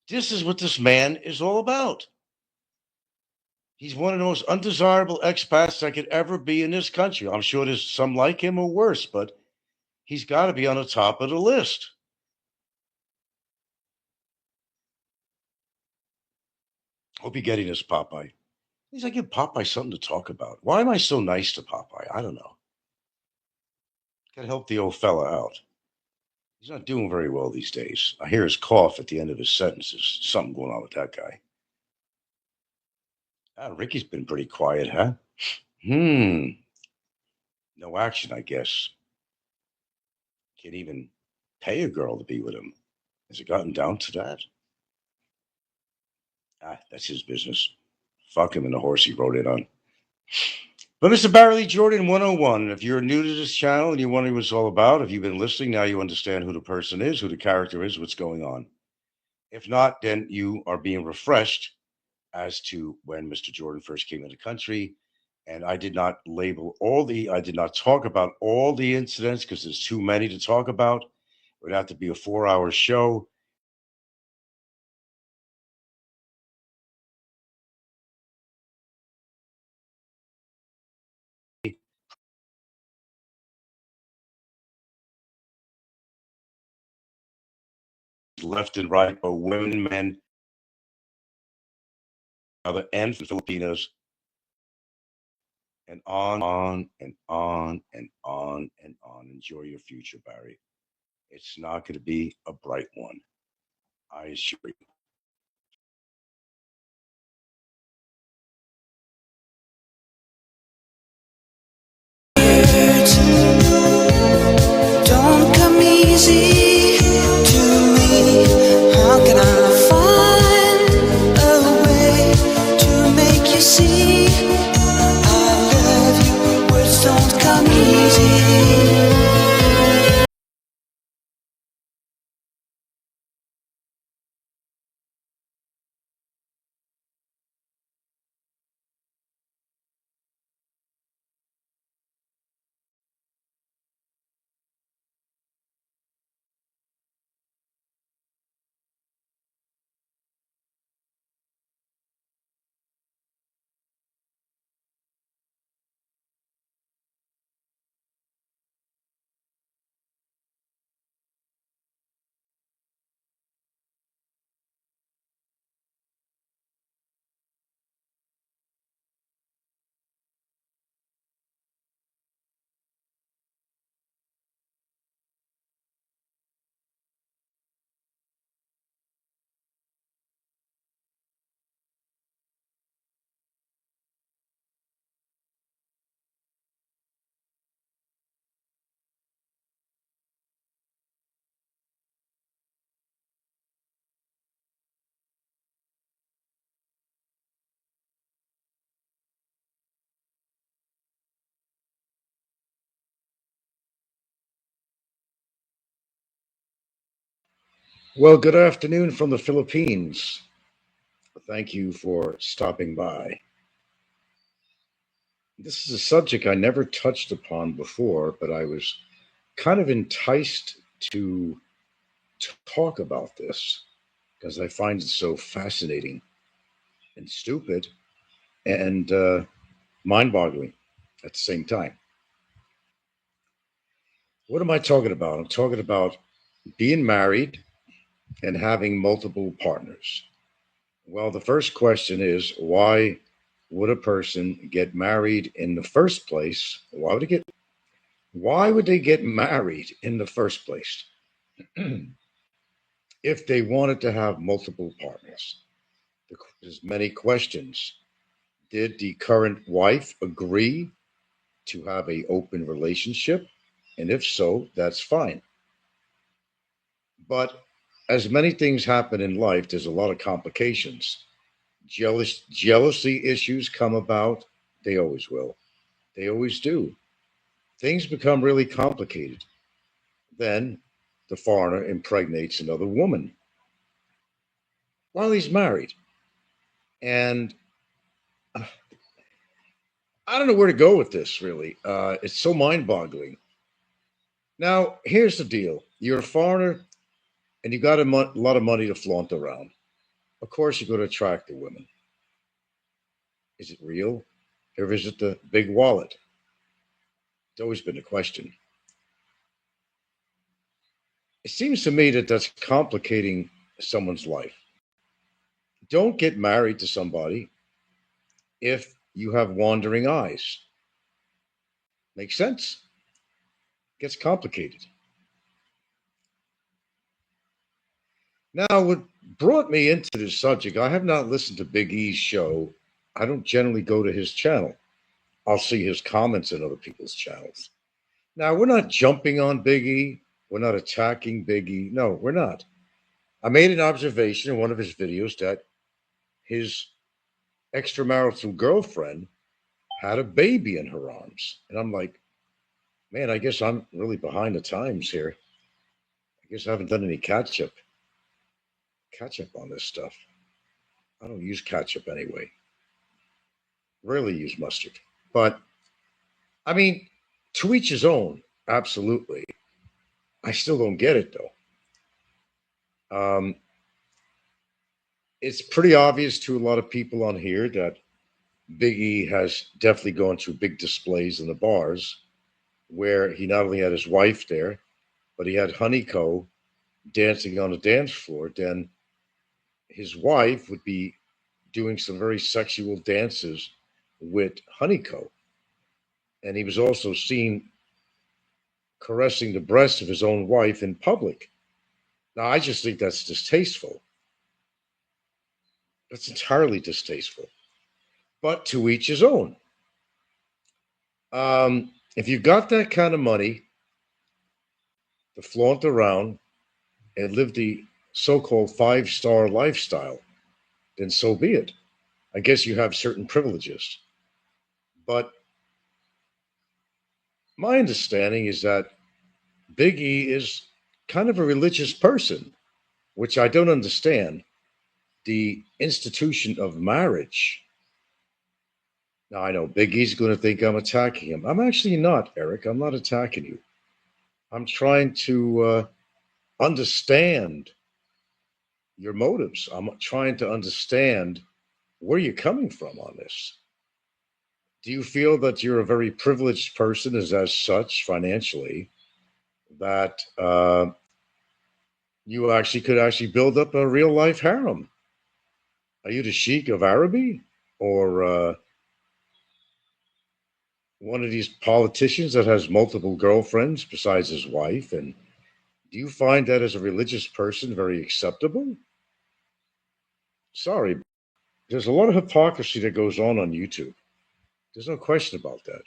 This is what this man is all about. He's one of the most undesirable expats that could ever be in this country. I'm sure there's some like him or worse, but he's got to be on the top of the list. Hope you're getting this, Popeye. He's like, give Popeye something to talk about. Why am I so nice to Popeye? I don't know. Gotta help the old fella out. He's not doing very well these days. I hear his cough at the end of his sentences. Something going on with that guy. Ricky's been pretty quiet, huh? No action, I guess. Can't even pay a girl to be with him. Has it gotten down to that? That's his business. Fuck him and the horse he rode in on. But Mr. Barry Jordan 101, if you're new to this channel and you're wondering what it's all about, if you've been listening, now you understand who the person is, who the character is, what's going on. If not, then you are being refreshed as to when Mr. Jordan first came into the country. And I did not I did not talk about all the incidents because there's too many to talk about. It would have to be a 4-hour show. Left and right, but women, men, other and Filipinos, and on and on and on and on. Enjoy your future, Barry. It's not going to be a bright one, I assure you. Don't come easy to me. How can I find a way to make you see I love you? Words don't come easy. Well, good afternoon from the Philippines. Thank you for stopping by. This is a subject I never touched upon before, but I was kind of enticed to talk about this because I find it so fascinating and stupid and mind-boggling at the same time. What am I talking about? I'm talking about being married and having multiple partners. Well, the first question is, why would a person get married in the first place? Why would they get married in the first place? If they wanted to have multiple partners? There's many questions. Did the current wife agree to have a open relationship? And if so, that's fine. But as many things happen in life, there's a lot of complications. Jealousy issues come about. They always will. They always do. Things become really complicated. Then the foreigner impregnates another woman while he's married. And I don't know where to go with this, really. It's so mind boggling. Now, here's the deal: you're a foreigner and you got a lot of money to flaunt around. Of course, you're going to attract the women. Is it real? Or is it the big wallet? It's always been a question. It seems to me that that's complicating someone's life. Don't get married to somebody if you have wandering eyes. Makes sense? Gets complicated. Now, what brought me into this subject, I have not listened to Big E's show. I don't generally go to his channel. I'll see his comments in other people's channels. Now, we're not jumping on Big E. We're not attacking Big E. No, we're not. I made an observation in one of his videos that his extramarital girlfriend had a baby in her arms. And I'm like, man, I guess I'm really behind the times here. I guess I haven't done any catch up on this stuff. I don't use ketchup anyway. Rarely use mustard. But I mean, to each his own, absolutely. I still don't get it though. It's pretty obvious to a lot of people on here that Big E has definitely gone to big displays in the bars where he not only had his wife there, but he had Honeyco dancing on the dance floor. Then his wife would be doing some very sexual dances with Honeyco. And he was also seen caressing the breasts of his own wife in public. Now, I just think that's distasteful. That's entirely distasteful. But to each his own. If you've got that kind of money to flaunt around and live the so-called five-star lifestyle, then so be it. I guess you have certain privileges. But my understanding is that Big E is kind of a religious person, which I don't understand. The institution of marriage. Now, I know Big E's going to think I'm attacking him. I'm actually not, Eric. I'm not attacking you. I'm trying to understand your motives. I'm trying to understand where you're coming from on this. Do you feel that you're a very privileged person as such financially that you actually could actually build up a real life harem? Are you the Sheikh of Araby or one of these politicians that has multiple girlfriends besides his wife? And do you find that as a religious person very acceptable? Sorry, there's a lot of hypocrisy that goes on YouTube. There's no question about that.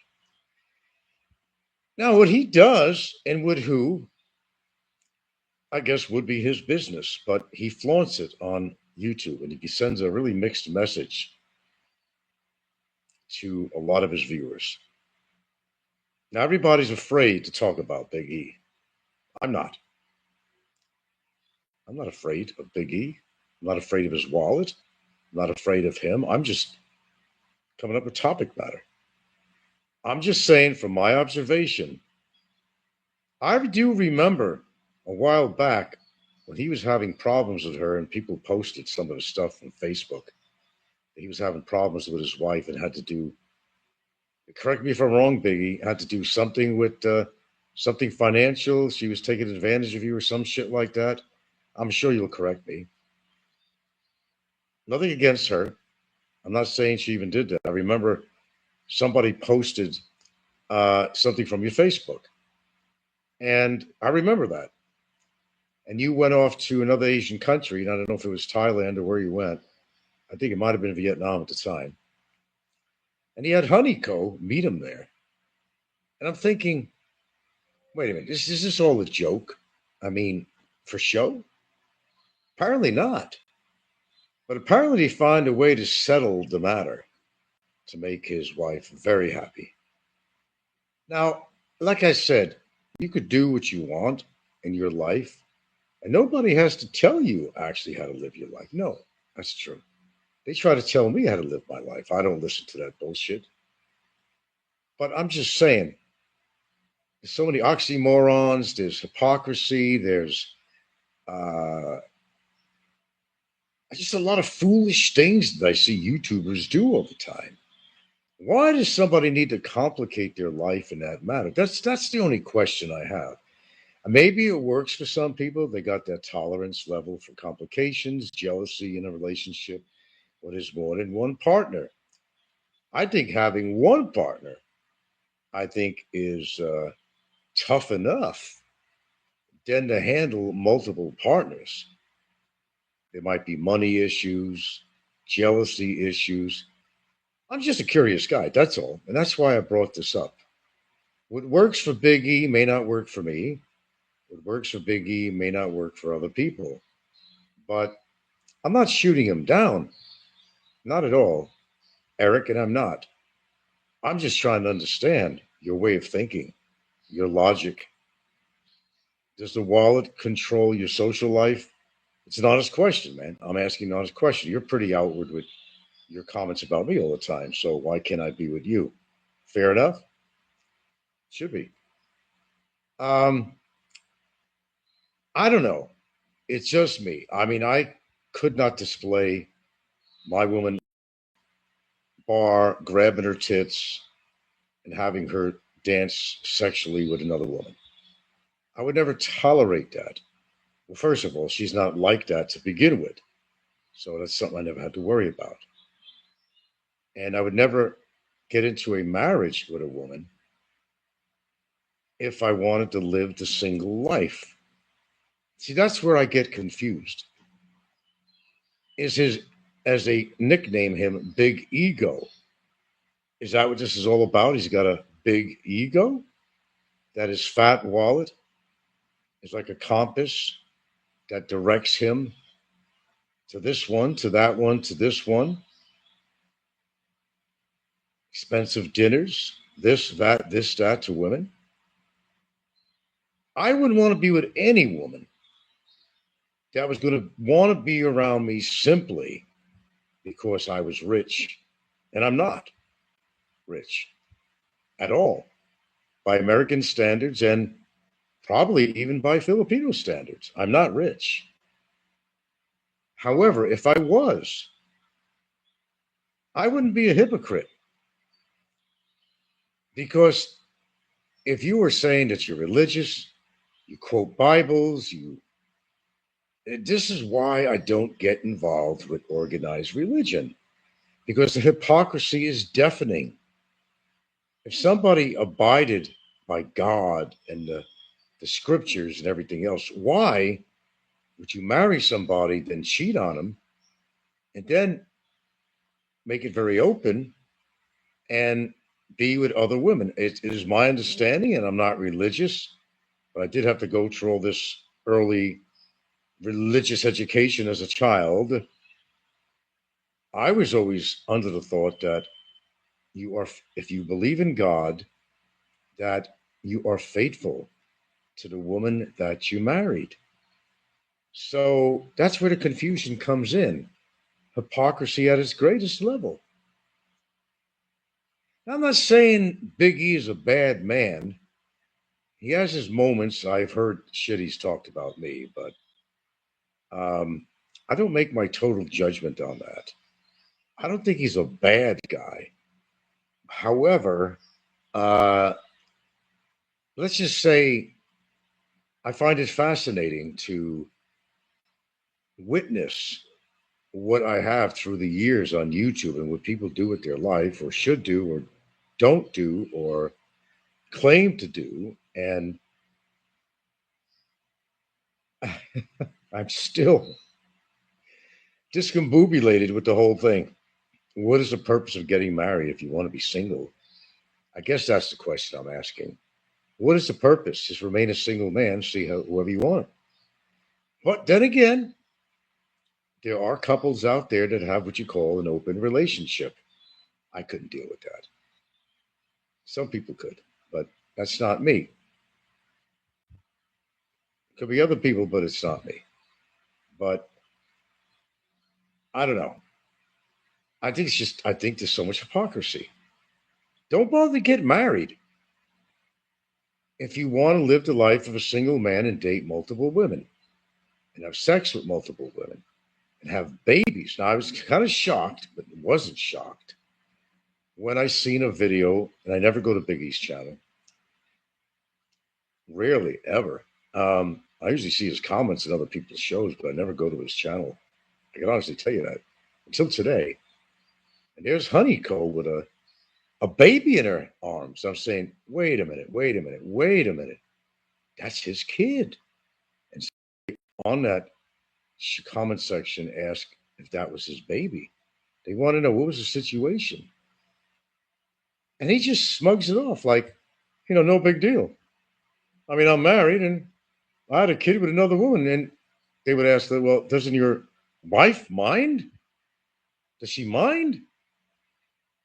Now, what he does and with who, I guess, would be his business, but he flaunts it on YouTube and he sends a really mixed message to a lot of his viewers. Now, everybody's afraid to talk about Big E. I'm not. I'm not afraid of Big E. I'm not afraid of his wallet. I'm not afraid of him. I'm just coming up with topic matter. I'm just saying from my observation, I do remember a while back when he was having problems with her and people posted some of his stuff on Facebook. He was having problems with his wife and had to do, correct me if I'm wrong, Biggie, had to do something with something financial. She was taking advantage of you or some shit like that. I'm sure you'll correct me. Nothing against her. I'm not saying she even did that. I remember somebody posted something from your Facebook, and I remember that. And you went off to another Asian country, and I don't know if it was Thailand or where you went. I think it might have been Vietnam at the time. And he had Honeyco meet him there. And I'm thinking, wait a minute, is this all a joke? I mean, for show? Apparently not. But apparently he found a way to settle the matter to make his wife very happy. Now, like I said, you could do what you want in your life, and nobody has to tell you actually how to live your life. No, that's true. They try to tell me how to live my life. I don't listen to that bullshit. But I'm just saying, there's so many oxymorons, there's hypocrisy, there's uh, just a lot of foolish things that I see YouTubers do all the time. Why does somebody need to complicate their life in that matter? That's the only question I have. Maybe it works for some people. They got that tolerance level for complications, jealousy in a relationship, what is more than one partner. I think having one partner, I think, is tough enough then to handle multiple partners. There might be money issues, jealousy issues. I'm just a curious guy, that's all. And that's why I brought this up. What works for Big E may not work for me. What works for Big E may not work for other people. But I'm not shooting him down. Not at all, Eric, and I'm not. I'm just trying to understand your way of thinking, your logic. Does the wallet control your social life? It's an honest question, man. I'm asking an honest question. You're pretty outward with your comments about me all the time, so why can't I be with you? Fair enough? Should be. Um, I don't know. It's just me. I mean, I could not display my woman bar grabbing her tits and having her dance sexually with another woman. I would never tolerate that. Well, first of all, she's not like that to begin with. So that's something I never had to worry about. And I would never get into a marriage with a woman if I wanted to live the single life. See, that's where I get confused. Is his, as they nickname him, Big Ego? Is that what this is all about? He's got a big ego? That his fat wallet is like a compass that directs him to this one, to that one, to this one. Expensive dinners, this, that to women. I wouldn't want to be with any woman that was going to want to be around me simply because I was rich. And I'm not rich at all by American standards and probably even by Filipino standards. I'm not rich. However, if I was, I wouldn't be a hypocrite because if you were saying that you're religious, you quote Bibles, this is why I don't get involved with organized religion because the hypocrisy is deafening. If somebody abided by God and the scriptures and everything else, why would you marry somebody, then cheat on them, and then make it very open and be with other women? It is my understanding, and I'm not religious, but I did have to go through all this early religious education as a child. I was always under the thought that you are, if you believe in God, that you are faithful to the woman that you married. So that's where the confusion comes in. Hypocrisy at its greatest level. Now, I'm not saying Big E is a bad man. He has his moments. I've heard shit he's talked about me, but I don't make my total judgment on that. I don't think he's a bad guy. However, uh, let's just say I find it fascinating to witness what I have through the years on YouTube and what people do with their life or should do or don't do or claim to do. And I'm still discombobulated with the whole thing. What is the purpose of getting married if you want to be single? I guess that's the question I'm asking. What is the purpose? Just remain a single man, see whoever you want. But then again, there are couples out there that have what you call an open relationship. I couldn't deal with that. Some people could, but that's not me. Could be other people, but it's not me. But I don't know. I think there's so much hypocrisy. Don't bother to get married if you want to live the life of a single man and date multiple women and have sex with multiple women and have babies. Now, I was kind of shocked, but wasn't shocked when I seen a video, and I never go to Big E's channel. Rarely, ever. I usually see his comments in other people's shows, but I never go to his channel. I can honestly tell you that until today. And there's Honeycomb with a baby in her arms. I'm saying, wait a minute. That's his kid. And on that comment section, ask if that was his baby. They want to know what was the situation. And he just smugs it off like, no big deal. I mean, I'm married and I had a kid with another woman. And they would ask, well, doesn't your wife mind? Does she mind?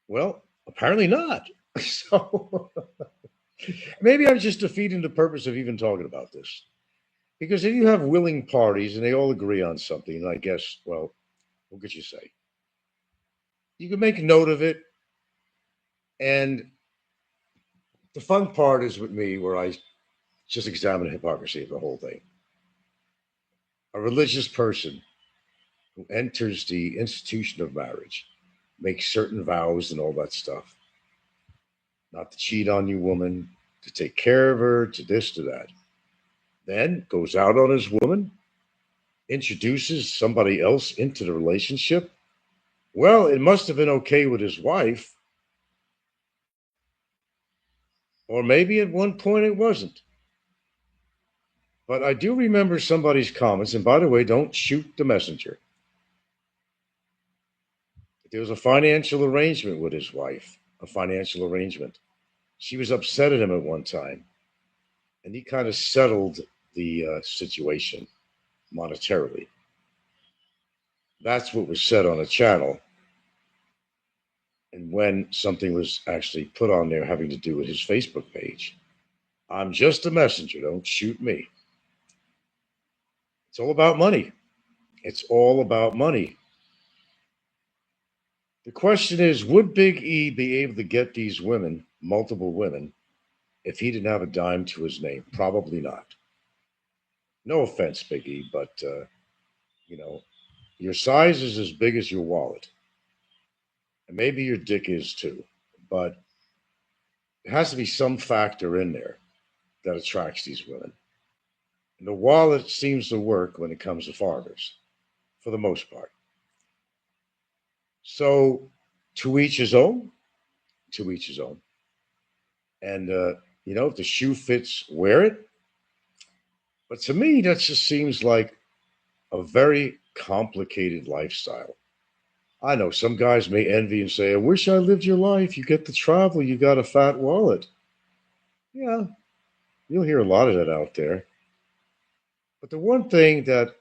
Well, apparently not. So maybe I'm just defeating the purpose of even talking about this. Because if you have willing parties and they all agree on something, I guess, well, what could you say? You can make note of it. And the fun part is with me where I just examine the hypocrisy of the whole thing. A religious person who enters the institution of marriage makes certain vows and all that stuff. Not to cheat on your woman, to take care of her, to this, to that. Then goes out on his woman, introduces somebody else into the relationship. Well, it must have been okay with his wife. Or maybe at one point it wasn't. But I do remember somebody's comments, and by the way, don't shoot the messenger. There was a financial arrangement with his wife, a financial arrangement. She was upset at him at one time, and he kind of settled the situation monetarily. That's what was said on a channel. And when something was actually put on there having to do with his Facebook page, I'm just a messenger, don't shoot me. It's all about money. It's all about money. The question is, would Big E be able to get these women, multiple women, if he didn't have a dime to his name? Probably not. No offense, Big E, but, your size is as big as your wallet. And maybe your dick is too. But there has to be some factor in there that attracts these women. And the wallet seems to work when it comes to foreigners, for the most part. So, to each his own. To each his own. And, if the shoe fits, wear it. But to me, that just seems like a very complicated lifestyle. I know some guys may envy and say, I wish I lived your life. You get to travel, you got a fat wallet. Yeah, you'll hear a lot of that out there. But the one thing that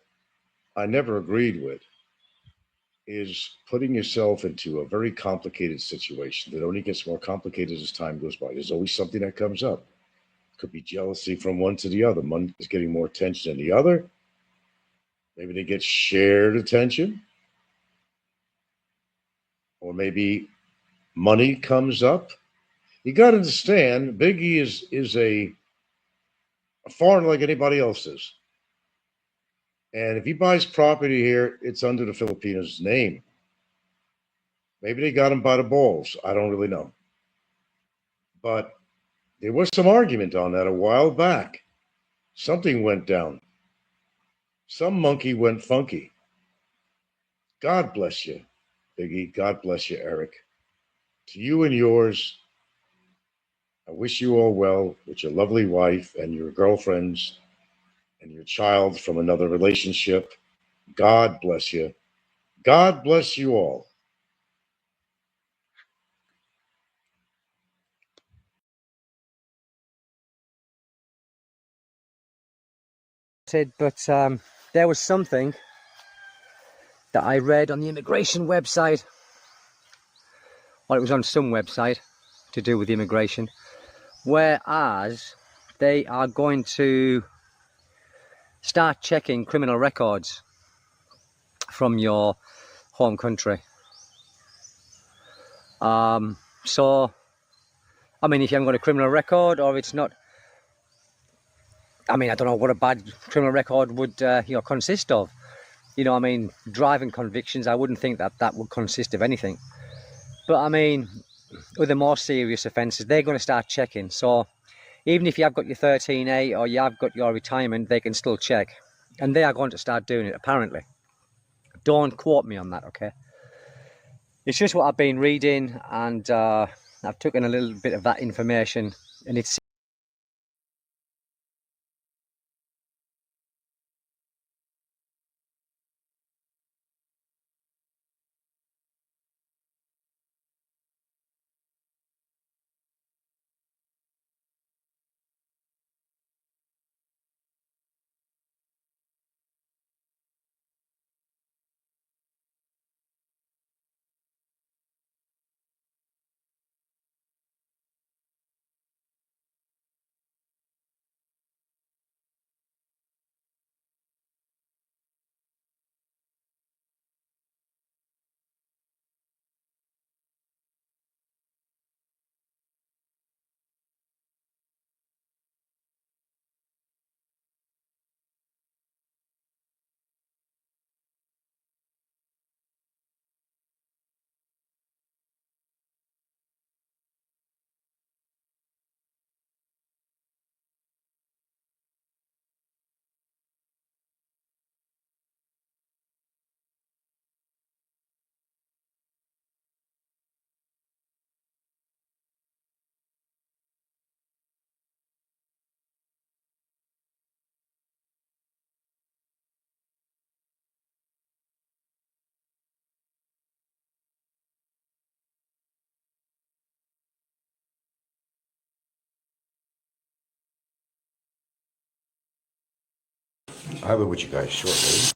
I never agreed with is putting yourself into a very complicated situation that only gets more complicated as time goes by. There's always something that comes up. Could be jealousy from one to the other. One is getting more attention than the other. Maybe they get shared attention. Or maybe money comes up. You got to understand, Big E is a foreigner like anybody else is. And if he buys property here, it's under the Filipinas' name. Maybe they got him by the balls. I don't really know. But there was some argument on that a while back. Something went down. Some monkey went funky. God bless you, Biggie. God bless you, Eric. To you and yours, I wish you all well with your lovely wife and your girlfriends and your child from another relationship. God bless you. God bless you all. But there was something that I read on the immigration website. Well, it was on some website to do with immigration, whereas they are going to start checking criminal records from your home country. So, I mean, if you haven't got a criminal record, or it's not, I mean, I don't know what a bad criminal record would, consist of. You know, I mean, driving convictions, I wouldn't think that that would consist of anything. But I mean, with the more serious offences, they're going to start checking. So even if you have got your 13A or you have got your retirement, they can still check. And they are going to start doing it, apparently. Don't quote me on that, okay? It's just what I've been reading, and I've taken a little bit of that information, and it's I'll be with you guys shortly.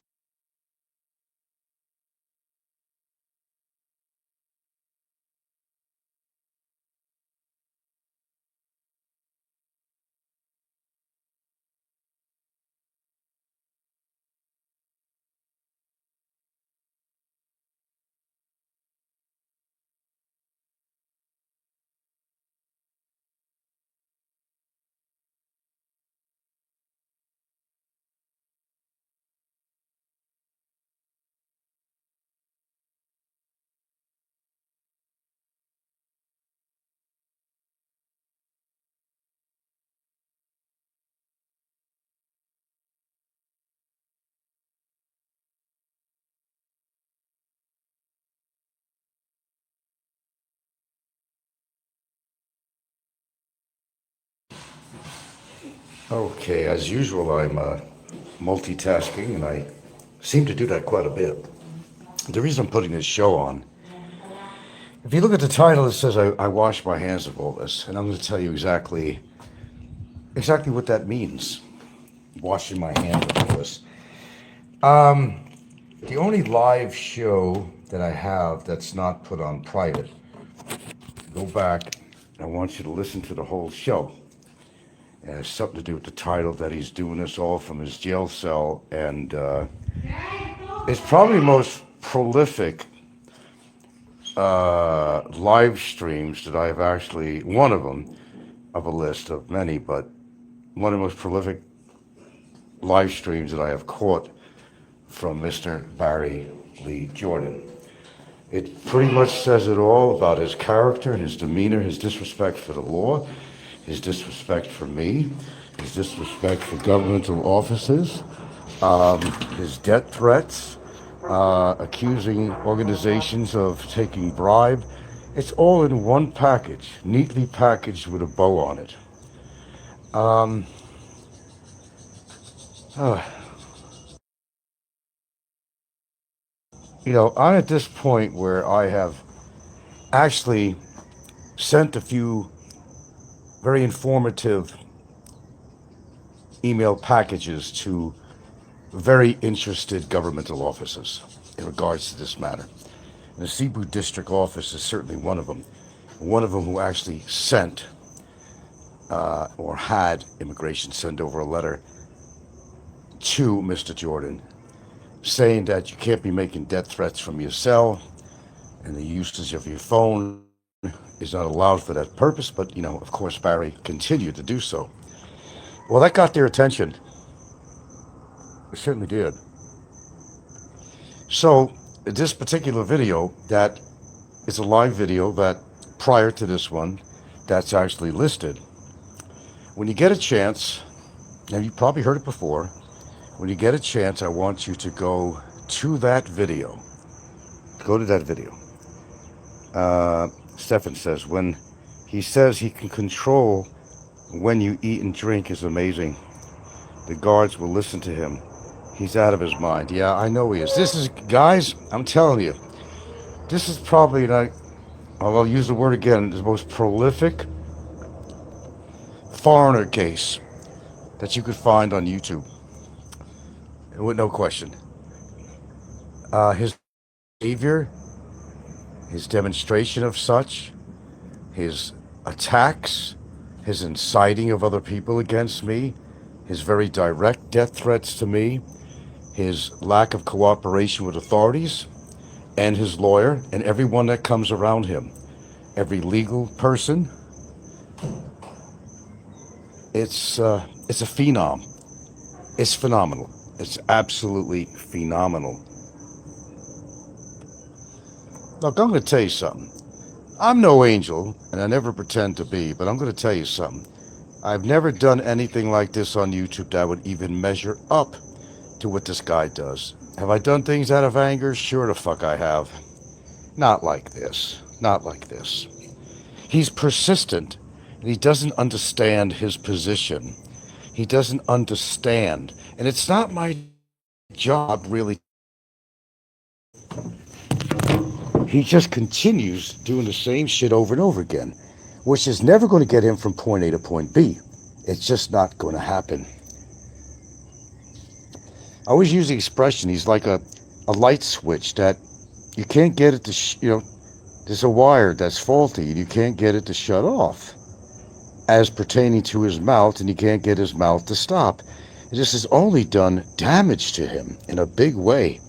Okay, as usual, I'm multitasking, and I seem to do that quite a bit. The reason I'm putting this show on, if you look at the title, it says I wash my hands of all this, and I'm going to tell you exactly what that means, washing my hands of all this. The only live show that I have that's not put on private, go back, I want you to listen to the whole show. It has something to do with the title, that he's doing this all from his jail cell, and it's probably the most prolific live streams that I've actually, one of them, of a list of many, but one of the most prolific live streams that I have caught from Mr. Barry Lee Jordan. It pretty much says it all about his character and his demeanor, his disrespect for the law, his disrespect for me, his disrespect for governmental offices, his death threats, accusing organizations of taking bribe. It's all in one package, neatly packaged with a bow on it. You know, I'm at this point where I have actually sent a few very informative email packages to very interested governmental offices in regards to this matter. And the Cebu district office is certainly one of them. One of them who actually sent or had immigration send over a letter to Mr. Jordan saying that you can't be making death threats from your cell and the usage of your phone is not allowed for that purpose. But, you know, of course, Barry continued to do so. Well, that got their attention. It certainly did. So this particular video, that is a live video that prior to this one, that's actually listed. When you get a chance, and you probably heard it before, when you get a chance, I want you to go to that video. Go to that video. Stefan says, when he says he can control when you eat and drink is amazing. The guards will listen to him. He's out of his mind. Yeah, I know he is. This is, guys, I'm telling you, this is probably, not, I'll use the word again, the most prolific foreigner case that you could find on YouTube. With no question. His behavior, his demonstration of such, his attacks, his inciting of other people against me, his very direct death threats to me, his lack of cooperation with authorities, and his lawyer, and everyone that comes around him, every legal person. It's a phenom. It's phenomenal. It's absolutely phenomenal. Look, I'm going to tell you something. I'm no angel, and I never pretend to be, but I'm going to tell you something. I've never done anything like this on YouTube that would even measure up to what this guy does. Have I done things out of anger? Sure the fuck I have. Not like this. Not like this. He's persistent, and he doesn't understand his position. He doesn't understand. And it's not my job, really. He just continues doing the same shit over and over again, which is never going to get him from point A to point B. It's just not going to happen. I always use the expression, he's like a light switch that you can't get it to, there's a wire that's faulty and you can't get it to shut off as pertaining to his mouth, and you can't get his mouth to stop. This has only done damage to him in a big way.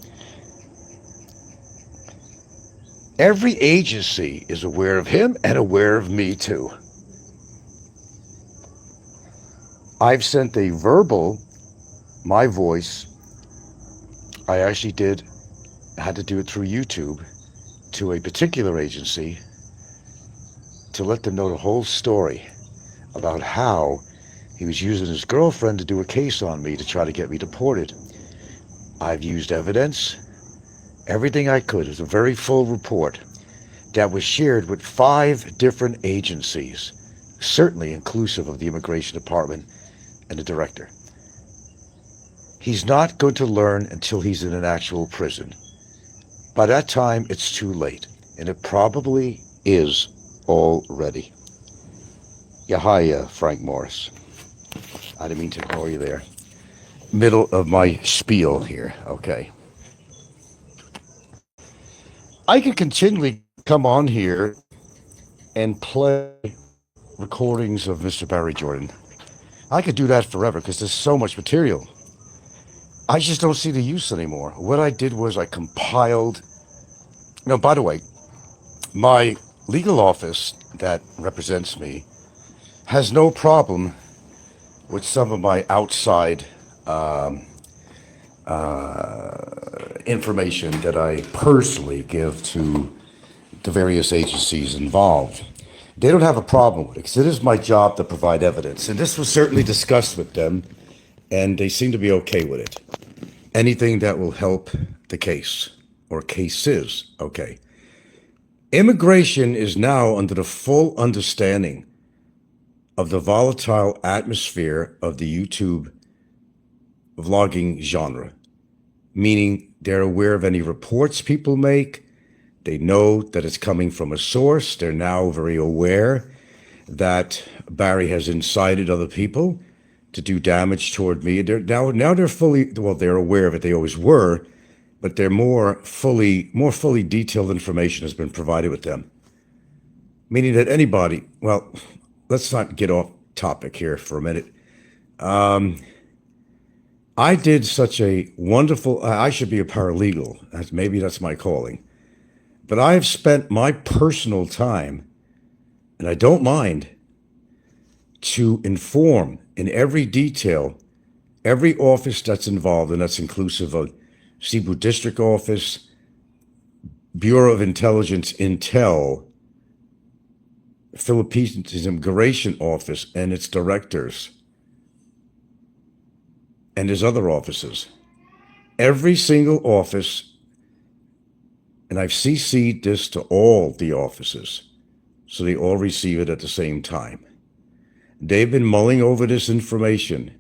Every agency is aware of him and aware of me too. I've sent a verbal, my voice, I actually had to do it through YouTube, to a particular agency to let them know the whole story about how he was using his girlfriend to do a case on me to try to get me deported. I've used evidence, everything I could. It was a very full report that was shared with 5 different agencies, certainly inclusive of the Immigration Department and the director. He's not going to learn until he's in an actual prison. By that time, it's too late, and it probably is already. Yeah, hi, Frank Morris. I didn't mean to ignore you there. Middle of my spiel here, okay. I could continually come on here and play recordings of Mr. Barry Jordan. I could do that forever because there's so much material. I just don't see the use anymore. What I did was I compiled. Now, by the way, my legal office that represents me has no problem with some of my outside information that I personally give to the various agencies involved. They don't have a problem with it because it is my job to provide evidence. And this was certainly discussed with them, and they seem to be okay with it. Anything that will help the case, or cases, okay. Immigration is now under the full understanding of the volatile atmosphere of the YouTube vlogging genre, meaning they're aware of any reports people make. They know that it's coming from a source. They're now very aware that Barry has incited other people to do damage toward me. Now they're fully, well, they're aware of it. They always were, but they're more fully detailed information has been provided with them. Meaning that anybody, well, let's not get off topic here for a minute. I did such a wonderful, I should be a paralegal. Maybe that's my calling. But I've spent my personal time, and I don't mind, to inform in every detail every office that's involved, and that's inclusive of Cebu District Office, Bureau of Intelligence Intel, Philippines Immigration Office and its directors, and his other offices. Every single office, and I've CC'd this to all the offices, so they all receive it at the same time. They've been mulling over this information,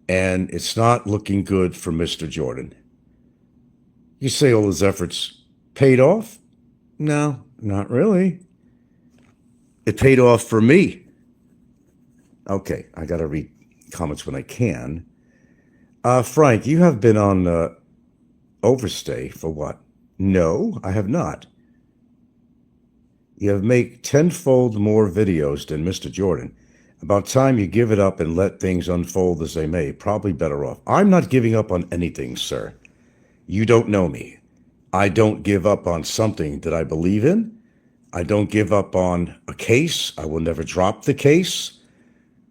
and it's not looking good for Mr. Jordan. You say all his efforts paid off? No, not really. It paid off for me. Okay, I got to read comments when I can. Frank, you have been on overstay for what? No, I have not. You have made tenfold more videos than Mr. Jordan. About time you give it up and let things unfold as they may. Probably better off. I'm not giving up on anything, sir. You don't know me. I don't give up on something that I believe in. I don't give up on a case. I will never drop the case.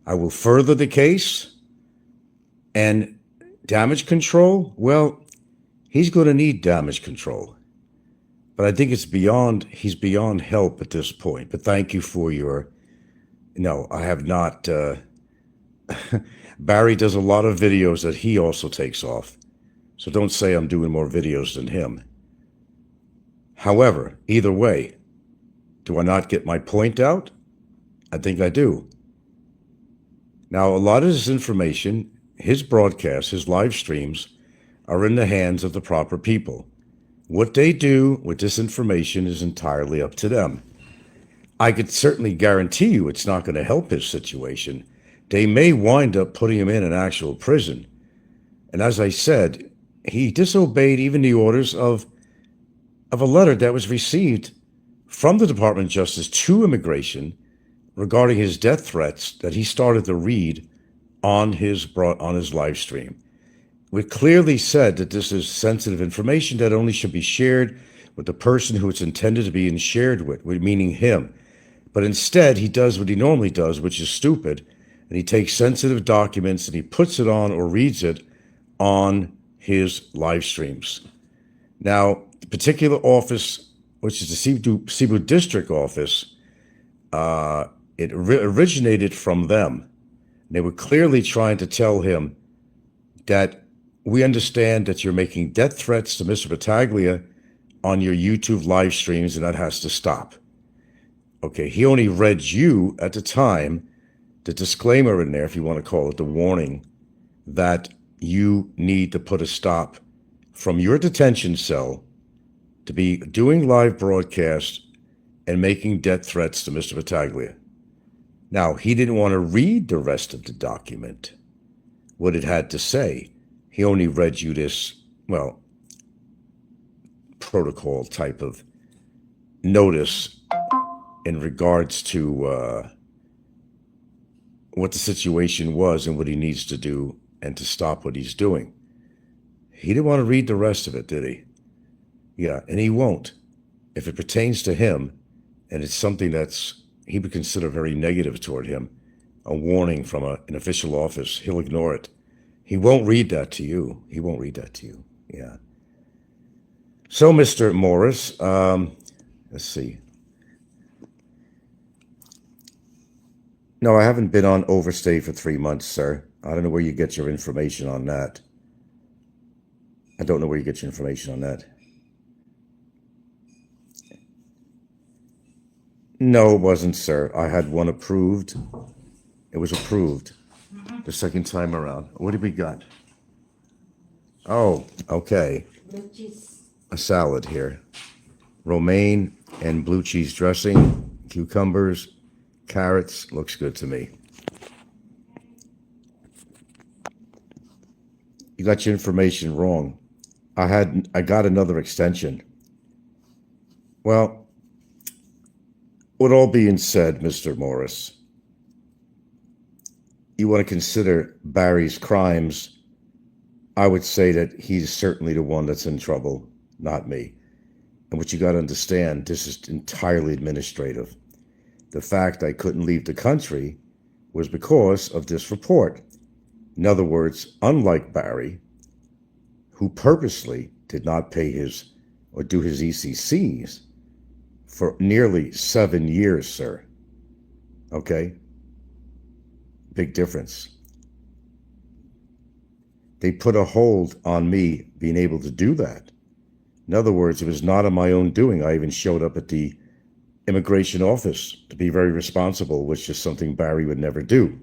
I will further the case. And damage control, well, he's going to need damage control. But I think he's beyond help at this point. But thank you for your, no, I have not. Barry does a lot of videos that he also takes off. So don't say I'm doing more videos than him. However, either way, do I not get my point out? I think I do. Now, a lot of this information, his broadcasts, his live streams, are in the hands of the proper people. What they do with this information is entirely up to them. I could certainly guarantee you it's not going to help his situation. They may wind up putting him in an actual prison. And as I said, he disobeyed even the orders of a letter that was received from the Department of Justice to Immigration regarding his death threats that he started to read on his live stream. We clearly said that this is sensitive information that only should be shared with the person who it's intended to be shared with, meaning him. But instead, he does what he normally does, which is stupid, and he takes sensitive documents and he puts it on or reads it on his live streams. Now, the particular office, which is the Cebu District Office, it originated from them. They were clearly trying to tell him that we understand that you're making death threats to Mr. Battaglia on your YouTube live streams, and that has to stop. Okay, he only read you at the time, the disclaimer in there, if you want to call it, the warning, that you need to put a stop from your detention cell to be doing live broadcasts and making death threats to Mr. Battaglia. Now, he didn't want to read the rest of the document, what it had to say. He only read you this, well, protocol type of notice in regards to what the situation was and what he needs to do and to stop what he's doing. He didn't want to read the rest of it, did he? Yeah, and he won't. If it pertains to him and it's something that's he would consider very negative toward him, a warning from an official office, he'll ignore it. He won't read that to you. He won't read that to you. Yeah. So, Mr. Morris, let's see. No, I haven't been on overstay for 3 months, sir. I don't know where you get your information on that. I don't know where you get your information on that. No, it wasn't, sir. I had one approved. It was approved the second time around. What did we got? Oh, okay. A salad here. Romaine and blue cheese dressing, cucumbers, carrots. Looks good to me. You got your information wrong. I got another extension. Well, with all being said, Mr. Morris, you want to consider Barry's crimes, I would say that he's certainly the one that's in trouble, not me. And what you got to understand, this is entirely administrative. The fact I couldn't leave the country was because of this report. In other words, unlike Barry, who purposely did not pay his or do his ECCs for nearly 7 years, sir. Okay? Big difference. They put a hold on me being able to do that. In other words, it was not of my own doing. I even showed up at the immigration office to be very responsible, which is something Barry would never do.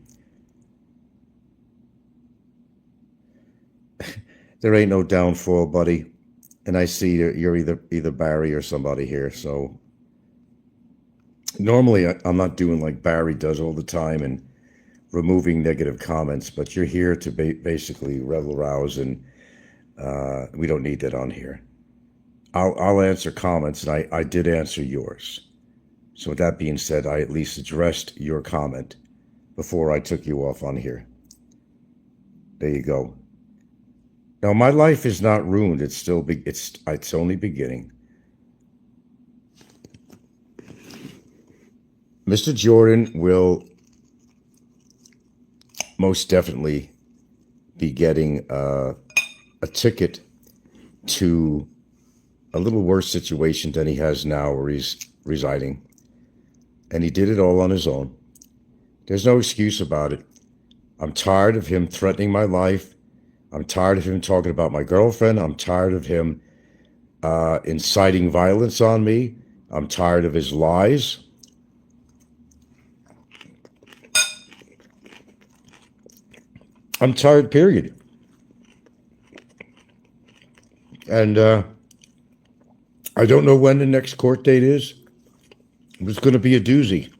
There ain't no downfall, buddy. And I see you're either Barry or somebody here. So normally I'm not doing like Barry does all the time and removing negative comments, but you're here to basically rebel rouse, and we don't need that on here. I'll answer comments, and I did answer yours. So with that being said, I at least addressed your comment before I took you off on here. There you go. Now, my life is not ruined. It's still it's only beginning. Mr. Jordan will most definitely be getting a ticket to a little worse situation than he has now where he's residing. And he did it all on his own. There's no excuse about it. I'm tired of him threatening my life. I'm tired of him talking about my girlfriend. I'm tired of him inciting violence on me. I'm tired of his lies. I'm tired, period. And I don't know when the next court date is. It's going to be a doozy.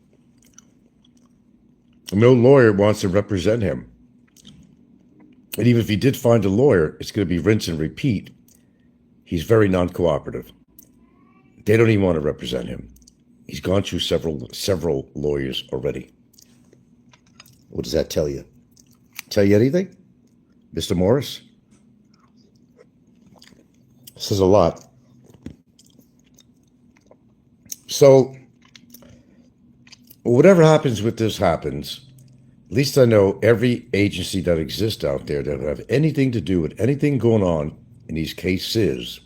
No lawyer wants to represent him. And even if he did find a lawyer, it's going to be rinse and repeat. He's very non-cooperative. They don't even want to represent him. He's gone through several lawyers already. What does that tell you? Tell you anything, Mr. Morris? Says a lot. So, whatever happens with this happens. At least I know every agency that exists out there that have anything to do with anything going on in these cases.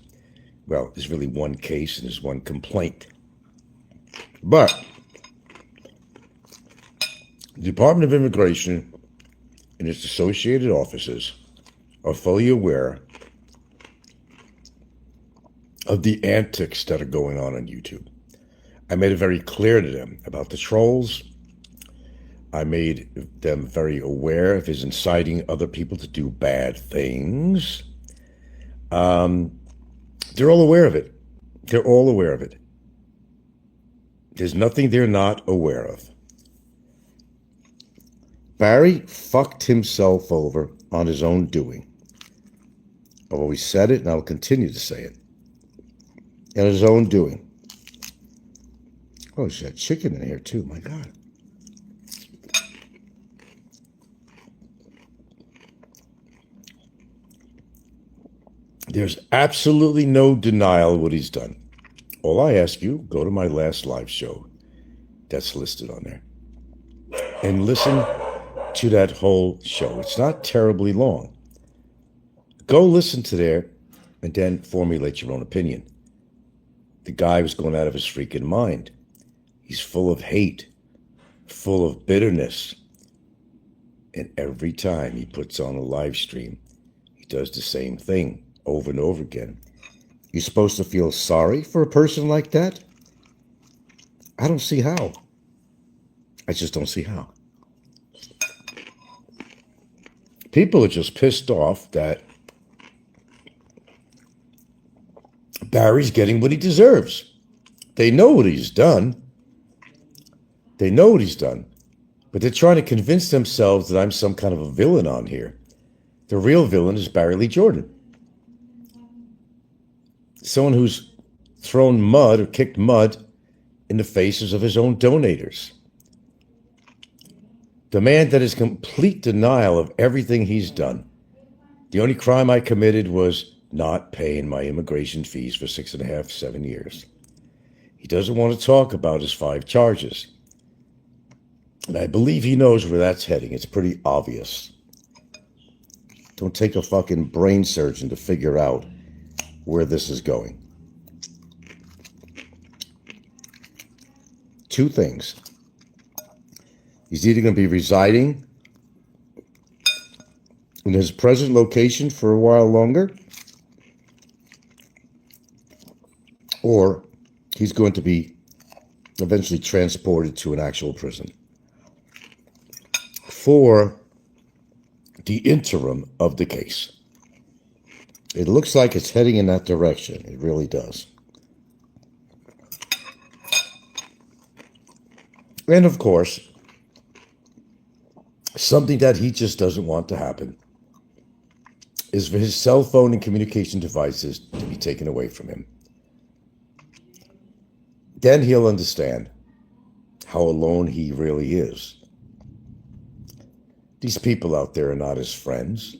Well, there's really one case and there's one complaint. But the Department of Immigration and its associated offices are fully aware of the antics that are going on YouTube. I made it very clear to them about the trolls. I made them very aware of his inciting other people to do bad things. They're all aware of it. They're all aware of it. There's nothing they're not aware of. Barry fucked himself over on his own doing. I've always said it, and I'll continue to say it. On his own doing. Oh, there's that chicken in here, too. My God. There's absolutely no denial of what he's done. All I ask you, go to my last live show that's listed on there and listen to that whole show. It's not terribly long. Go listen to there and then formulate your own opinion. The guy was going out of his freaking mind. He's full of hate, full of bitterness. And every time he puts on a live stream, he does the same thing over and over again. You're supposed to feel sorry for a person like that? I don't see how. I just don't see how. People are just pissed off that Barry's getting what he deserves. They know what he's done. They know what he's done. But they're trying to convince themselves that I'm some kind of a villain on here. The real villain is Barry Lee Jordan. Someone who's thrown mud or kicked mud in the faces of his own donators. The man that is complete denial of everything he's done. The only crime I committed was not paying my immigration fees for 6.5, 7 years. He doesn't want to talk about his 5 charges. And I believe he knows where that's heading. It's pretty obvious. Don't take a fucking brain surgeon to figure out where this is going. 2 things. He's either going to be residing in his present location for a while longer, or he's going to be eventually transported to an actual prison for the interim of the case. It looks like it's heading in that direction. It really does. And of course, something that he just doesn't want to happen is for his cell phone and communication devices to be taken away from him. Then he'll understand how alone he really is. These people out there are not his friends.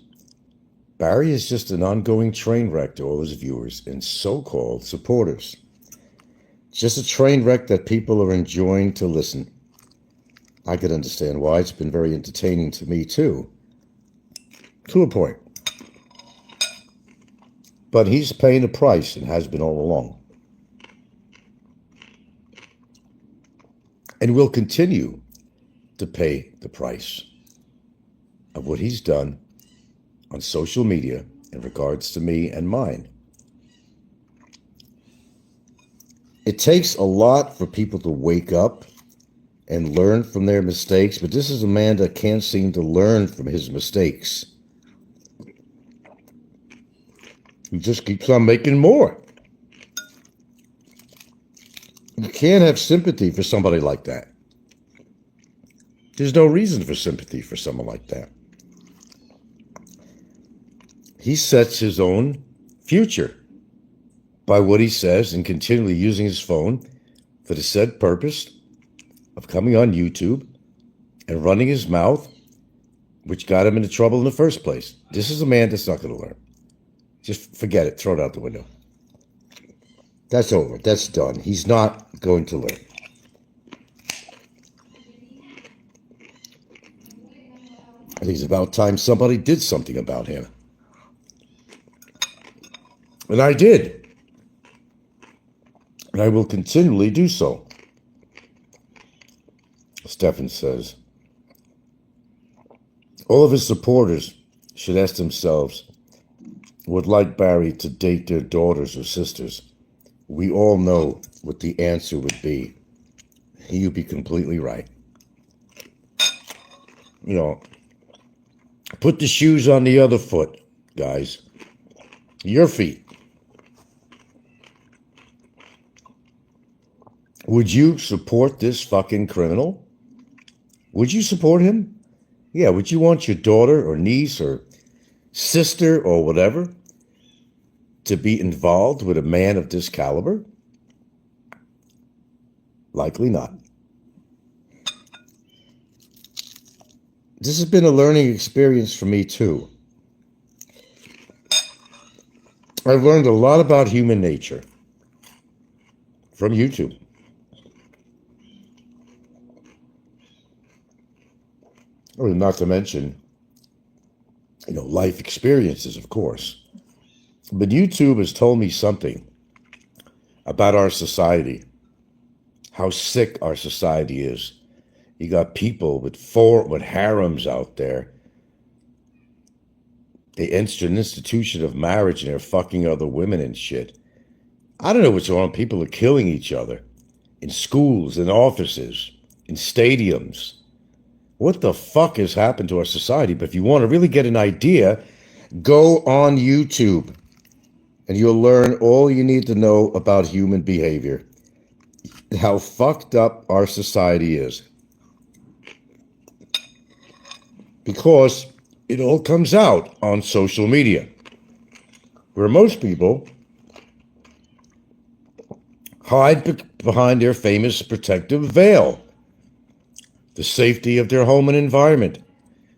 Barry is just an ongoing train wreck to all his viewers and so-called supporters. Just a train wreck that people are enjoying to listen. I could understand why. It's been very entertaining to me too. To a point. But he's paying a price and has been all along. And will continue to pay the price of what he's done on social media in regards to me and mine. It takes a lot for people to wake up and learn from their mistakes, but this is a man that can't seem to learn from his mistakes. He just keeps on making more. You can't have sympathy for somebody like that. There's no reason for sympathy for someone like that. He sets his own future by what he says and continually using his phone for the said purpose of coming on YouTube and running his mouth, which got him into trouble in the first place. This is a man that's not going to learn. Just forget it. Throw it out the window. That's over. That's done. He's not going to learn. I think it's about time somebody did something about him. And I did. And I will continually do so. Stefan says, all of his supporters should ask themselves, would like Barry to date their daughters or sisters? We all know what the answer would be. You'd be completely right. You know, put the shoes on the other foot, guys. Your feet. Would you support this fucking criminal? Would you support him? Yeah, would you want your daughter or niece or sister or whatever to be involved with a man of this caliber? Likely not. This has been a learning experience for me too. I've learned a lot about human nature from YouTube. Or not to mention, life experiences, of course. But YouTube has told me something about our society, how sick our society is. You got people with harems out there They entered an institution of marriage and they're fucking other women and shit. I don't know what's wrong. People are killing each other in schools, in offices, in stadiums. What the fuck has happened to our society? But if you want to really get an idea, go on YouTube and you'll learn all you need to know about human behavior. How fucked up our society is. Because it all comes out on social media, where most people hide behind their famous protective veil. The safety of their home and environment,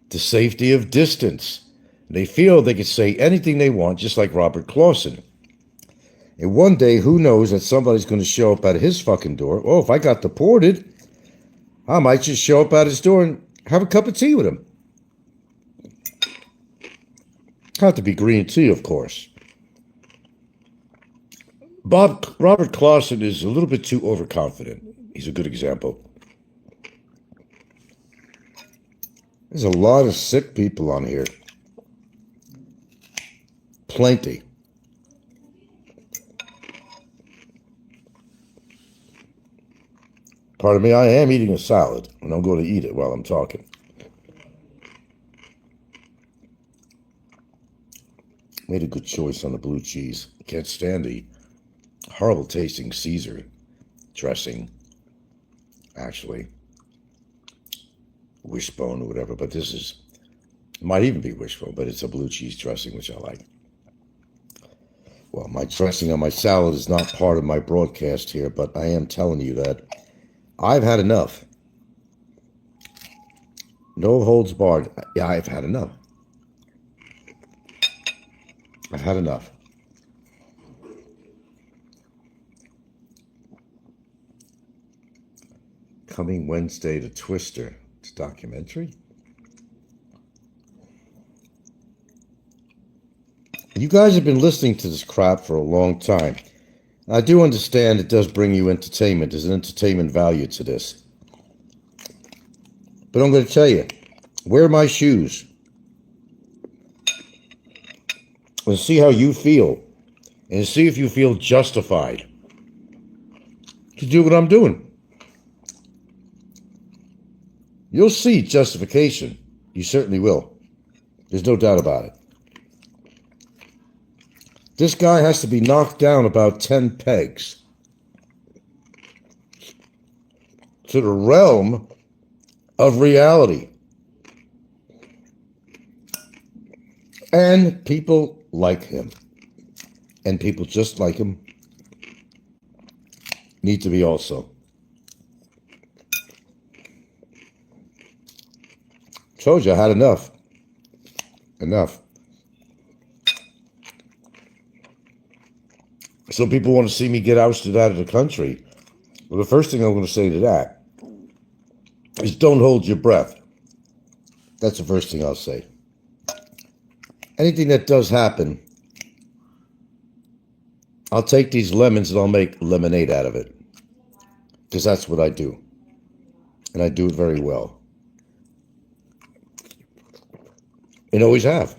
the safety of distance. They feel they can say anything they want, just like Robert Clausen. And one day, who knows that somebody's going to show up at his fucking door. Oh, if I got deported, I might just show up at his door and have a cup of tea with him. Have to be green tea, of course. Robert Clausen is a little bit too overconfident. He's a good example. There's a lot of sick people on here. Plenty. Pardon me, I am eating a salad, and I'm going to eat it while I'm talking. Made a good choice on the blue cheese. Can't stand the horrible tasting Caesar dressing, actually. Wishbone or whatever, but this is, it might even be wishbone, but it's a blue cheese dressing, which I like. Well, my dressing on my salad is not part of my broadcast here, but I am telling you that I've had enough. No holds barred. Yeah, I've had enough. I've had enough. Coming Wednesday to Twister. It's a documentary. You guys have been listening to this crap for a long time. I do understand it does bring you entertainment. There's an entertainment value to this. But I'm going to tell you, wear my shoes. And see how you feel. And see if you feel justified to do what I'm doing. You'll see justification. You certainly will. There's no doubt about it. This guy has to be knocked down about 10 pegs to the realm of reality. And people like him. And people just like him need to be also. Told you I had enough. Enough. Some people want to see me get ousted out of the country. Well, the first thing I'm going to say to that is don't hold your breath. That's the first thing I'll say. Anything that does happen, I'll take these lemons and I'll make lemonade out of it. Because that's what I do. And I do it very well. And always have.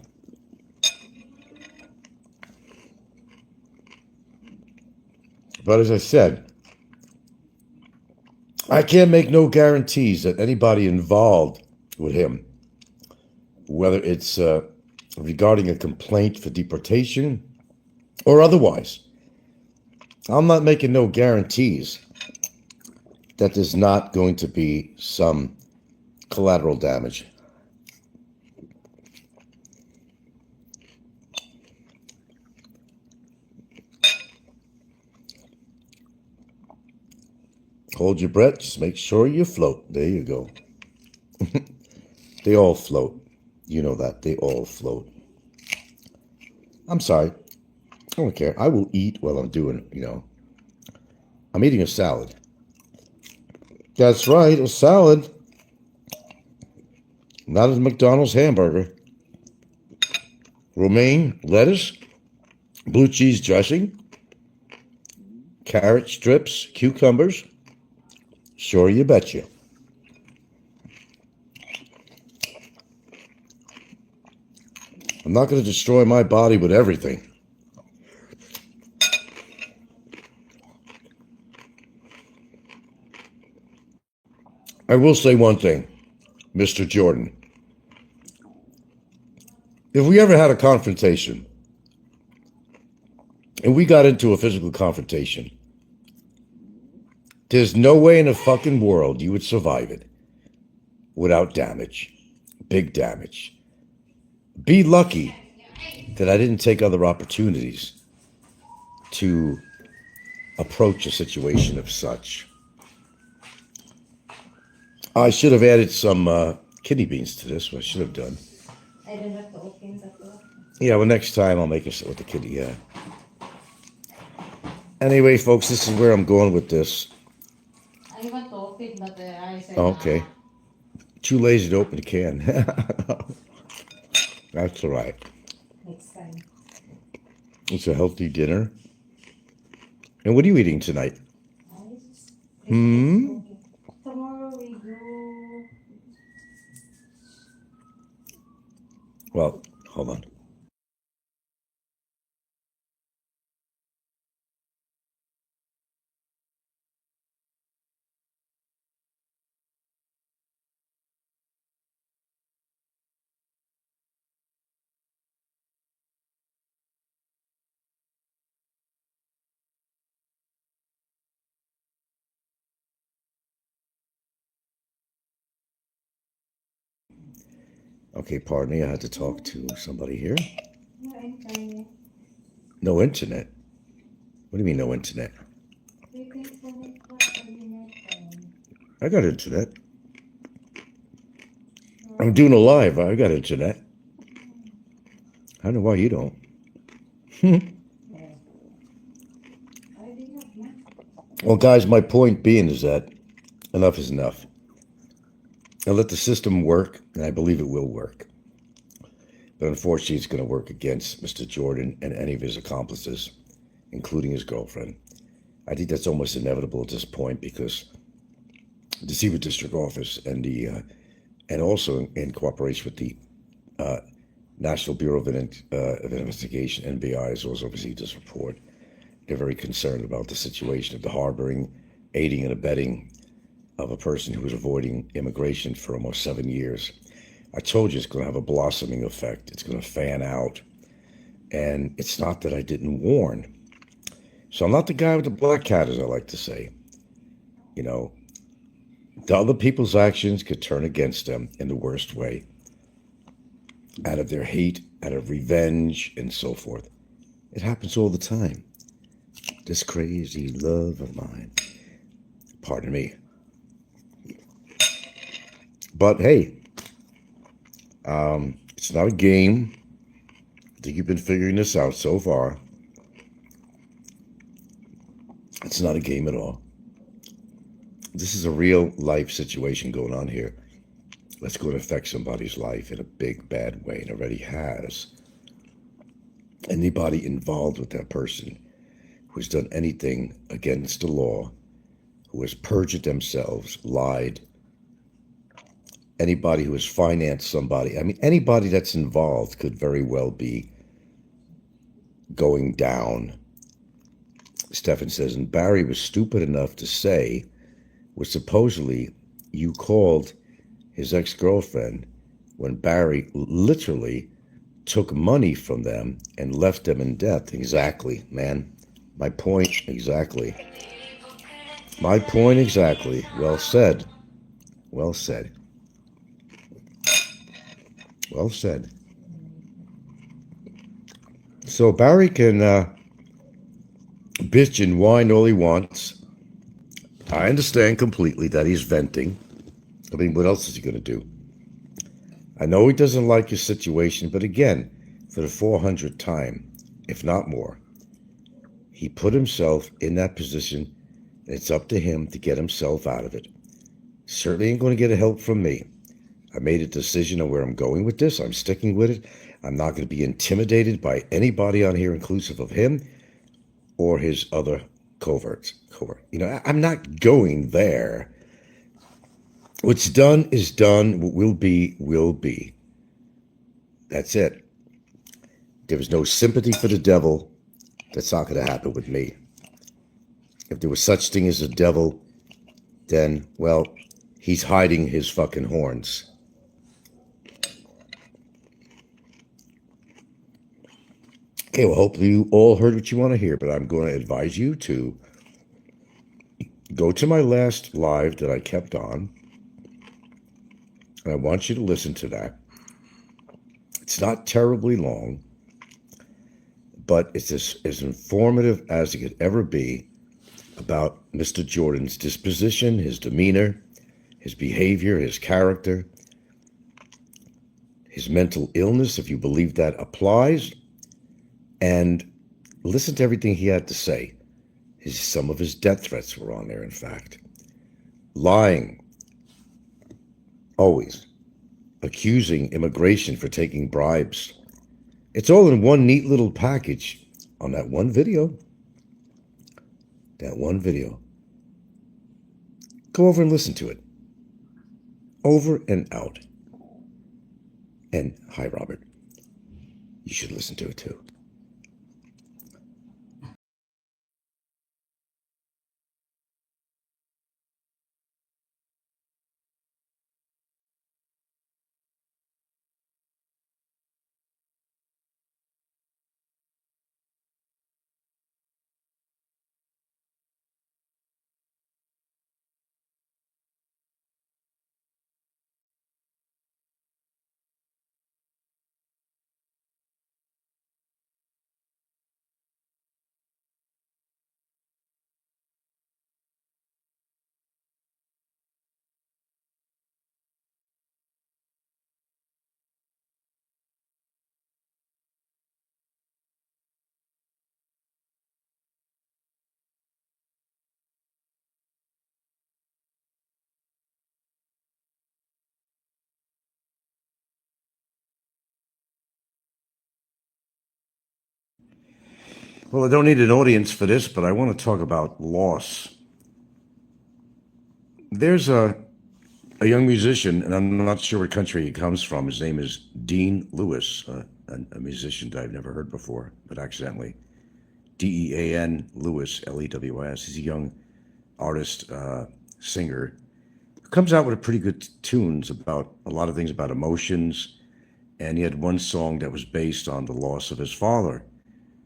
But as I said, I can't make no guarantees that anybody involved with him, whether it's regarding a complaint for deportation or otherwise, I'm not making no guarantees that there's not going to be some collateral damage. Hold your breath. Just make sure you float. There you go. They all float. You know that. They all float. I'm sorry. I don't care. I will eat while I'm doing, I'm eating a salad. That's right. A salad. Not a McDonald's hamburger. Romaine lettuce. Blue cheese dressing. Carrot strips. Cucumbers. Sure, you betcha. I'm not going to destroy my body with everything. I will say one thing, Mr. Jordan. If we ever had a confrontation, and we got into a physical confrontation, there's no way in the fucking world you would survive it without damage, big damage. Be lucky that I didn't take other opportunities to approach a situation of such. I should have added some kidney beans to this, what I should have done. Yeah, well, next time I'll make it with the kidney, yeah. Anyway, folks, this is where I'm going with this. Okay. Too lazy to open the can. That's all right. Next time. It's a healthy dinner. And what are you eating tonight? Tomorrow we do. Well, hold on. Okay, pardon me, I had to talk to somebody here. No internet. No internet? What do you mean no internet? We can connect for internet. I got internet. I'm doing a live. I got internet. I don't know why you don't. Well, guys, my point being is that enough is enough. Now let the system work, and I believe it will work. But unfortunately, it's going to work against Mr. Jordan and any of his accomplices, including his girlfriend. I think that's almost inevitable at this point because the Seaver District Office and and also in cooperation with the National Bureau of Investigation, NBI, has also received this report. They're very concerned about the situation of the harboring, aiding and abetting of a person who was avoiding immigration for almost 7 years. I told you it's going to have a blossoming effect. It's going to fan out. And it's not that I didn't warn. So I'm not the guy with the black cat, as I like to say. You know, the other people's actions could turn against them in the worst way. Out of their hate, out of revenge, and so forth. It happens all the time. This crazy love of mine. Pardon me. But hey, it's not a game. I think you've been figuring this out so far. It's not a game at all. This is a real life situation going on here. That's going to affect somebody's life in a big, bad way, and already has. Anybody involved with that person who's done anything against the law, who has perjured themselves, lied, anybody who has financed somebody, I mean, anybody that's involved could very well be going down. Stefan says, and Barry was stupid enough to say, was supposedly you called his ex-girlfriend when Barry literally took money from them and left them in debt. Exactly, man. My point exactly. My point exactly. Well said. Well said. Well said. So Barry can bitch and whine all he wants. I understand completely that he's venting. I mean, what else is he going to do? I know he doesn't like your situation, but again, for the 400th time, if not more, he put himself in that position, and it's up to him to get himself out of it. Certainly ain't going to get help from me. I made a decision on where I'm going with this. I'm sticking with it. I'm not going to be intimidated by anybody on here, inclusive of him or his other coverts. You know, I'm not going there. What's done is done. What will be, will be. That's it. there was no sympathy for the devil. That's not going to happen with me. If there was such thing as a devil, then, well, he's hiding his fucking horns. Okay, well, hopefully you all heard what you want to hear, but I'm going to advise you to go to my last live that I kept on, and I want you to listen to that. It's not terribly long, but it's as informative as it could ever be about Mr. Jordan's disposition, his demeanor, his behavior, his character, his mental illness, if you believe that applies, and listen to everything he had to say. Some of his death threats were on there, in fact. Lying. Always. Accusing immigration for taking bribes. It's all in one neat little package on that one video. That one video. Go over and listen to it. Over and out. And hi, Robert. You should listen to it too. Well, I don't need an audience for this, but I want to talk about loss. There's a young musician, and I'm not sure what country he comes from. His name is Dean Lewis, a musician that I've never heard before, but accidentally. Dean Lewis, Lewis. He's a young artist, singer, who comes out with pretty good tunes about a lot of things about emotions. And he had one song that was based on the loss of his father,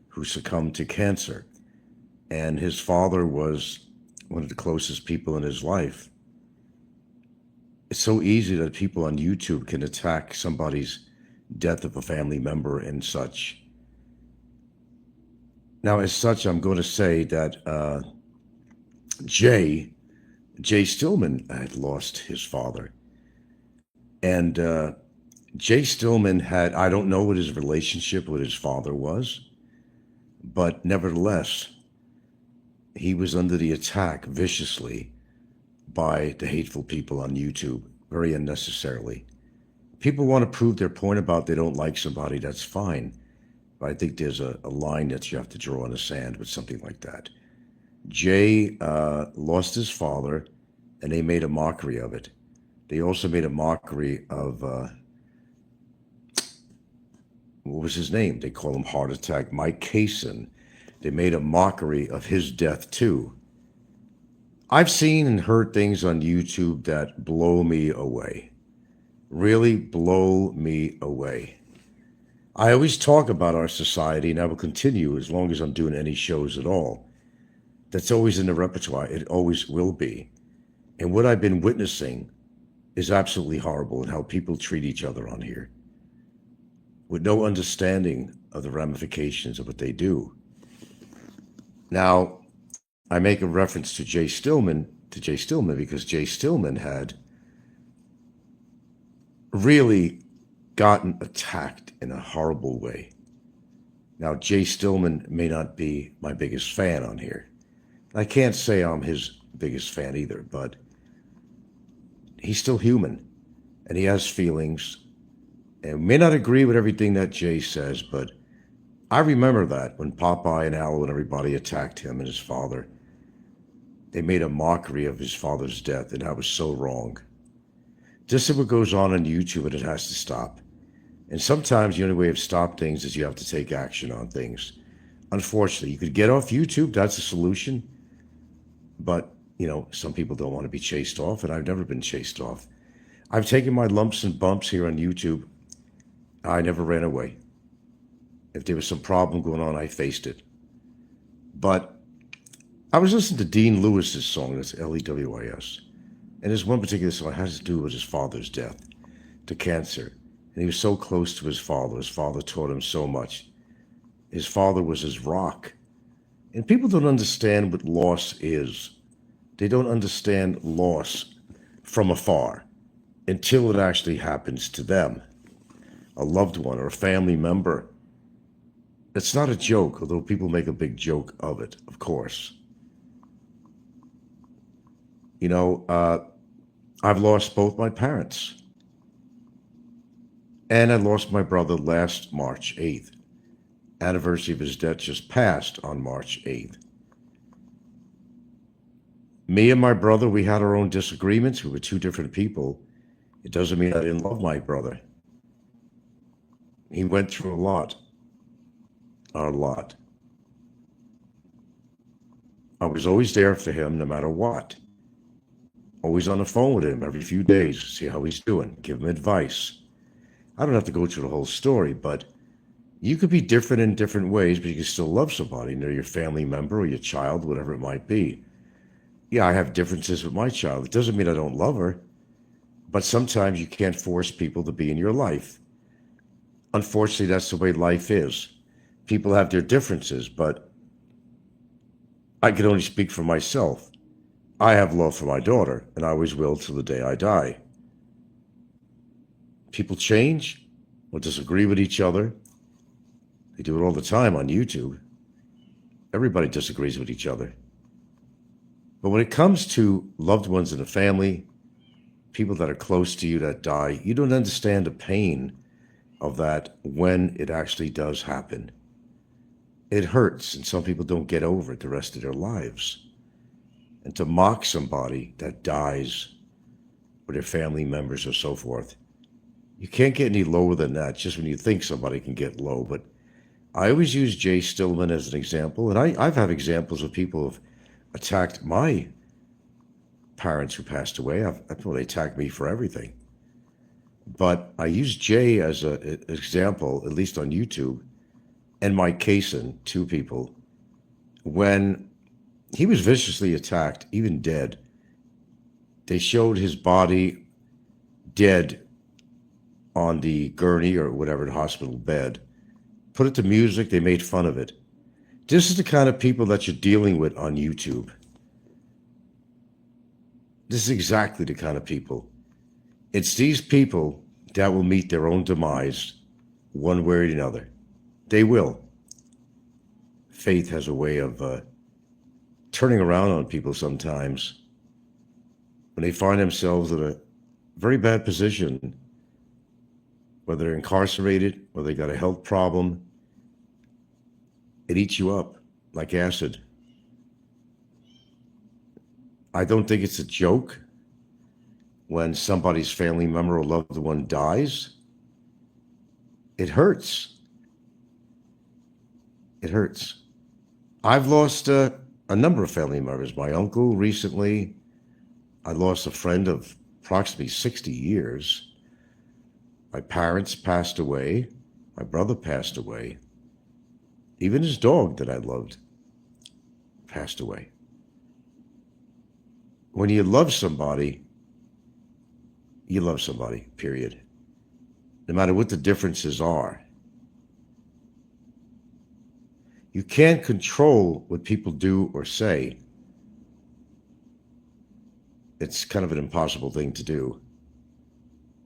who succumbed to cancer. And his father was one of the closest people in his life. It's so easy that people on YouTube can attack somebody's death of a family member and such. Now, as such, I'm going to say that Jay Stillman had lost his father. And Jay Stillman had, I don't know what his relationship with his father was, but nevertheless, he was under the attack viciously by the hateful people on YouTube, very unnecessarily. People want to prove their point about they don't like somebody, that's fine. But I think there's a line that you have to draw in the sand with something like that. Jay lost his father, and they made a mockery of it. They also made a mockery of, what was his name? They call him Heart Attack Mike Kaysen. They made a mockery of his death too. I've seen and heard things on YouTube that blow me away. Really blow me away. I always talk about our society, and I will continue as long as I'm doing any shows at all. That's always in the repertoire. It always will be. And what I've been witnessing is absolutely horrible in how people treat each other on here, with no understanding of the ramifications of what they do. Now, I make a reference to Jay Stillman because Jay Stillman had really gotten attacked in a horrible way. Now, Jay Stillman may not be my biggest fan on here. I can't say I'm his biggest fan either, but he's still human, and he has feelings, and may not agree with everything that Jay says, but I remember that when Popeye and Al and everybody attacked him and his father. They made a mockery of his father's death, and that was so wrong. This is what goes on YouTube, and it has to stop. And sometimes the only way of stop things is you have to take action on things. Unfortunately, you could get off YouTube. That's a solution. But, some people don't want to be chased off, and I've never been chased off. I've taken my lumps and bumps here on YouTube. I never ran away. If there was some problem going on, I faced it. But I was listening to Dean Lewis's song, that's Lewis's. And there's one particular song has to do with his father's death to cancer. And he was so close to his father. His father taught him so much. His father was his rock. And people don't understand what loss is. They don't understand loss from afar until it actually happens to them. A loved one or a family member. It's not a joke, although people make a big joke of it, of course. I've lost both my parents. And I lost my brother last March 8th. Anniversary of his death just passed on March 8th. Me and my brother, we had our own disagreements. We were two different people. It doesn't mean I didn't love my brother. He went through a lot. I was always there for him no matter what. Always on the phone with him every few days, see how he's doing, give him advice. I don't have to go through the whole story, but you could be different in different ways, but you can still love somebody. They're your family member or your child, whatever it might be. Yeah, I have differences with my child. It doesn't mean I don't love her, but sometimes you can't force people to be in your life. Unfortunately, that's the way life is. People have their differences, but I can only speak for myself. I have love for my daughter, and I always will till the day I die. People change or disagree with each other. They do it all the time on YouTube. Everybody disagrees with each other. But when it comes to loved ones in the family, people that are close to you that die, you don't understand the pain of that when it actually does happen. It hurts, and some people don't get over it the rest of their lives. And to mock somebody that dies, or their family members or so forth, you can't get any lower than that just when you think somebody can get low. But I always use Jay Stillman as an example, and I've had examples of people who have attacked my parents who passed away. They attacked me for everything. But I use Jay as an example, at least on YouTube, and Mike Kaysen, two people, when he was viciously attacked, even dead. They showed his body dead on the gurney or whatever, the hospital bed. Put it to music, they made fun of it. This is the kind of people that you're dealing with on YouTube. This is exactly the kind of people. It's these people that will meet their own demise one way or another. They will. Faith has a way of turning around on people sometimes when they find themselves in a very bad position, whether they're incarcerated or they got a health problem. It eats you up like acid. I don't think it's a joke when somebody's family member or loved one dies. It hurts. It hurts. I've lost a number of family members. My uncle recently. I lost a friend of approximately 60 years. My parents passed away. My brother passed away. Even his dog that I loved passed away. When you love somebody, period. No matter what the differences are. You can't control what people do or say. It's kind of an impossible thing to do.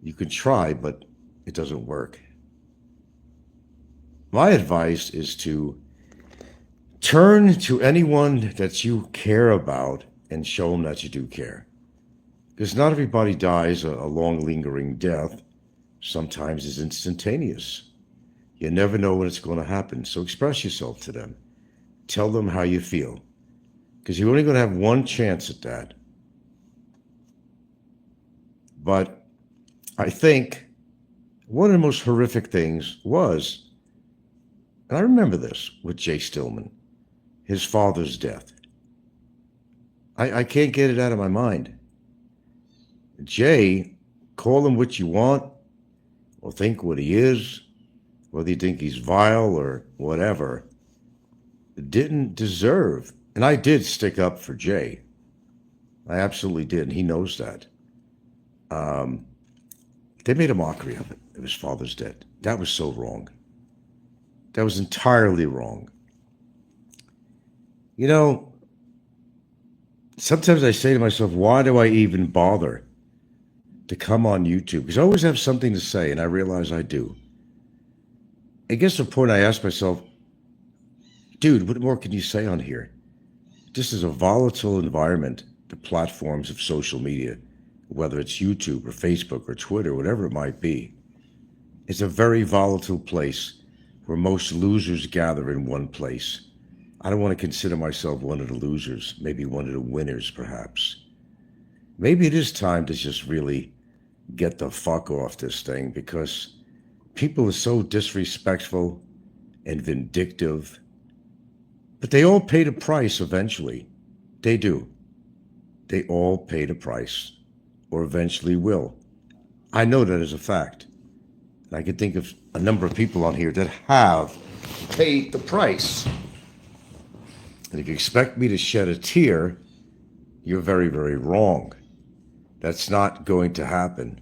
You can try, but it doesn't work. My advice is to turn to anyone that you care about and show them that you do care. Because not everybody dies a long, lingering death. Sometimes it's instantaneous. You never know when it's going to happen. So express yourself to them. Tell them how you feel. Because you're only going to have one chance at that. But I think one of the most horrific things was, and I remember this with Jay Stillman, his father's death. I can't get it out of my mind. Jay, call him what you want, or think what he is, whether you think he's vile or whatever, didn't deserve. And I did stick up for Jay. I absolutely did, and he knows that. They made a mockery of it, of his father's death. That was so wrong. That was entirely wrong. You know, sometimes I say to myself, why do I even bother to come on YouTube? Because I always have something to say, and I realize I do. It gets to a point I ask myself, dude, what more can you say on here? This is a volatile environment, the platforms of social media, whether it's YouTube or Facebook or Twitter, whatever it might be. It's a very volatile place where most losers gather in one place. I don't want to consider myself one of the losers, maybe one of the winners, perhaps. Maybe it is time to just really get the fuck off this thing, because people are so disrespectful and vindictive. But they all pay the price eventually. They do. They all pay the price, or eventually will. I know that as a fact. And I can think of a number of people on here that have paid the price. And if you expect me to shed a tear, you're very, very wrong. That's not going to happen.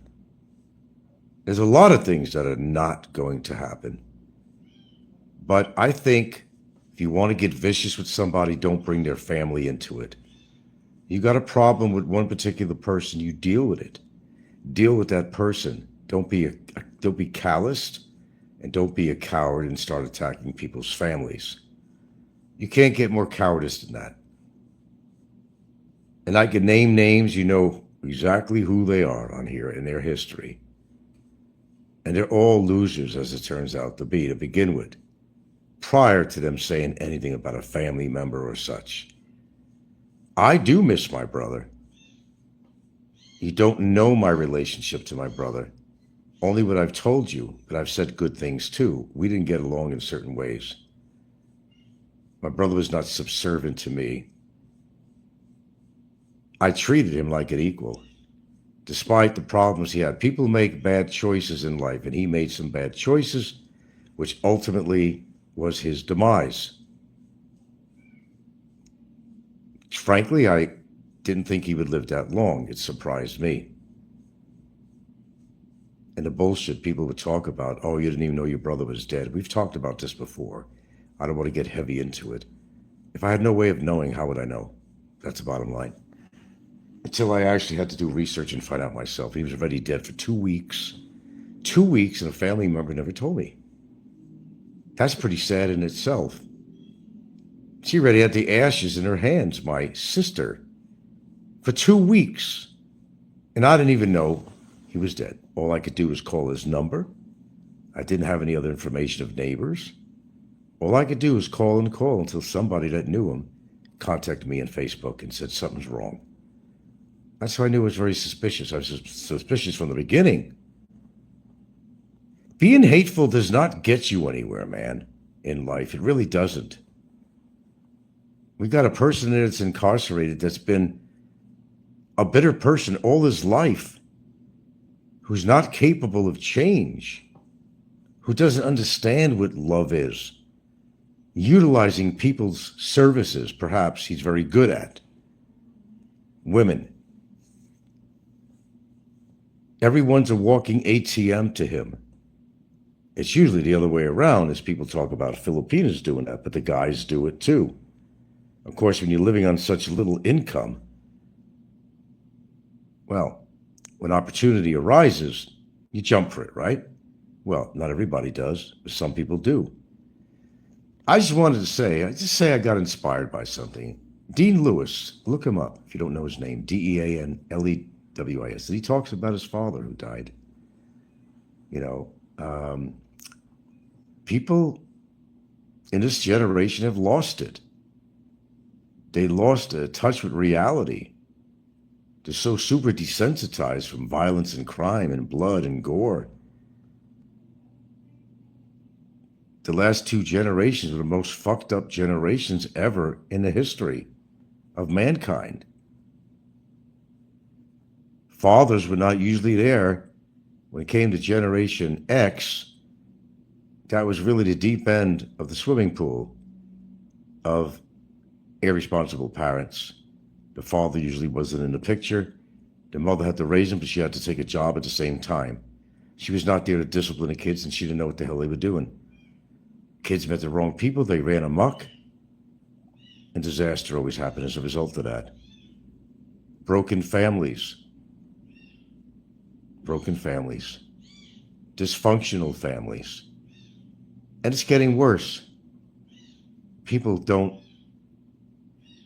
There's a lot of things that are not going to happen. But I think if you want to get vicious with somebody, don't bring their family into it. You got a problem with one particular person, you deal with it. Deal with that person. Don't be calloused, and don't be a coward and start attacking people's families. You can't get more cowardice than that. And I can name names, you know exactly who they are on here in their history. And they're all losers, as it turns out to be, to begin with, prior to them saying anything about a family member or such. I do miss my brother. You don't know my relationship to my brother. Only what I've told you, but I've said good things too. We didn't get along in certain ways. My brother was not subservient to me. I treated him like an equal, despite the problems he had. People make bad choices in life, and he made some bad choices, which ultimately was his demise. Frankly, I didn't think he would live that long. It surprised me. And the bullshit people would talk about, oh, you didn't even know your brother was dead. We've talked about this before. I don't want to get heavy into it. If I had no way of knowing, how would I know? That's the bottom line. Until I actually had to do research and find out myself. He was already dead for 2 weeks. 2 weeks, and a family member never told me. That's pretty sad in itself. She already had the ashes in her hands, my sister, for 2 weeks. And I didn't even know he was dead. All I could do was call his number. I didn't have any other information of neighbors. All I could do was call and call until somebody that knew him contacted me on Facebook and said something's wrong. That's how I knew it was very suspicious. I was suspicious from the beginning. Being hateful does not get you anywhere, man, in life. It really doesn't. We've got a person that's incarcerated that's been a bitter person all his life, who's not capable of change, who doesn't understand what love is, utilizing people's services, perhaps he's very good at. Women. Everyone's a walking ATM to him. It's usually the other way around, as people talk about Filipinas doing that, but the guys do it too. Of course, when you're living on such little income, well, when opportunity arises, you jump for it, right? Well, not everybody does, but some people do. I just wanted to say, I got inspired by something. Dean Lewis, look him up if you don't know his name, Deanlewis. He talks about his father who died. You know, people in this generation have lost it. They lost touch with reality. They're so super desensitized from violence and crime and blood and gore. the last 2 generations were the most fucked up generations ever in the history of mankind. Fathers were not usually there. When it came to Generation X, that was really the deep end of the swimming pool of irresponsible parents. The father usually wasn't in the picture. The mother had to raise them, but she had to take a job at the same time. She was not there to discipline the kids, and she didn't know what the hell they were doing. Kids met the wrong people, they ran amok, and disaster always happened as a result of that. Broken families, dysfunctional families, and it's getting worse. People don't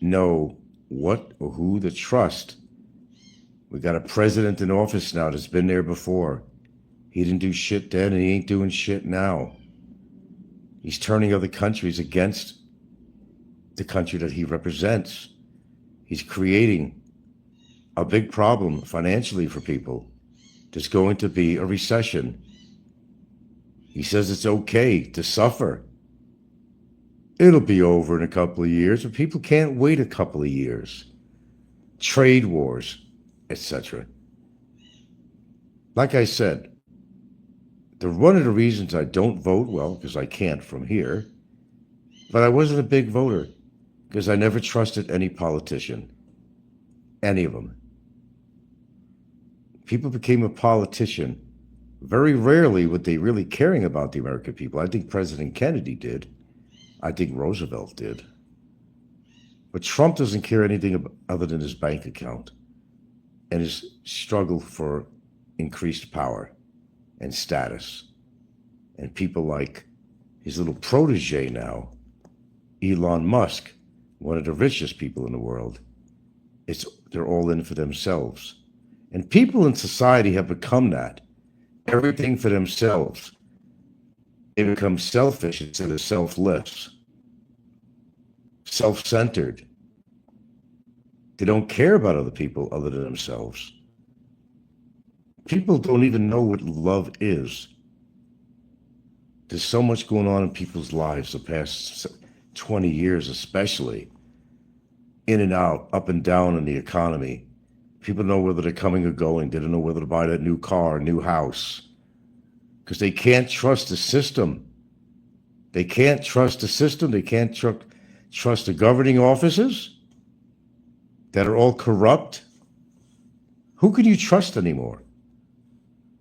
know what or who to trust. We got a president in office now that's been there before. He didn't do shit then, and he ain't doing shit now. He's turning other countries against the country that he represents. He's creating a big problem financially for people. There's going to be a recession. He says it's okay to suffer. It'll be over in a couple of years, but people can't wait a couple of years. Trade wars, etc. Like I said, one of the reasons I don't vote, well, because I can't from here, but I wasn't a big voter because I never trusted any politician, any of them. People became a politician very rarely were they really caring about the American people. I think President Kennedy did. I think Roosevelt did. But Trump doesn't care anything other than his bank account and his struggle for increased power and status. And people like his little protege now, Elon Musk, one of the richest people in the world. They're all in for themselves. And people in society have become that. Everything for themselves. They become selfish instead of selfless. Self-centered. They don't care about other people other than themselves. People don't even know what love is. There's so much going on in people's lives the past 20 years especially. In and out, up and down in the economy. People know whether they're coming or going. They don't know whether to buy that new car, new house. Because they can't trust the system. They can't trust the system. They can't trust the governing offices that are all corrupt. Who can you trust anymore?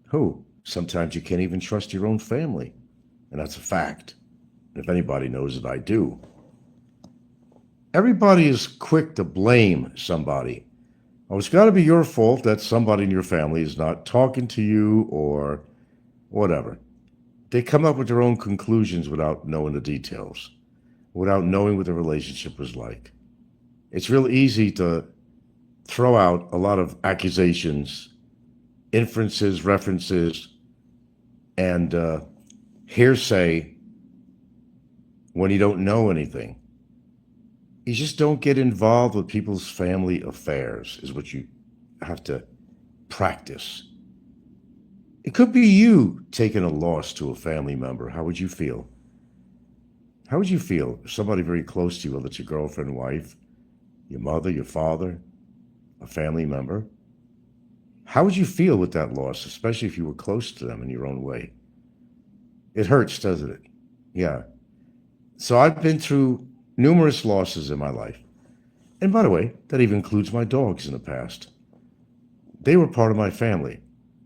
Who? Sometimes you can't even trust your own family. And that's a fact. And if anybody knows it, I do. Everybody is quick to blame somebody. Oh, it's got to be your fault that somebody in your family is not talking to you or whatever. They come up with their own conclusions without knowing the details, without knowing what the relationship was like. It's real easy to throw out a lot of accusations, inferences, references, and hearsay when you don't know anything. You just don't get involved with people's family affairs is what you have to practice. It could be you taking a loss to a family member. How would you feel? How would you feel if somebody very close to you, whether it's your girlfriend, wife, your mother, your father, a family member? How would you feel with that loss, especially if you were close to them in your own way? It hurts, doesn't it? Yeah. So I've been through numerous losses in my life. And by the way, that even includes my dogs in the past. They were part of my family.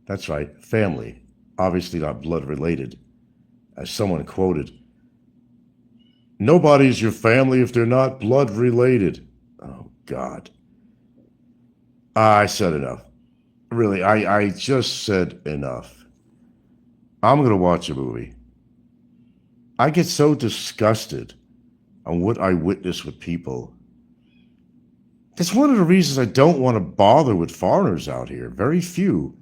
That's right, family. Obviously not blood related. As someone quoted, nobody's your family if they're not blood related. Oh, God. I said enough. Really, I just said enough. I'm going to watch a movie. I get so disgusted on what I witness with people. That's one of the reasons I don't want to bother with foreigners out here. Very few.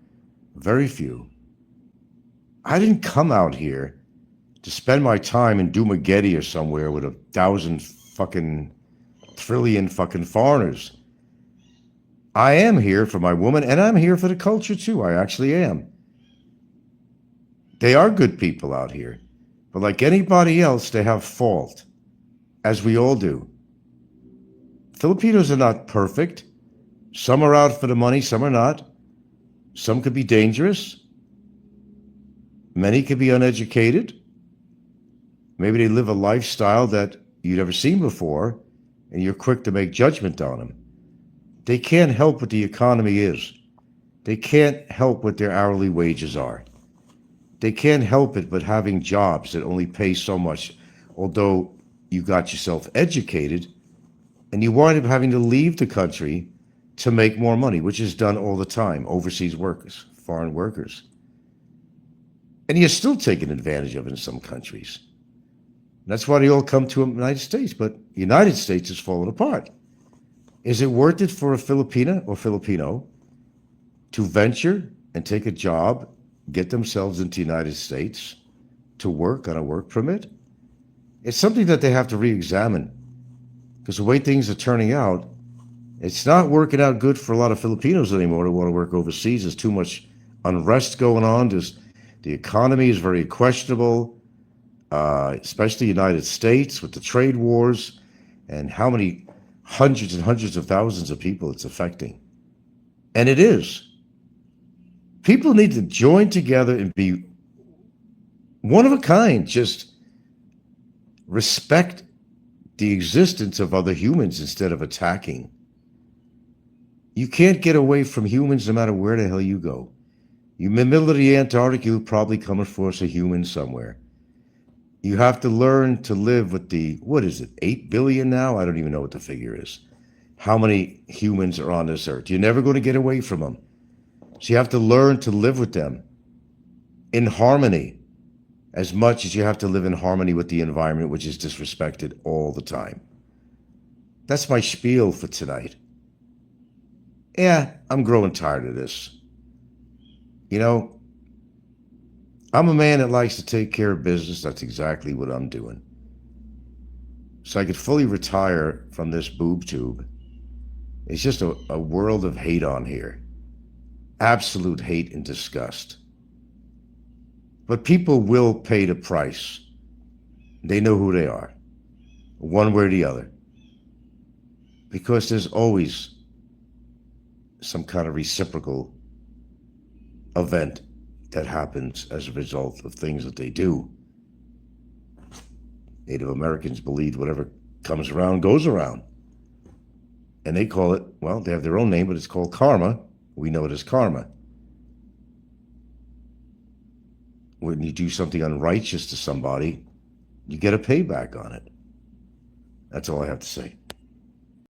I didn't come out here to spend my time in Dumageddon or somewhere with 1,000 fucking trillion fucking foreigners. I am here for my woman, and I'm here for the culture too. I actually am. They are good people out here. But like anybody else, they have fault, as we all do. Filipinos are not perfect. Some are out for the money, some are not. Some could be dangerous. Many could be uneducated. Maybe they live a lifestyle that you've never seen before, and you're quick to make judgment on them. They can't help what the economy is. They can't help what their hourly wages are. They can't help it but having jobs that only pay so much, although you got yourself educated, and you wind up having to leave the country to make more money, which is done all the time. Overseas workers, foreign workers. And you're still taken advantage of in some countries. That's why they all come to the United States, but the United States is falling apart. Is it worth it for a Filipina or Filipino to venture and take a job, get themselves into the United States to work on a work permit? It's something that they have to re-examine, because the way things are turning out, it's not working out good for a lot of Filipinos anymore who want to work overseas. There's too much unrest going on. The economy is very questionable, especially the United States with the trade wars and how many hundreds and hundreds of thousands of people it's affecting. And it is. People need to join together and be one of a kind. Just respect the existence of other humans instead of attacking. You can't get away from humans no matter where the hell you go. You in the middle of the Antarctic, you'll probably come across a human somewhere. You have to learn to live with the, what is it, 8 billion now? I don't even know what the figure is. How many humans are on this earth? You're never going to get away from them. So you have to learn to live with them in harmony, as much as you have to live in harmony with the environment, which is disrespected all the time. That's my spiel for tonight. Yeah, I'm growing tired of this. You know, I'm a man that likes to take care of business. That's exactly what I'm doing. So I could fully retire from this boob tube. It's just a world of hate on here. Absolute hate and disgust. But people will pay the price. They know who they are, one way or the other. Because there's always some kind of reciprocal event that happens as a result of things that they do. Native Americans believe whatever comes around goes around. And they call it, well, they have their own name, but it's called karma. We know it as karma. When you do something unrighteous to somebody, you get a payback on it. That's all I have to say.